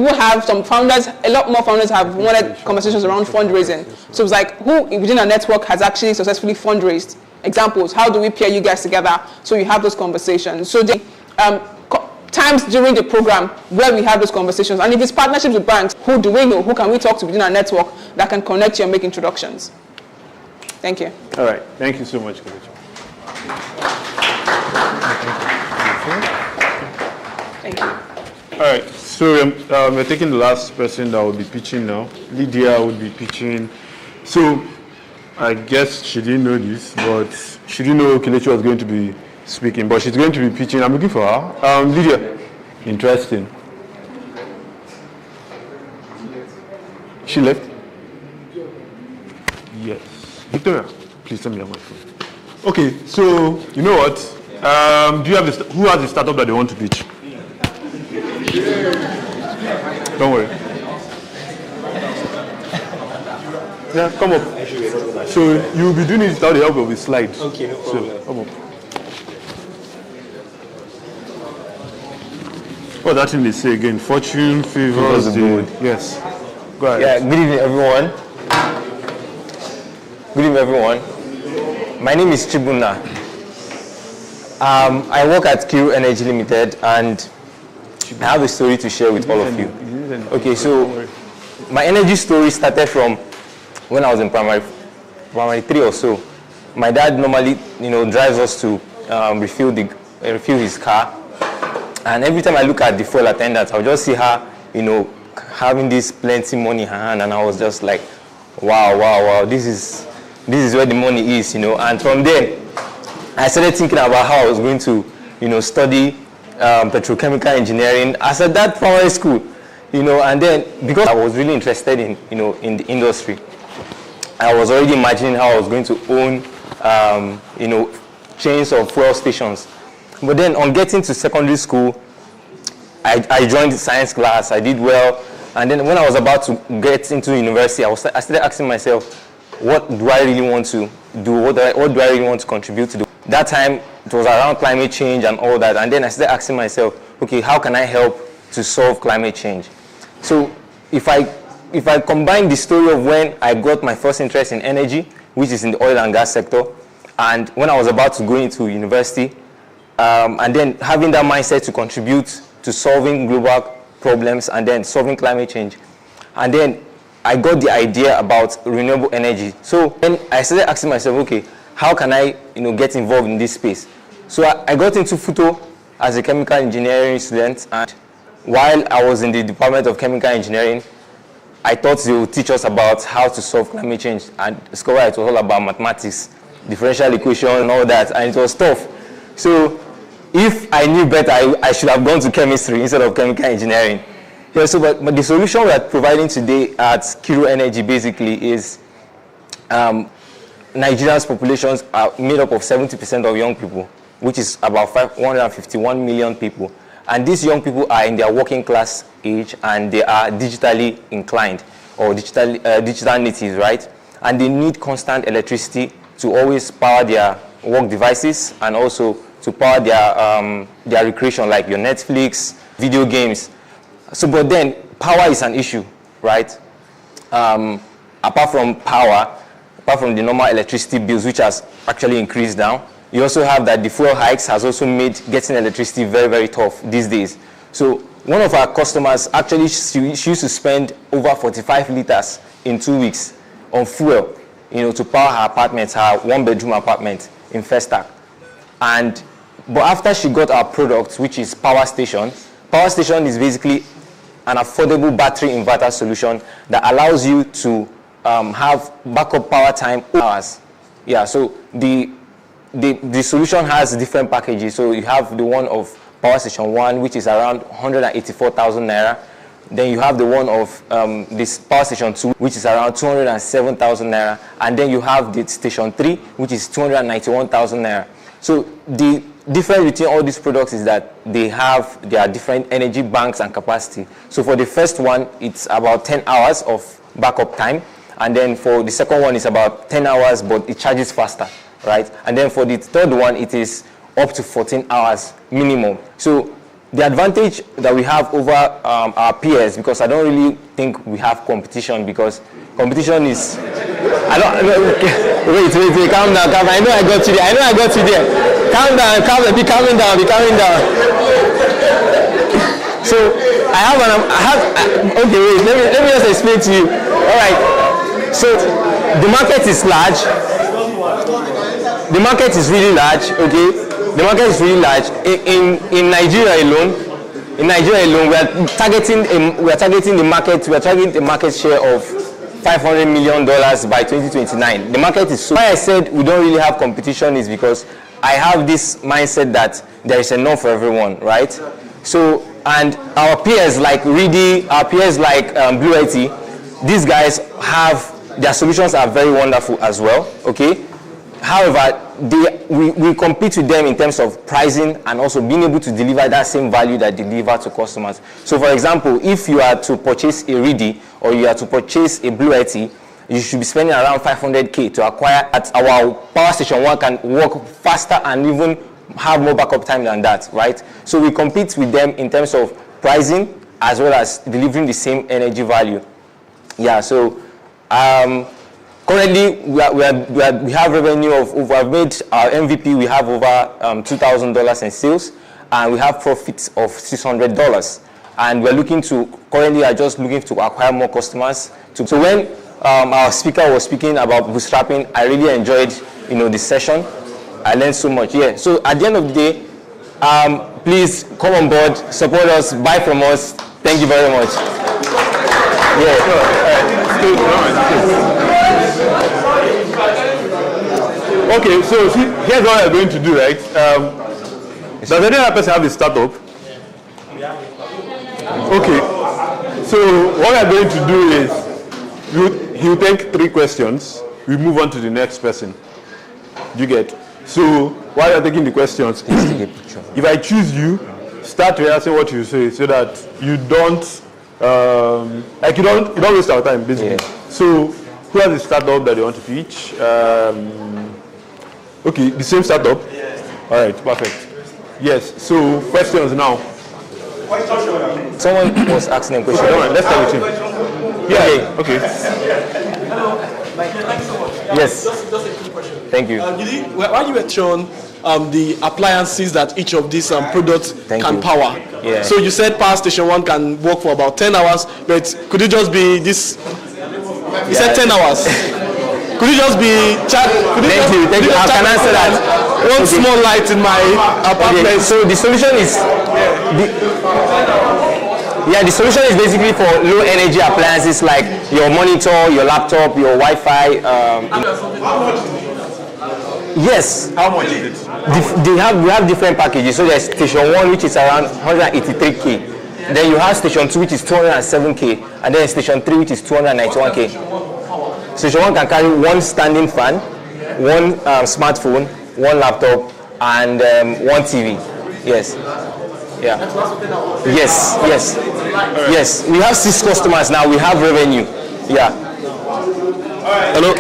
founders, a lot more founders have wanted conversations around fundraising. So it's like who within our network has actually successfully fundraised? Examples, how do we pair you guys together so you have those conversations? So the times during the program where we have those conversations, and if it's partnerships with banks, who do we know, who can we talk to within our network that can connect you and make introductions? Thank you. All right, thank you so much, Kelechi. Thank you. All right, so we're taking the last person that will be pitching now. Lydia will be pitching. So I guess she didn't know this, but she didn't know Kelechi was going to be speaking, but she's going to be pitching. I'm looking for her. Lydia, interesting. She left? Yes. Victoria, please tell me my phone. Okay, so you know what? Do you have who has the startup that they want to pitch? Don't worry. Yeah, come up. So you'll be doing it without the help of a slide. Okay, no problem. So come up. What's that thing they say again? Fortune favors the good. Yes. Go ahead. Yeah, good evening, everyone. Good evening, everyone. My name is Chibuna. I work at Kiru Energy Limited, and I have a story to share with all of you. Okay, so my energy story started from when I was in primary 3 or so. My dad normally, drives us to refill his car, and every time I look at the fuel attendant, I'll just see her, having this plenty money in her hand, and I was just like, wow, this is where the money is, And from there, I started thinking about how I was going to, study petrochemical engineering as at that primary school, And then because I was really interested in, in the industry, I was already imagining how I was going to own, chains of fuel stations. But then on getting to secondary school, I joined the science class. I did well. And then when I was about to get into university, I started asking myself, what do I really want to do? What do I really want to contribute to do? That time, it was around climate change and all that. And then I started asking myself, okay, how can I help to solve climate change? So if I combine the story of when I got my first interest in energy, which is in the oil and gas sector, and when I was about to go into university, and then having that mindset to contribute to solving global problems and then solving climate change. And then I got the idea about renewable energy. So then I started asking myself, okay, how can I get involved in this space? So I got into photo as a chemical engineering student, and while I was in the Department of Chemical Engineering, I thought they would teach us about how to solve climate change, and discovered it was all about mathematics, differential equation and all that, and it was tough. So if I knew better, I should have gone to chemistry instead of chemical engineering. Yeah, so but the solution we are providing today at Kiru Energy basically is Nigeria's populations are made up of 70% of young people, which is about 151 million people. And these young people are in their working class age, and they are digitally inclined or digital natives, right? And they need constant electricity to always power their work devices and also to power their recreation, like your Netflix, video games. So, but then power is an issue, right? Apart from power, apart from the normal electricity bills, which has actually increased now, you also have that the fuel hikes has also made getting electricity very, very tough these days. So one of our customers actually, she used to spend over 45 liters in 2 weeks on fuel, to power her apartment, her one-bedroom apartment in Festac. But after she got our product, which is Power Station is basically an affordable battery inverter solution that allows you to have backup power time hours. Yeah, so the solution has different packages. So you have the one of Power Station 1, which is around 184,000 naira. Then you have the one of this Power Station 2, which is around 207,000 naira. And then you have the Station 3, which is 291,000 naira. So the difference between all these products is that they have their different energy banks and capacity. So for the first one, it's about 10 hours of backup time. And then for the second one, it's about 10 hours, but it charges faster, right? And then for the third one, it is up to 14 hours minimum. So the advantage that we have over our peers, because I don't really think we have competition, because competition is, wait, calm down. I know I got you there. Calm down, be calming down. So okay, wait, let me just explain to you. All right, so the market is large. The market is really large, okay? The market is really large. In Nigeria alone, we are targeting the market. We are targeting the market share of $500 million by 2029. The market is so. Why I said we don't really have competition is because I have this mindset that there is enough for everyone, right? So, and our peers like Reedy, our peers like Blue IT, these guys have their solutions are very wonderful as well, okay? However, we compete with them in terms of pricing and also being able to deliver that same value that they deliver to customers. So for example, if you are to purchase a Reedy or you are to purchase a Blue IT, you should be spending around 500K to acquire. At our Power Station 1 can work faster and even have more backup time than that, right? So we compete with them in terms of pricing as well as delivering the same energy value. Yeah, so currently we have revenue of over, I've made our MVP, we have over $2,000 in sales, and we have profits of $600. And we're currently are just looking to acquire more customers. So when our speaker was speaking about bootstrapping, I really enjoyed, the session. I learned so much. Yeah. So at the end of the day, please come on board, support us, buy from us. Thank you very much. Okay, so here's what we're going to do, right? Does any other person have a startup? Okay, so what we're going to do is he'll take 3 questions. We move on to the next person. You get? So while you're taking the questions, if I choose you, start rehearsing what you say so that you don't you don't waste our time, basically. Yeah. So who has a startup that they want to pitch? Okay, the same startup. All right, perfect. Yes. So questions now. Someone was asking a question. All right, let's start with him. Yeah. Okay. Yes. Just a quick question. Thank you. While you were shown the appliances that each of these products can power. Yeah. So you said Power Station 1 can work for about 10 hours, but could it just be this? You said 10 hours. Could it just be chat? Thank you. I can answer that. One small light in my apartment. Okay. So the solution is the solution is basically for low energy appliances like your monitor, your laptop, your Wi-Fi. Yes. How much is it? We have different packages. So there's Station 1, which is around 183K. Then you have Station 2, which is 207K, and then Station 3, which is 291K. Station 1 can carry 1 standing fan, 1 smartphone, 1 laptop, and 1 TV. Yes. Yeah. Yes. Yes. We have 6 customers now. We have revenue. Yeah. Hello.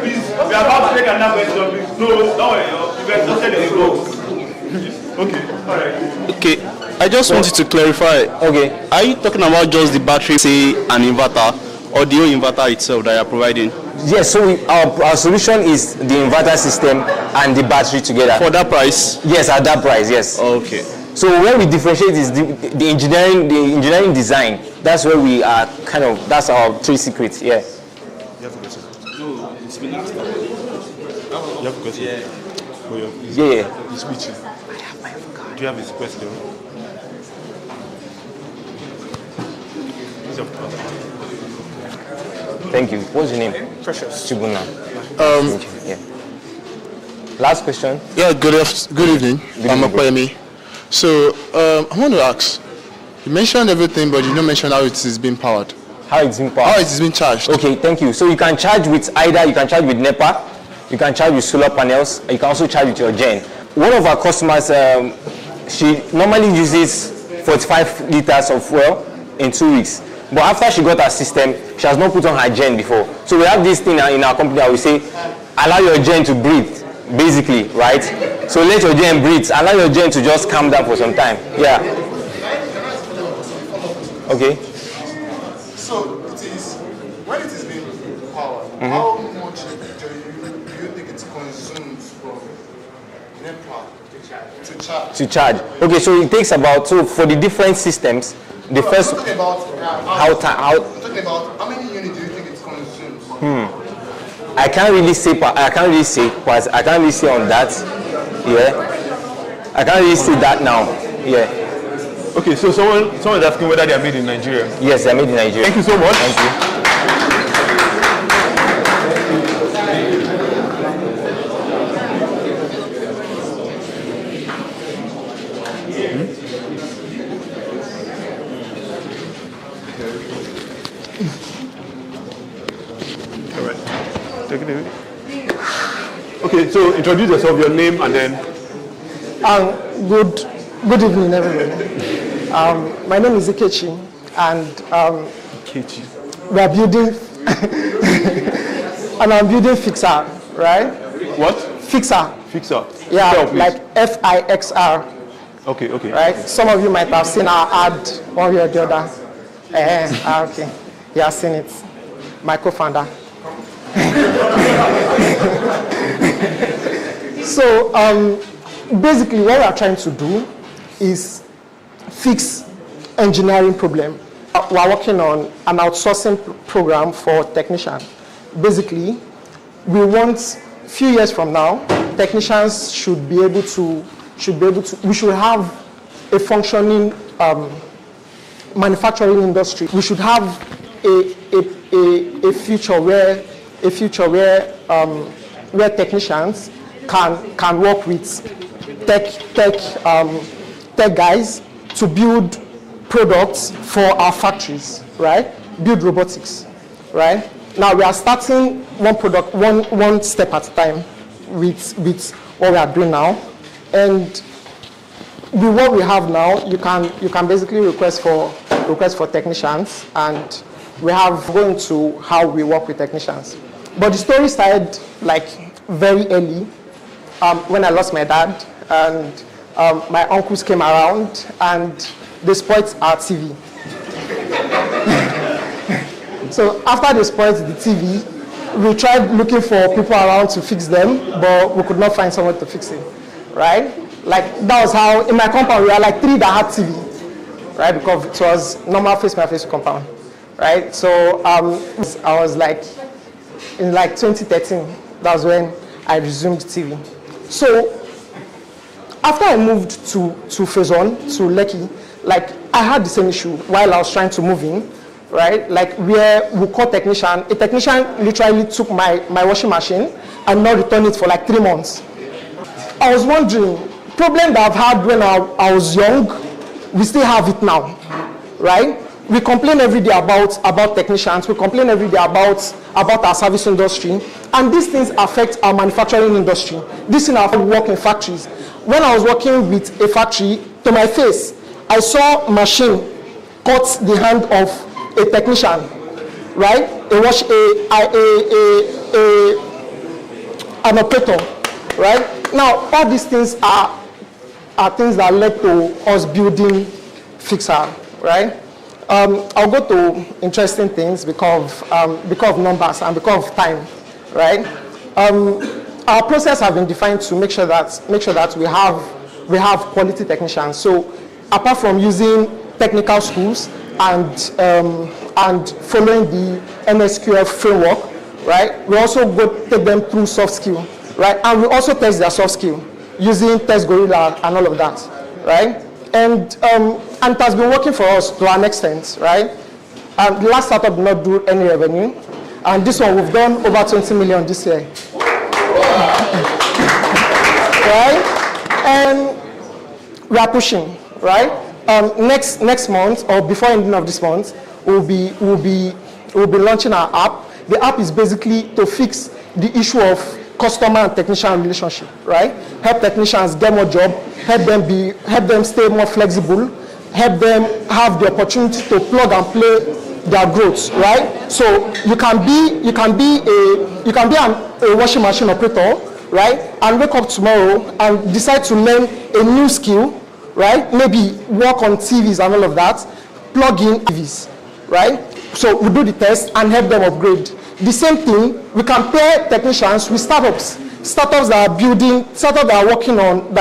Please, we are about to take another question. Please. No, don't worry. You exhausted the flow. Okay. All right. Okay. I just wanted to clarify. Okay. Are you talking about just the battery, say, an inverter, or the whole inverter itself that you are providing? Yes, so our solution is the inverter system and the battery together. For that price? Yes, at that price, yes. Okay. So where we differentiate is the engineering design. That's where we are that's our 3 secrets, yeah. You have a question? No, it's been asked. You have a question? Yeah. He's speeching. Do you have his question? Thank you. What's your name? Precious. Chibuna. Yeah. Last question. Yeah, good evening. I'm Akwemi. So, I want to ask, you mentioned everything, but you didn't mention how it is being powered. How it's being powered? How it is being charged. Okay, thank you. So you can charge with you can charge with NEPA, you can charge with solar panels, you can also charge with your gen. One of our customers, she normally uses 45 liters of fuel in 2 weeks. But after she got her system, she has not put on her gen before. So we have this thing in our company that we say, allow your gen to breathe, basically, right? So let your gen breathe. Allow your gen to just calm down for some time. Yeah. Okay. So it is, when it is being powered, how much do you think it consumes from NEPA to charge? Okay, so it takes about, for the different systems, the first. I'm talking about I'm talking about how many units do you think it consumes? I can't really say on that. Yeah. I can't really say that now. Yeah. Okay, so someone is asking whether they are made in Nigeria. Yes, they are made in Nigeria. Thank you so much. Thank you. All right. Take it away. Okay, so introduce yourself, your name, and then. Good evening, everybody. My name is Ikechi, and we are building, and I'm building Fixer, right? What? Fixer. Fixer. Yeah, Spell, like FIXR. Okay. Right? Some of you might have seen our ad one way or the other. Okay, you have seen it. my co-founder. So basically what we are trying to do is fix engineering problem. We are working on an outsourcing program for technicians. Basically, we want few years from now, technicians should be able to, we should have a functioning manufacturing industry. We should have a future where technicians can work with tech guys to build products for our factories, right? Build robotics, right? Now we are starting one product, one step at a time with what we are doing now. And with what we have now, you can basically request for technicians, and we have going to how we work with technicians. But the story started like very early when I lost my dad, and my uncles came around and they spoiled our TV. So after they spoiled the TV, we tried looking for people around to fix them, but we could not find someone to fix it, right? Like that was how, in my compound, we were like 3 that had TV, right? Because it was normal face-my-face compound, right? So I was like, in like 2013, that was when I resumed TV. So after I moved to Phase 1, to Lekki, like I had the same issue while I was trying to move in, right? Like where we call technician, a technician literally took my washing machine and not returned it for like 3 months. I was wondering, problem that I've had when I was young, we still have it now, right? We complain every day about technicians, we complain every day about our service industry, and these things affect our manufacturing industry. These things affect work in factories. When I was working with a factory, to my face, I saw a machine cut the hand of a technician, right? An operator, right? Now, all these things are things that led to us building Fixer, right? I'll go to interesting things because of numbers and because of time, right? Our process has been defined to make sure that we have quality technicians. So apart from using technical schools and following the MSQF framework, right? We also go take them through soft skill, right? And we also test their soft skill using Test Gorilla and all of that, right? And it has been working for us to an extent, right? The last startup did not do any revenue, and this one we've done over 20 million this year, right? And we are pushing, right? Next month or before ending of this month, we'll be launching our app. The app is basically to fix the issue of customer and technician relationship, right? Help technicians get more job, help them stay more flexible, help them have the opportunity to plug and play their growth, right? So you can be a washing machine operator, right? And wake up tomorrow and decide to learn a new skill, right? Maybe work on TVs and all of that, plug in TVs, right? So we do the test and help them upgrade. The same thing, we can pair technicians with startups that are building, startups that are working on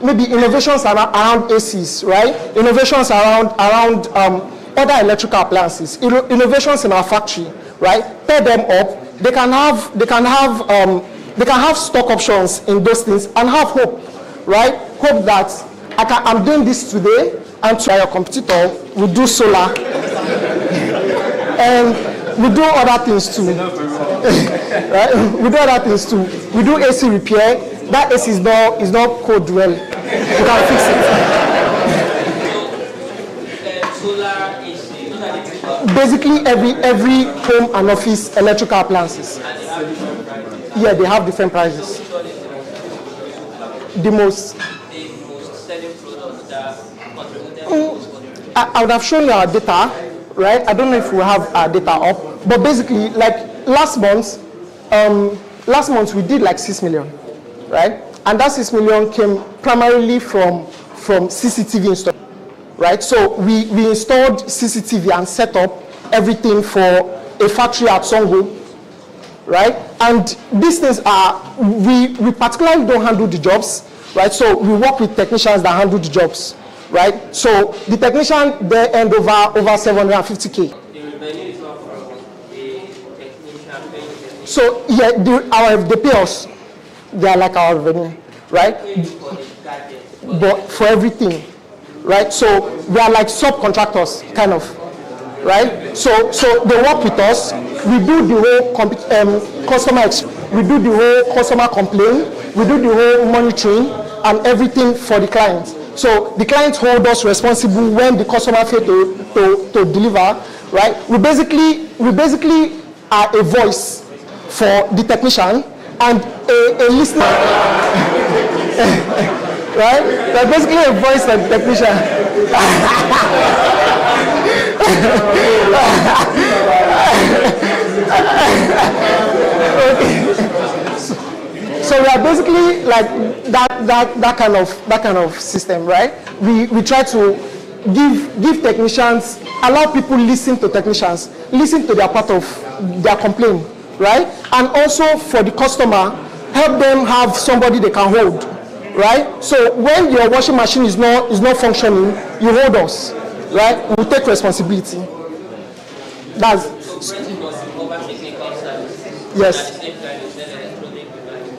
maybe innovations around ACs, right? Innovations around other electrical appliances, innovations in our factory, right? Pair them up. They can have stock options in those things and have hope, right? Hope that I'm doing this today, and to your competitor, we do solar, and we do other things too, right? We do other things too. We do AC repair. That AC is not code well. We can fix it. Basically, every home and office electrical appliances. Yeah, they have different prices. The most selling products that I would have shown you our data, right? I don't know if we have our data up, but basically, like last month we did like 6 million, right? And that 6 million came primarily from CCTV install, right? So we installed CCTV and set up everything for a factory at Songo, right? And these things are, we particularly don't handle the jobs, right? So we work with technicians that handle the jobs, right? So the technician, they earn over 750K. So yeah, they pay us. They are like our revenue, right? But for everything, right? So we are like subcontractors, kind of, right? So they work with us. We do the whole we do the whole customer complaint. We do the whole monitoring and everything for the client. So the clients hold us responsible when the customer fail to deliver, right? We basically are a voice for the technician and a listener, right? They're basically a voice for the technician. So we are basically like that kind of system, right? We try to give technicians, allow people listen to technicians, listen to their part of their complaint, right? And also for the customer, help them have somebody they can hold, right? So when your washing machine is not functioning, you hold us, right? We take responsibility. That's yes.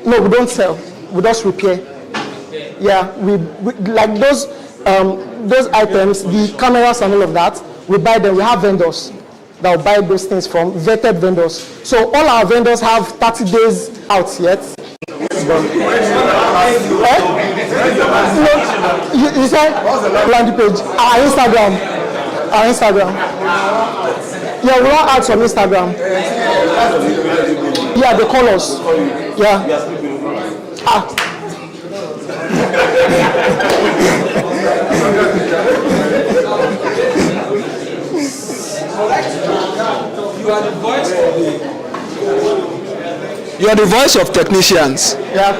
No, we don't sell. We just repair. Yeah, we like those items, the cameras and all of that. We buy them. We have vendors that will buy those things from vetted vendors. So all our vendors have 30 days out yet. You said landing page. Our Instagram. Yeah, we want ads on Instagram. Yeah, they call us. Yeah. You are the voice of technicians. Yeah.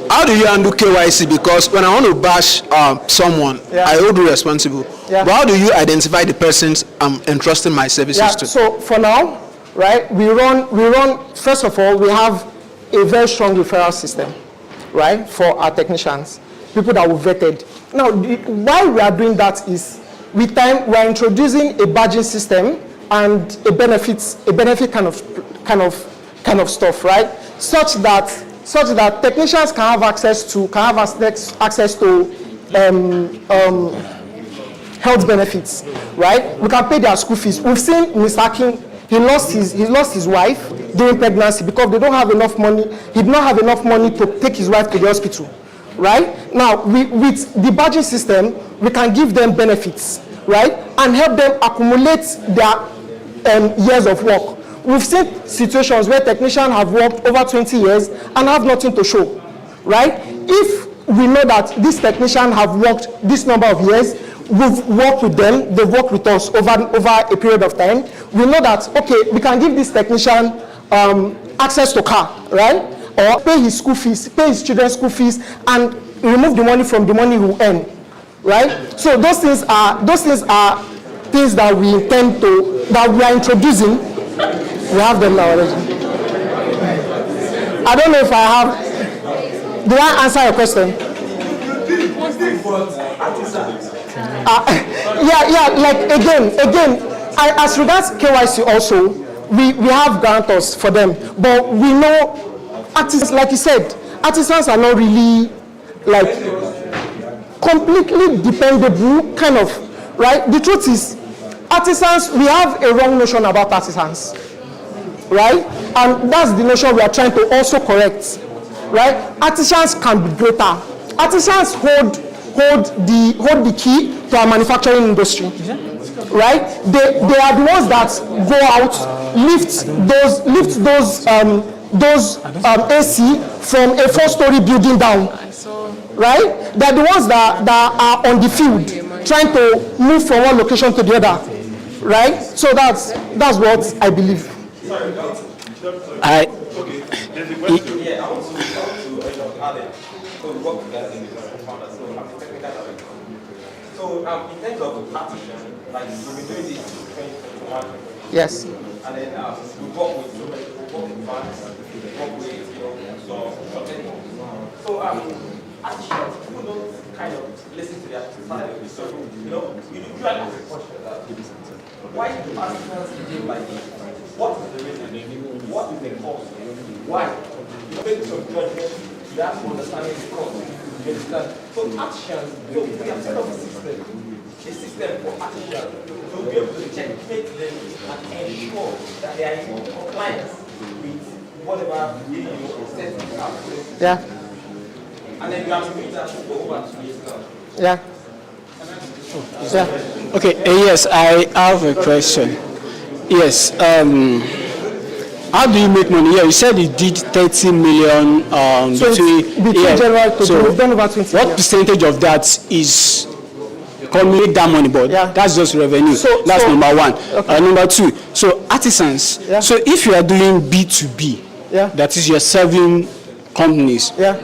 How do you handle KYC? Because when I want to bash someone, I hold you responsible. Yeah. But how do you identify the persons I'm entrusting my services to? So for now, right, we run, first of all, we have a very strong referral system, right, for our technicians, people that were vetted. Now, why we are doing that is, with time, we are introducing a badging system and a benefit kind of stuff, right, such that technicians can have access to health benefits, right? We can pay their school fees. We've seen Mr. King, he lost his wife during pregnancy because they don't have enough money. He did not have enough money to take his wife to the hospital, right? Now, with the badging system, we can give them benefits, right? And help them accumulate their years of work. We've seen situations where technicians have worked over 20 years and have nothing to show, right? If we know that these technicians have worked this number of years, we've worked with them, they've worked with us over a period of time, we know that, okay, we can give this technician access to car, right? Or pay his school fees, pay his children's school fees, and remove the money from the money we earn, right? So those things are things that we intend to, that we are introducing. We have them now already. I don't know if I have. Did I answer your question? Yeah. Like again. As regards KYC also, we have guarantors for them, but we know artisans, like you said, artisans are not really like completely dependable, kind of, right? The truth is, artisans, we have a wrong notion about artisans, right? And that's the notion we are trying to also correct, right? Artisans can be greater. Artisans hold the key to our manufacturing industry, right? They are the ones that go out, lift those AC from a 4-story building down, right? They're the ones that are on the field trying to move from one location to the other, right? So that's what I believe. So in terms of partition, like we've been doing this 2021, Yes. And then we work with so many, we work with banks, we work with so artisans who don't kind of listen to their side of the story. You usually ask a question that why do artisans behave like this? What is the reason? What is the cause? Why? You make some judgment, you have to understand the cause. You understand? So artisans, we have set up a system for artisans to be able to checkmate them and ensure that they are in compliance with whatever settings are. Yeah. And then you have to meet that for over 2 years now. Yeah. Yeah. Okay. Yes, I have a question. Yes. How do you make money? Yeah, you said you did 30 million between January to June. We've done over 20 What percentage of that is make that money? But that's just revenue. That's number one. Okay. Number two. So artisans. Yeah. So if you are doing B2B, that is you're serving companies. Yeah.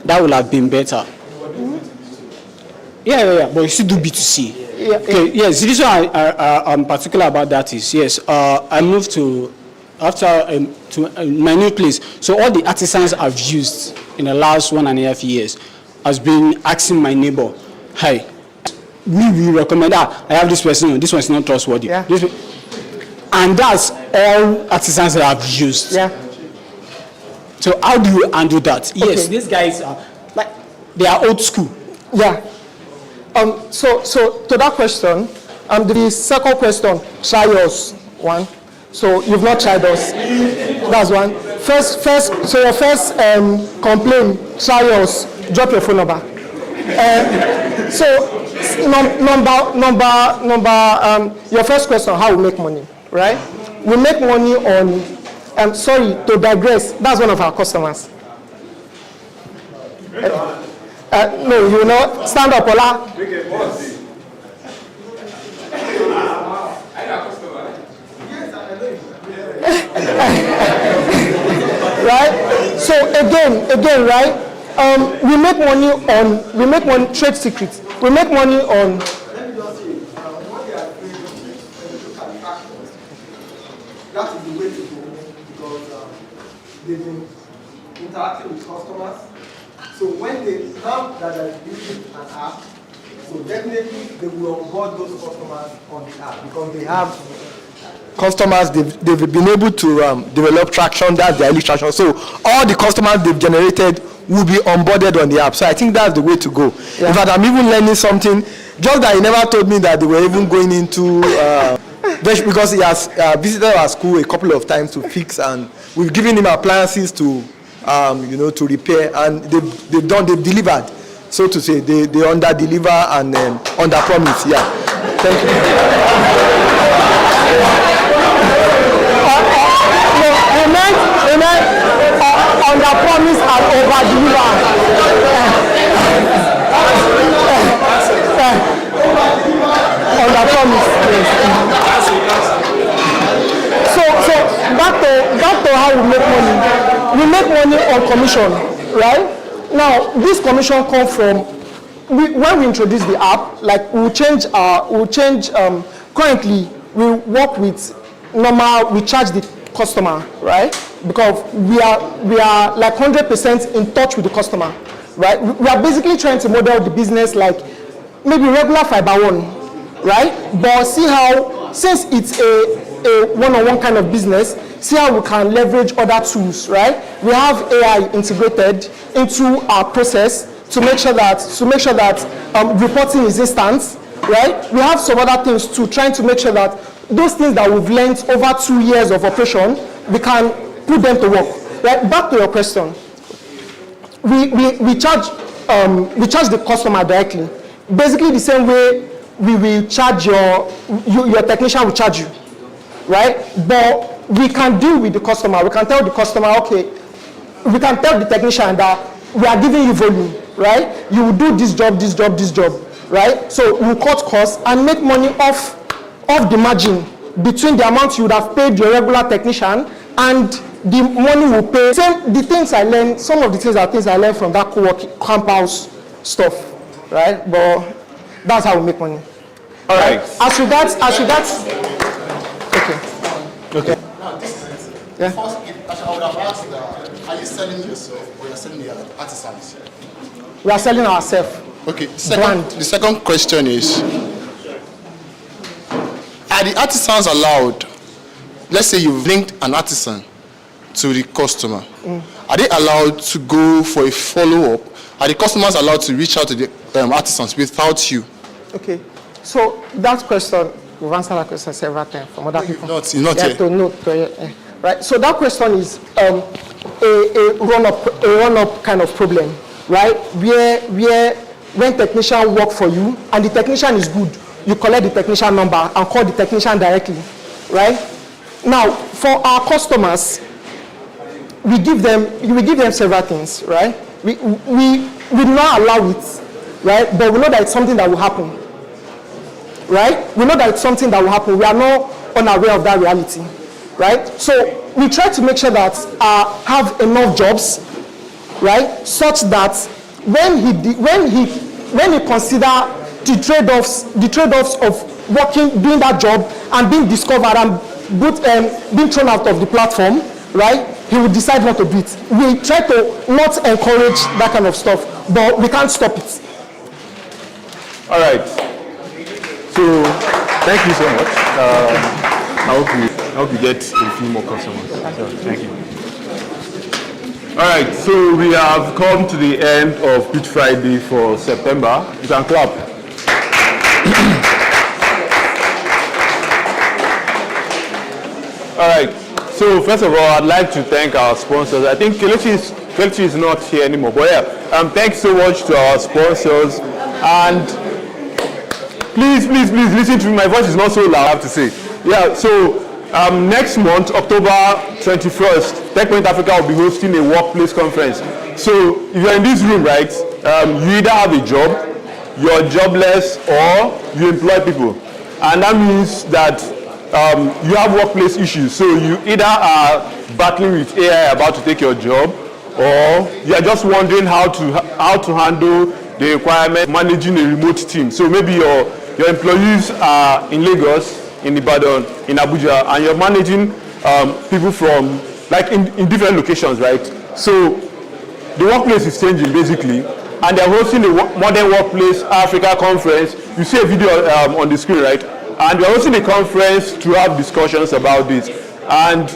That would have been better. Yeah, but you still do B2C. Yeah. Okay, yes, the reason I'm particular about that is, yes, I moved to my new place. So all the artisans I've used in the last 1.5 years has been asking my neighbor, hi, we recommend I have this person, this one's not trustworthy. Yeah. And that's all artisans that I've used. Yeah. So how do you handle that? Okay. Yes, these guys are like they are old school. Yeah. So to that question, the second question, try yours. One. So you've not tried us. That's one. First. So your first complaint, try yours. Drop your phone number. So number. Your first question, how we make money, right? We make money on. Sorry to digress. That's one of our customers. No, you know, stand up, Ola. Right? So again, right? We make money trade secrets. We make money on. That is the way to go because they've been interacting with customers. So when they now that they're using an app, so definitely they will onboard those customers on the app because they have customers. They've been able to develop traction. That's the early traction. So all the customers they've generated will be onboarded on the app. So I think that's the way to go. Yeah. In fact, I'm even learning something. Just that he never told me that they were even going into. Because he has visited our school a couple of times to fix, and we've given him appliances to, to repair, and they've delivered, so to say. They under deliver and under promise. Yeah. Thank you. Amen. Under promise and over deliver. Under promise. Yes. So back to how we make money. We make money on commission, right? Now this commission comes from when we introduce the app. Like we'll change. Currently, we work with normal. We charge the customer, right? Because we are like 100% in touch with the customer, right? We are basically trying to model the business like maybe regular fiber one, right? But see how, since it's a one-on-one kind of business, see how we can leverage other tools, right? We have AI integrated into our process to make sure that reporting is instant, right? We have some other things too, trying to make sure that those things that we've learned over 2 years of operation, we can put them to work. Right? Back to your question, we charge the customer directly, basically the same way we will charge your technician will charge you, right? But we can deal with the customer. We can tell the customer, okay, we can tell the technician that we are giving you volume, right? You will do this job, right? So we cut costs and make money off the margin between the amount you would have paid your regular technician and the money we pay. The things I learned, some of the things are things I learned from that co-working campus stuff, right? But that's how we make money. All right. As regards, okay. Okay. Now, this is it. Yeah. First, I would have asked, are you selling yourself or you're selling the artisans? We are selling ourselves. Okay. The second question is, are the artisans allowed, let's say you've linked an artisan to the customer, are they allowed to go for a follow-up? Are the customers allowed to reach out to the artisans without you? Okay. So that question, we've answered that question several times from other people. Not yet. Right. So that question is a run-up kind of problem, right? Where when technician work for you and the technician is good, you collect the technician number and call the technician directly, right? Now, for our customers, we give them several things, right? We do not allow it, right? But we know that it's something that will happen, right? We know that it's something that will happen. We are not unaware of that reality, right? So we try to make sure that have enough jobs, right? Such that when he consider the trade-offs of doing that job and being discovered and being thrown out of the platform, right? He will decide not to do it. We try to not encourage that kind of stuff, but we can't stop it. All right. So thank you so much. I hope you get a few more customers. So, thank you. All right. So we have come to the end of Pitch Friday for September. You can clap. All right. So first of all, I'd like to thank our sponsors. I think Kelechi is not here anymore, but yeah, thanks so much to our sponsors. And please listen to me. My voice is not so loud, I have to say. Yeah. So next month, October 21st, TechPoint Africa will be hosting a workplace conference. So if you're in this room, right, you either have a job, you're jobless, or you employ people, and that means that you have workplace issues. So you either are battling with AI about to take your job, or you are just wondering how to handle the requirement managing a remote team. So maybe your employees are in Lagos, in Ibadan, in Abuja, and you're managing people from like in different locations, right? So the workplace is changing basically, and they're hosting the Modern Workplace Africa conference. You see a video on the screen, right? And we're hosting a conference to have discussions about this. And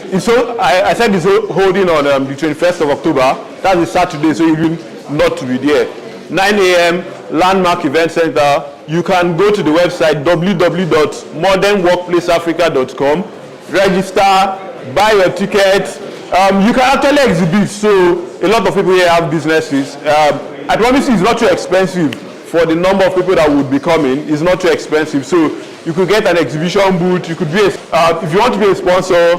I said it's holding on the 21st of October. That's a Saturday, so you will not to be there. 9 a.m. Landmark Event Center. You can go to the website www.modernworkplaceafrica.com, register, buy your ticket. You can actually exhibit. So a lot of people here have businesses. I promise you it's not too expensive for the number of people that would be coming. It's not too expensive. So you could get an exhibition booth. You could be if you want to be a sponsor,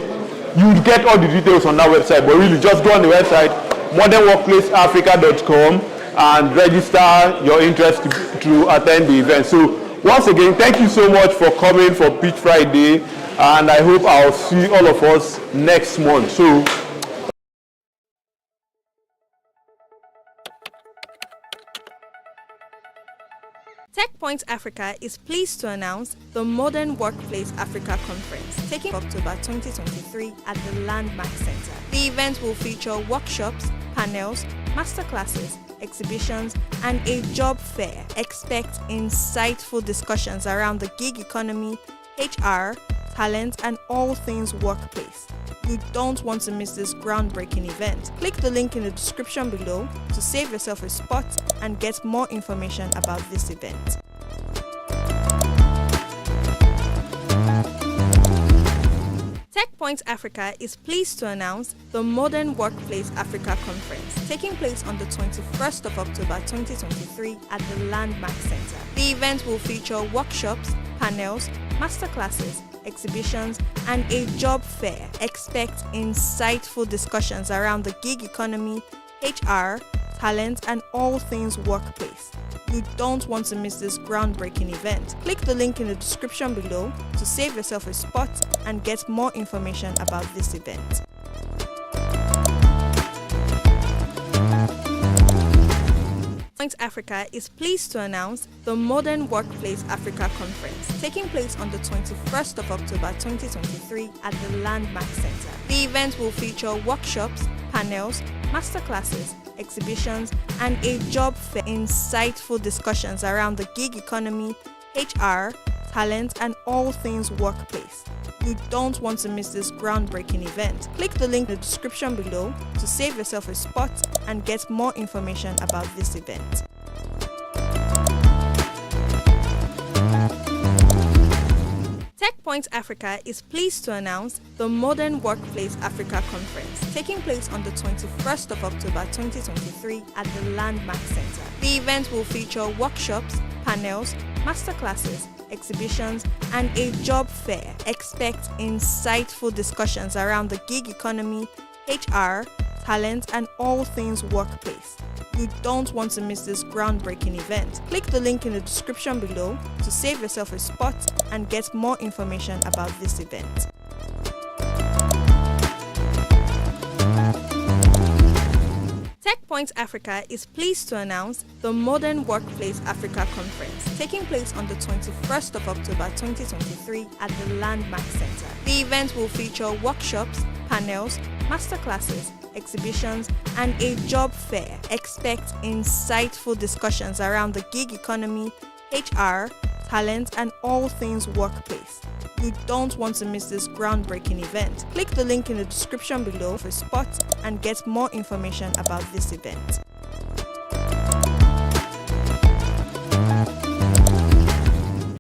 you would get all the details on that website. But really, just go on the website modernworkplaceafrica.com and register your interest to attend the event. So once again, thank you so much for coming for Pitch Friday, and I hope I'll see all of us next month. So. TechPoint Africa is pleased to announce the Modern Workplace Africa Conference, taking October 2023 at the Landmark Center. The event will feature workshops, panels, masterclasses, exhibitions, and a job fair. Expect insightful discussions around the gig economy, HR, talent, and all things workplace. You don't want to miss this groundbreaking event. Click the link in the description below to save yourself a spot and get more information about this event. TechPoint Africa is pleased to announce the Modern Workplace Africa Conference, taking place on the 21st of October 2023 at the Landmark Center. The event will feature workshops, panels, masterclasses, exhibitions, and a job fair. Expect insightful discussions around the gig economy, HR, talent, and all things workplace. You don't want to miss this groundbreaking event. Click the link in the description below to save yourself a spot and get more information about this event. TechPoint Africa is pleased to announce the Modern Workplace Africa Conference, taking place on the 21st of October 2023 at the Landmark Center. The event will feature workshops, panels, masterclasses, exhibitions, and a job fair. Insightful discussions around the gig economy, HR, talent, and all things workplace. You don't want to miss this groundbreaking event. Click the link in the description below to save yourself a spot and get more information about this event. TechPoint Africa is pleased to announce the Modern Workplace Africa Conference, taking place on the 21st of October 2023 at the Landmark Center. The event will feature workshops, panels, masterclasses, exhibitions, and a job fair. Expect insightful discussions around the gig economy, HR, talent, and all things workplace. You don't want to miss this groundbreaking event. Click the link in the description below to save yourself a spot and get more information about this event. TechPoint Africa is pleased to announce the Modern Workplace Africa Conference, taking place on the 21st of October 2023 at the Landmark Center. The event will feature workshops, panels, masterclasses, exhibitions, and a job fair. Expect insightful discussions around the gig economy, HR, talent, and all things workplace. You don't want to miss this groundbreaking event. Click the link in the description below for a spot and get more information about this event.